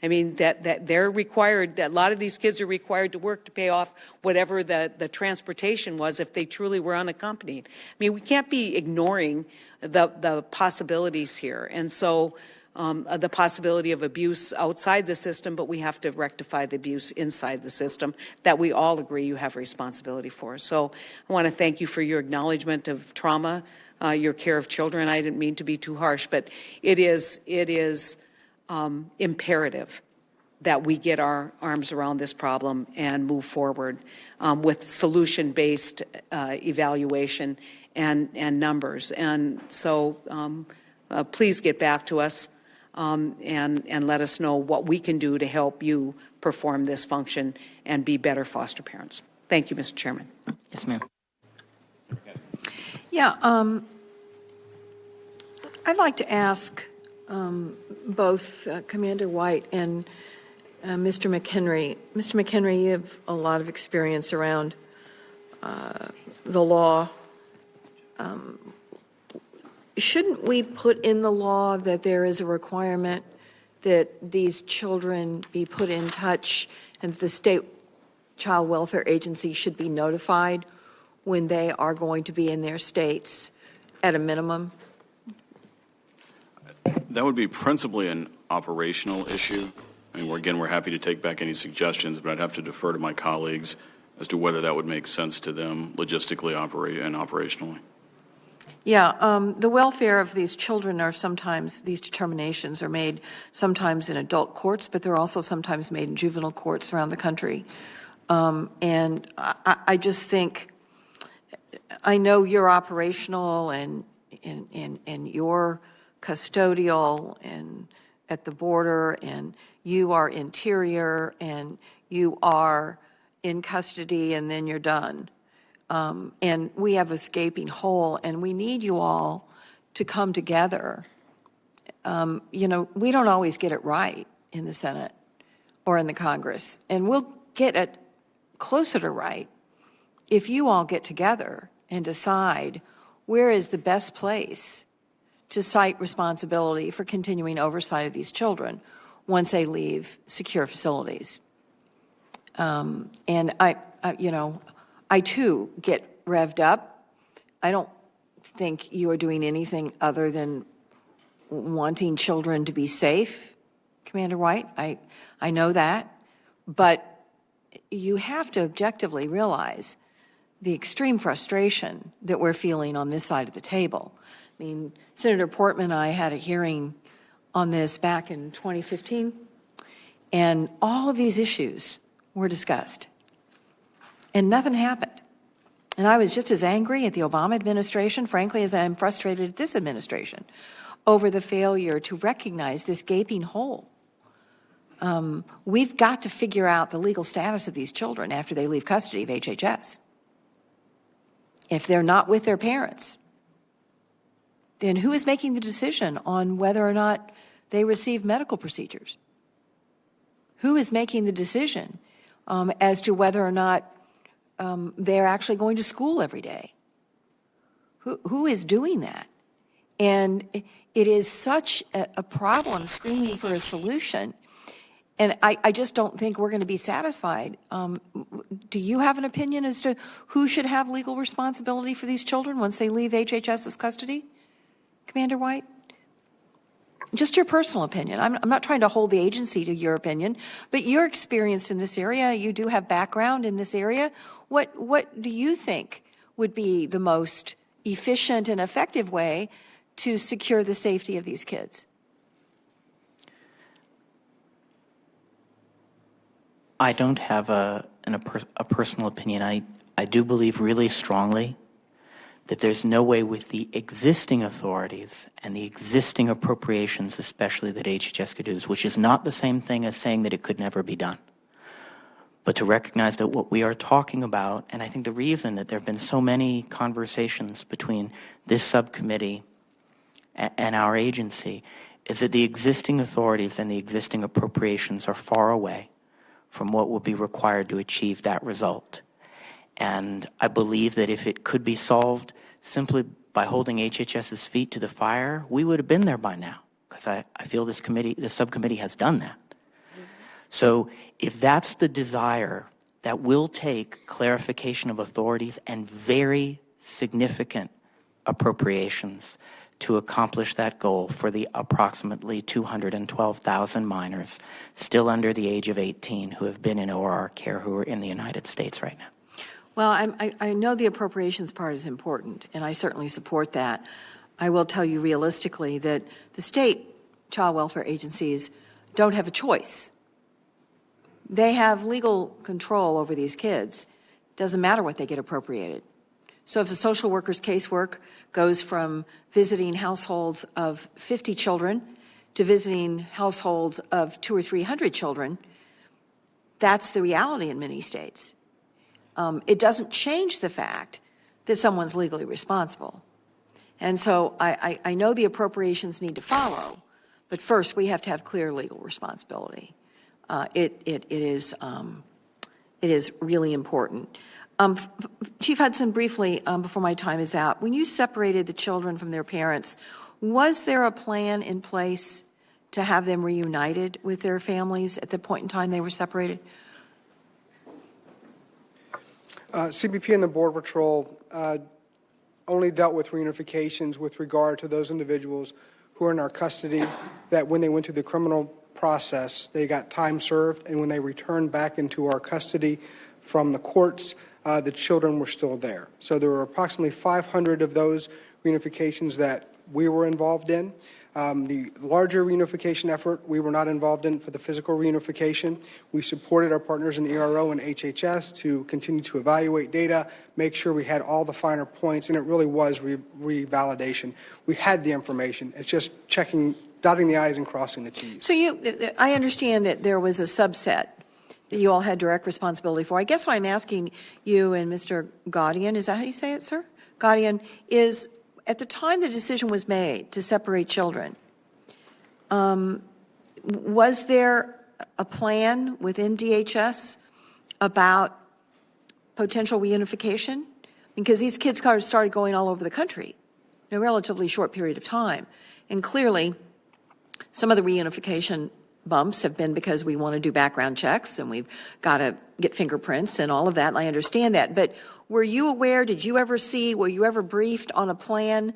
J: I mean, that they're required, that a lot of these kids are required to work to pay off whatever the transportation was if they truly were unaccompanied. I mean, we can't be ignoring the possibilities here. And so the possibility of abuse outside the system, but we have to rectify the abuse inside the system that we all agree you have responsibility for. So I want to thank you for your acknowledgement of trauma, your care of children. I didn't mean to be too harsh, but it is imperative that we get our arms around this problem and move forward with solution-based evaluation and numbers. And so please get back to us and let us know what we can do to help you perform this function and be better foster parents. Thank you, Mr. Chairman.
W: Yes, ma'am.
F: Yeah, I'd like to ask both Commander White and Mr. McHenry. Mr. McHenry, you have a lot of experience around the law. Shouldn't we put in the law that there is a requirement that these children be put in touch and the state child welfare agency should be notified when they are going to be in their states at a minimum?
H: That would be principally an operational issue. I mean, again, we're happy to take back any suggestions, but I'd have to defer to my colleagues as to whether that would make sense to them logistically and operationally.
F: Yeah, the welfare of these children are sometimes, these determinations are made sometimes in adult courts, but they're also sometimes made in juvenile courts around the country. And I just think, I know you're operational and you're custodial and at the border, and you are interior, and you are in custody, and then you're done. And we have a gaping hole, and we need you all to come together we don't always get it right in the Senate or in the Congress, and we'll get it closer to right if you all get together and decide where is the best place to cite responsibility for continuing oversight of these children once they leave secure facilities. And I too get revved up. I don't think you are doing anything other than wanting children to be safe, Commander White. I know that, but you have to objectively realize the extreme frustration that we're feeling on this side of the table. I mean, Senator Portman and I had a hearing on this back in 2015, and all of these issues were discussed, and nothing happened. And I was just as angry at the Obama administration, frankly, as I am frustrated at this administration over the failure to recognize this gaping hole. We've got to figure out the legal status of these children after they leave custody of HHS. If they're not with their parents, then who is making the decision on whether or not they receive medical procedures? Who is making the decision as to whether or not they're actually going to school every day? Who is doing that? And it is such a problem screaming for a solution. And I just don't think we're going to be satisfied. Do you have an opinion as to who should have legal responsibility for these children once they leave HHS's custody, Commander White? Just your personal opinion. I'm not trying to hold the agency to your opinion, but you're experienced in this area. You do have background in this area. What do you think would be the most efficient and effective way to secure the safety of these kids?
W: I don't have a personal opinion. I do believe really strongly that there's no way with the existing authorities and the existing appropriations, especially that HHS could do this, which is not the same thing as saying that it could never be done. But to recognize that what we are talking about, and I think the reason that there have been so many conversations between this subcommittee and our agency is that the existing authorities and the existing appropriations are far away from what would be required to achieve that result. And I believe that if it could be solved simply by holding HHS's feet to the fire, we would have been there by now, because I feel this subcommittee has done that. So if that's the desire, that will take clarification of authorities and very significant appropriations to accomplish that goal for the approximately 212,000 minors still under the age of 18 who have been in ORR care who are in the United States right now.
F: Well, I know the appropriations part is important, and I certainly support that. I will tell you realistically that the state child welfare agencies don't have a choice. They have legal control over these kids. It doesn't matter what they get appropriated. So if a social worker's casework goes from visiting households of 50 children to visiting households of 200 or 300 children, that's the reality in many states. It doesn't change the fact that someone's legally responsible. And so I know the appropriations need to follow, but first we have to have clear legal responsibility. It is really important. Chief Hudson, briefly, before my time is out, when you separated the children from their parents, was there a plan in place to have them reunited with their families at the point in time they were separated?
G: CBP and the Border Patrol only dealt with reunifications with regard to those individuals who are in our custody, that when they went through the criminal process, they got time served, and when they returned back into our custody from the courts, the children were still there. So there were approximately 500 of those reunifications that we were involved in. The larger reunification effort we were not involved in for the physical reunification. We supported our partners in ERO and HHS to continue to evaluate data, make sure we had all the finer points, and it really was revalidation. We had the information. It's just checking, dotting the I's and crossing the T's.
F: So I understand that there was a subset that you all had direct responsibility for. I guess what I'm asking you and Mr. Gaudian, is that how you say it, sir? Gaudian, is at the time the decision was made to separate children, Was there a plan within DHS about potential reunification? Because these kids started going all over the country in a relatively short period of time. And clearly, some of the reunification bumps have been because we want to do background checks and we've got to get fingerprints and all of that, and I understand that. But were you aware, did you ever see, were you ever briefed on a plan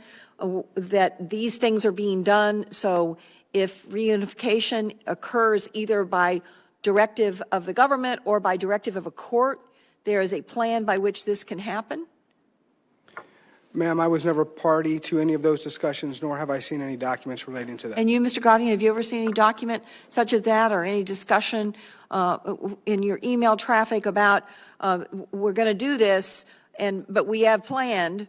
F: that these things are being done? So if reunification occurs either by directive of the government or by directive of a court, there is a plan by which this can happen?
G: Ma'am, I was never party to any of those discussions, nor have I seen any documents relating to that.
F: And you, Mr. Godin, have you ever seen any document such as that or any discussion in your email traffic about we're going to do this, but we have planned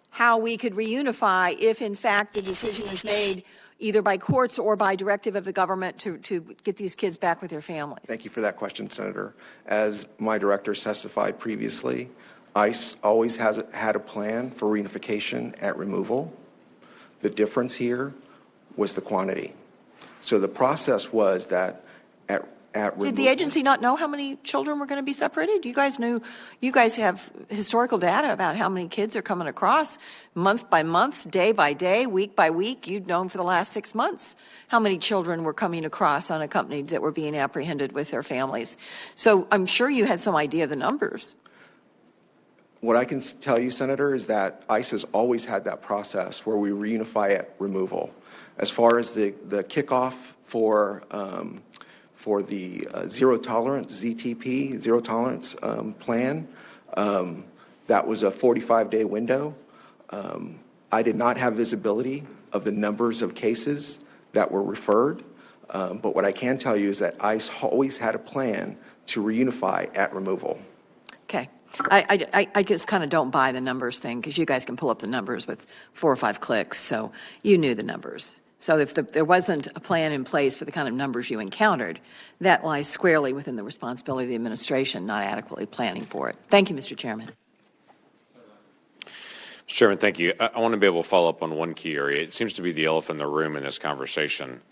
F: how we could reunify if, in fact, the decision is made either by courts or by directive of the government to get these kids back with their families?
D: Thank you for that question, Senator. As my director testified previously, ICE always has had a plan for reunification at removal. The difference here was the quantity. So the process was that at removal.
F: Did the agency not know how many children were going to be separated? You guys have historical data about how many kids are coming across month by month, day by day, week by week. You'd known for the last 6 months how many children were coming across unaccompanied that were being apprehended with their families. So I'm sure you had some idea of the numbers.
D: What I can tell you, Senator, is that ICE has always had that process where we reunify at removal. As far as the kickoff for the zero tolerance, ZTP, zero tolerance plan, that was a 45-day window. I did not have visibility of the numbers of cases that were referred, but what I can tell you is that ICE always had a plan to reunify at removal.
F: Okay. I just kind of don't buy the numbers thing because you guys can pull up the numbers with 4 or 5 clicks, so you knew the numbers. So if there wasn't a plan in place for the kind of numbers you encountered, that lies squarely within the responsibility of the administration not adequately planning for it. Thank you, Mr. Chairman.
L: Mr. Chairman, thank you. I want to be able to follow up on one key area. It seems to be the elephant in the room in this conversation.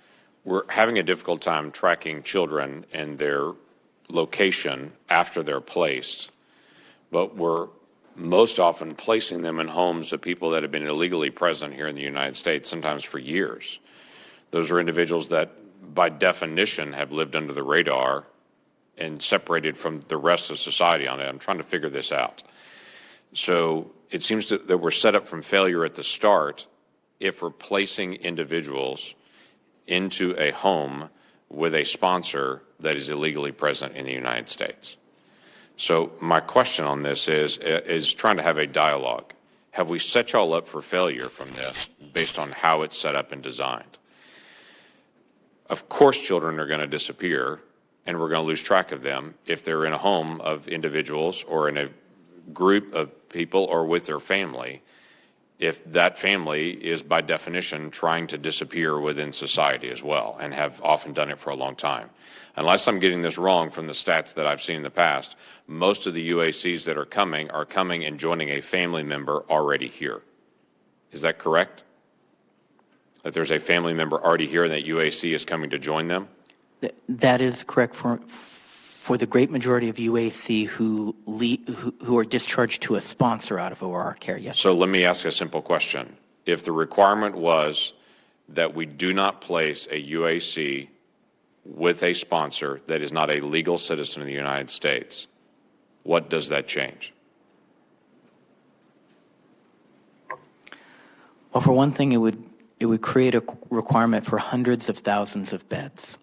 L: We're having a difficult time tracking children and their location after they're placed, but we're most often placing them in homes of people that have been illegally present here in the United States, sometimes for years. Those are individuals that, by definition, have lived under the radar and separated from the rest of society on it. I'm trying to figure this out. So it seems that we're set up from failure at the start if we're placing individuals into a home with a sponsor that is illegally present in the United States. So my question on this is trying to have a dialogue. Have we set y'all up for failure from this based on how it's set up and designed? Of course children are going to disappear and we're going to lose track of them if they're in a home of individuals or in a group of people or with their family, if that family is by definition trying to disappear within society as well and have often done it for a long time. Unless I'm getting this wrong from the stats that I've seen in the past, most of the UACs that are coming and joining a family member already here. Is that correct? That there's a family member already here and that UAC is coming to join them?
W: That is correct for the great majority of UAC who are discharged to a sponsor out of OR care, yes.
L: So let me ask a simple question. If the requirement was that we do not place a UAC with a sponsor that is not a legal citizen of the United States, what does that change?
W: Well, for one thing, it would create a requirement for hundreds of thousands of beds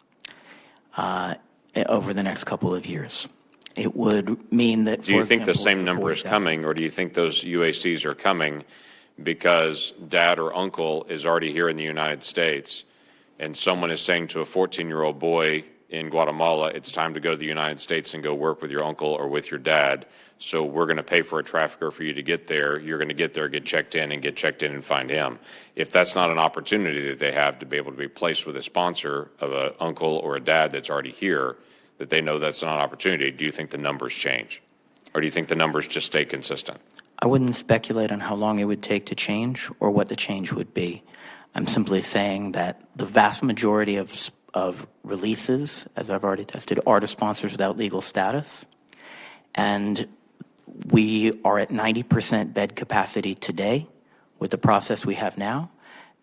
W: over the next couple of years. It would mean that,
L: do you think the same number is coming, or do you think those UACs are coming because dad or uncle is already here in the United States and someone is saying to a 14-year-old boy in Guatemala, it's time to go to the United States and go work with your uncle or with your dad, so we're going to pay for a trafficker for you to get there. You're going to get there, get checked in and find him. If that's not an opportunity that they have to be able to be placed with a sponsor of an uncle or a dad that's already here, that they know that's not an opportunity, do you think the numbers change? Or do you think the numbers just stay consistent?
W: I wouldn't speculate on how long it would take to change or what the change would be. I'm simply saying that the vast majority of releases, as I've already tested, are to sponsors without legal status. And we are at 90% bed capacity today with the process we have now,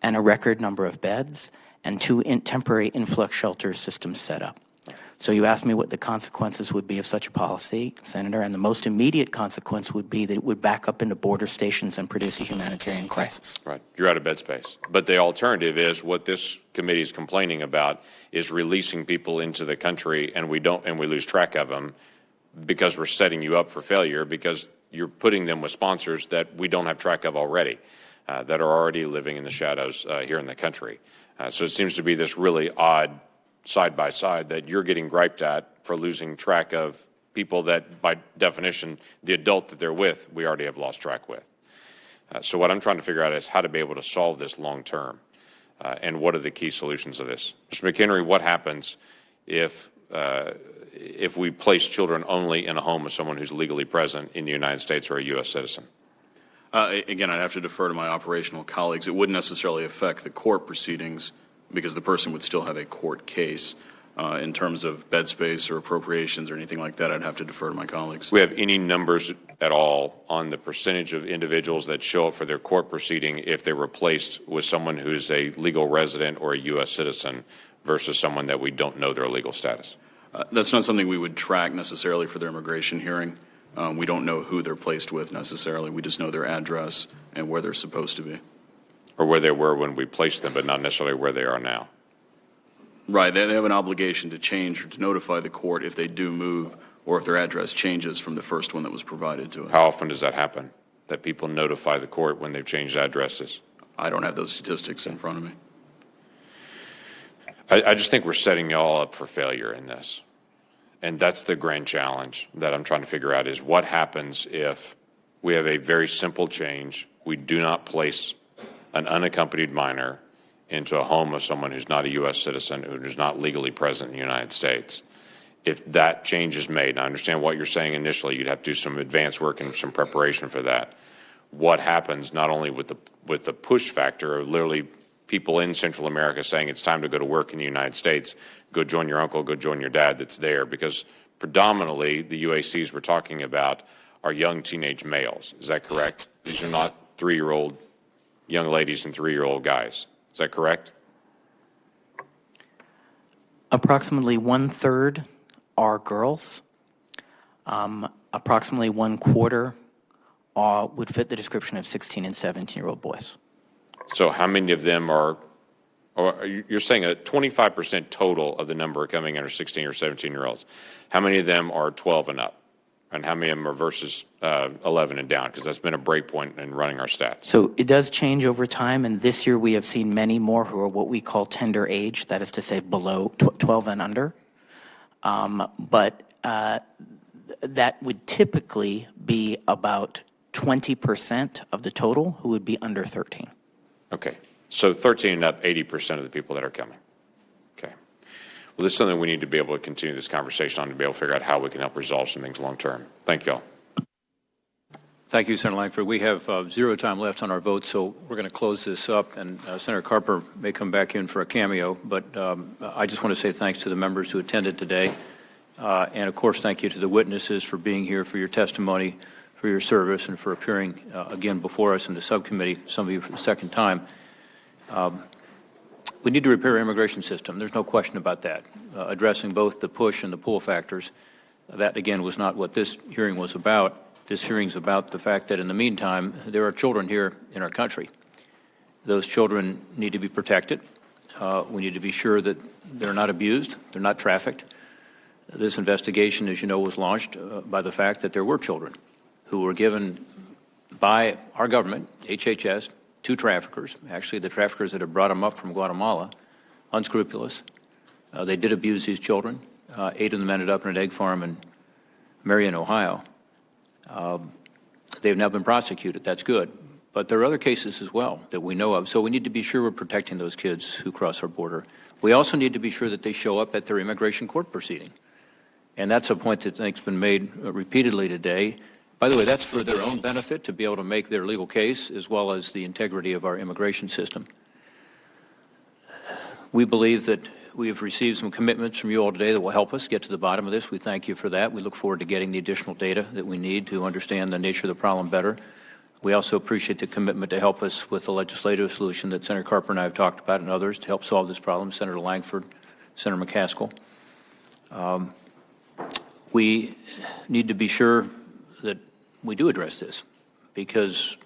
W: and a record number of beds, and 2 temporary influx shelter systems set up. So you asked me what the consequences would be of such a policy, Senator, and the most immediate consequence would be that it would back up into border stations and produce a humanitarian crisis.
L: Right. You're out of bed space. But the alternative is what this committee is complaining about is releasing people into the country and we lose track of them because we're setting you up for failure because you're putting them with sponsors that we don't have track of already, that are already living in the shadows here in the country. So it seems to be this really odd side by side that you're getting griped at for losing track of people that, by definition, the adult that they're with, we already have lost track with. So what I'm trying to figure out is how to be able to solve this long term, and what are the key solutions of this. Mr. McHenry, what happens if we place children only in a home of someone who's legally present in the United States or a U.S. citizen?
H: Again, I'd have to defer to my operational colleagues. It wouldn't necessarily affect the court proceedings because the person would still have a court case. In terms of bed space or appropriations or anything like that, I'd have to defer to my colleagues.
L: Do we have any numbers at all on the percentage of individuals that show up for their court proceeding if they were placed with someone who's a legal resident or a U.S. citizen versus someone that we don't know their legal status?
H: That's not something we would track necessarily for their immigration hearing. We don't know who they're placed with necessarily. We just know their address and where they're supposed to be.
L: Or where they were when we placed them, but not necessarily where they are now.
H: Right. They have an obligation to change or to notify the court if they do move or if their address changes from the first one that was provided to us.
L: How often does that happen, that people notify the court when they've changed addresses?
H: I don't have those statistics in front of me.
L: I just think we're setting y'all up for failure in this. And that's the grand challenge that I'm trying to figure out is what happens if we have a very simple change. We do not place an unaccompanied minor into a home of someone who's not a U.S. citizen, who's not legally present in the United States. If that change is made, and I understand what you're saying initially, you'd have to do some advanced work and some preparation for that. What happens not only with the push factor of literally people in Central America saying it's time to go to work in the United States, go join your uncle, go join your dad that's there, because predominantly the UACs we're talking about are young teenage males. Is that correct? These are not 3-year-old young ladies and 3-year-old guys. Is that correct?
W: Approximately 1/3 are girls. Approximately 1/4 would fit the description of 16 and 17-year-old boys.
L: So how many of them are, or you're saying a 25% total of the number coming in are 16 or 17-year-olds. How many of them are 12 and up? And how many of them are versus 11 and down? Because that's been a break point in running our stats.
W: So it does change over time, and this year we have seen many more who are what we call tender age, that is to say below 12 and under. But that would typically be about 20% of the total who would be under 13.
L: Okay. So 13 and up, 80% of the people that are coming. Okay. Well, this is something we need to be able to continue this conversation on to be able to figure out how we can help resolve some things long term. Thank you all.
E: Thank you, Senator Langford. We have 0 time left on our vote, so we're going to close this up, and Senator Carper may come back in for a cameo, but I just want to say thanks to the members who attended today, and of course thank you to the witnesses for being here, for your testimony, for your service, and for appearing again before us in the subcommittee, some of you for the second time. We need to repair our immigration system. There's no question about that. Addressing both the push and the pull factors, that again was not what this hearing was about. This hearing is about the fact that in the meantime, there are children here in our country. Those children need to be protected. We need to be sure that they're not abused, they're not trafficked. This investigation, as you know, was launched by the fact that there were children who were given by our government, HHS, to traffickers, actually the traffickers that had brought them up from Guatemala, unscrupulous. They did abuse these children. 8 of them ended up in an egg farm in Marion, Ohio. They've now been prosecuted. That's good. But there are other cases as well that we know of. So we need to be sure we're protecting those kids who cross our border. We also need to be sure that they show up at their immigration court proceeding. And that's a point that I think has been made repeatedly today. By the way, that's for their own benefit, to be able to make their legal case, as well as the integrity of our immigration system. We believe that we have received some commitments from you all today that will help us get to the bottom of this. We thank you for that. We look forward to getting the additional data that we need to understand the nature of the problem better. We also appreciate the commitment to help us with the legislative solution that Senator Carper and I have talked about and others to help solve this problem, Senator Langford, Senator McCaskill. We need to be sure that we do address this because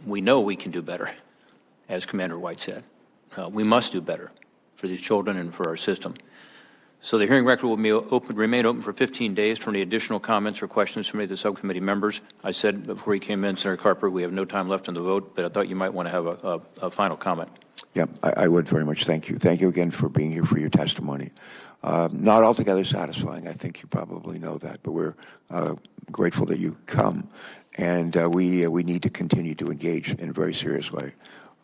E: we know we can do better, as Commander White said. We must do better for these children and for our system. So the hearing record will be remain open for 15 days for any additional comments or questions from any of the subcommittee members. I said before he came in, Senator Carper, we have no time left on the vote, but I thought you might want to have a final comment.
I: Yeah, I would very much. Thank you. Thank you again for being here for your testimony. Not altogether satisfying. I think you probably know that, but we're grateful that you come, and we need to continue to engage in a very serious way.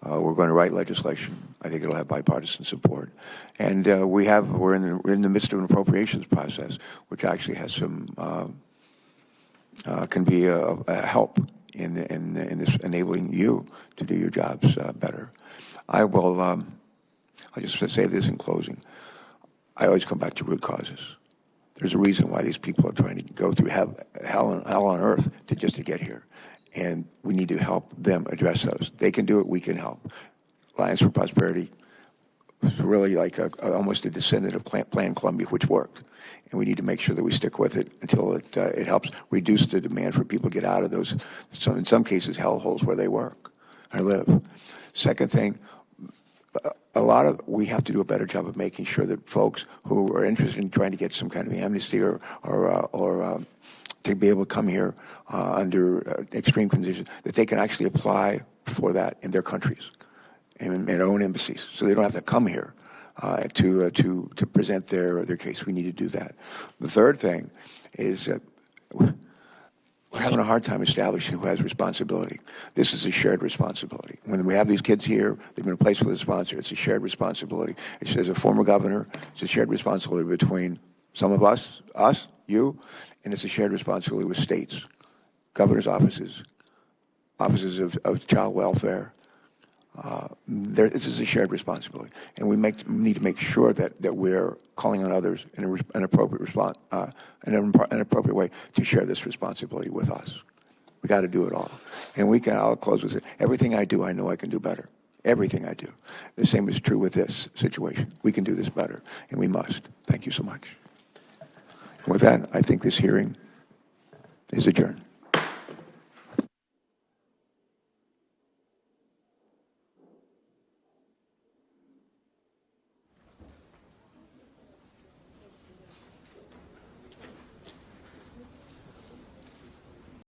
I: We're going to write legislation. I think it'll have bipartisan support, and we're in the midst of an appropriations process, which actually has some can be a help in this enabling you to do your jobs better. I will. I'll just say this in closing. I always come back to root causes. There's a reason why these people are trying to go through hell on earth to get here. And we need to help them address those. They can do it, we can help. Alliance for Prosperity was really like almost a descendant of Plan Columbia, which worked. And we need to make sure that we stick with it until it helps reduce the demand for people to get out of those, in some cases, hellholes where they work or live. Second thing, we have to do a better job of making sure that folks who are interested in trying to get some kind of amnesty or to be able to come here under extreme conditions, that they can actually apply for that in their countries and in their own embassies, so they don't have to come here to present their case. We need to do that. The third thing is that we're having a hard time establishing who has responsibility. This is a shared responsibility. When we have these kids here, they've been placed with a sponsor. It's a shared responsibility. As a former governor, it's a shared responsibility between some of us, you, and it's a shared responsibility with states, governor's offices, offices of child welfare. This is a shared responsibility, and we need to make sure that we're calling on others in an appropriate response, in an appropriate way to share this responsibility with us. We got to do it all, and I'll close with it. Everything I do, I know I can do better. Everything I do. The same is true with this situation. We can do this better, and we must. Thank you so much. And with that, I think this hearing is adjourned.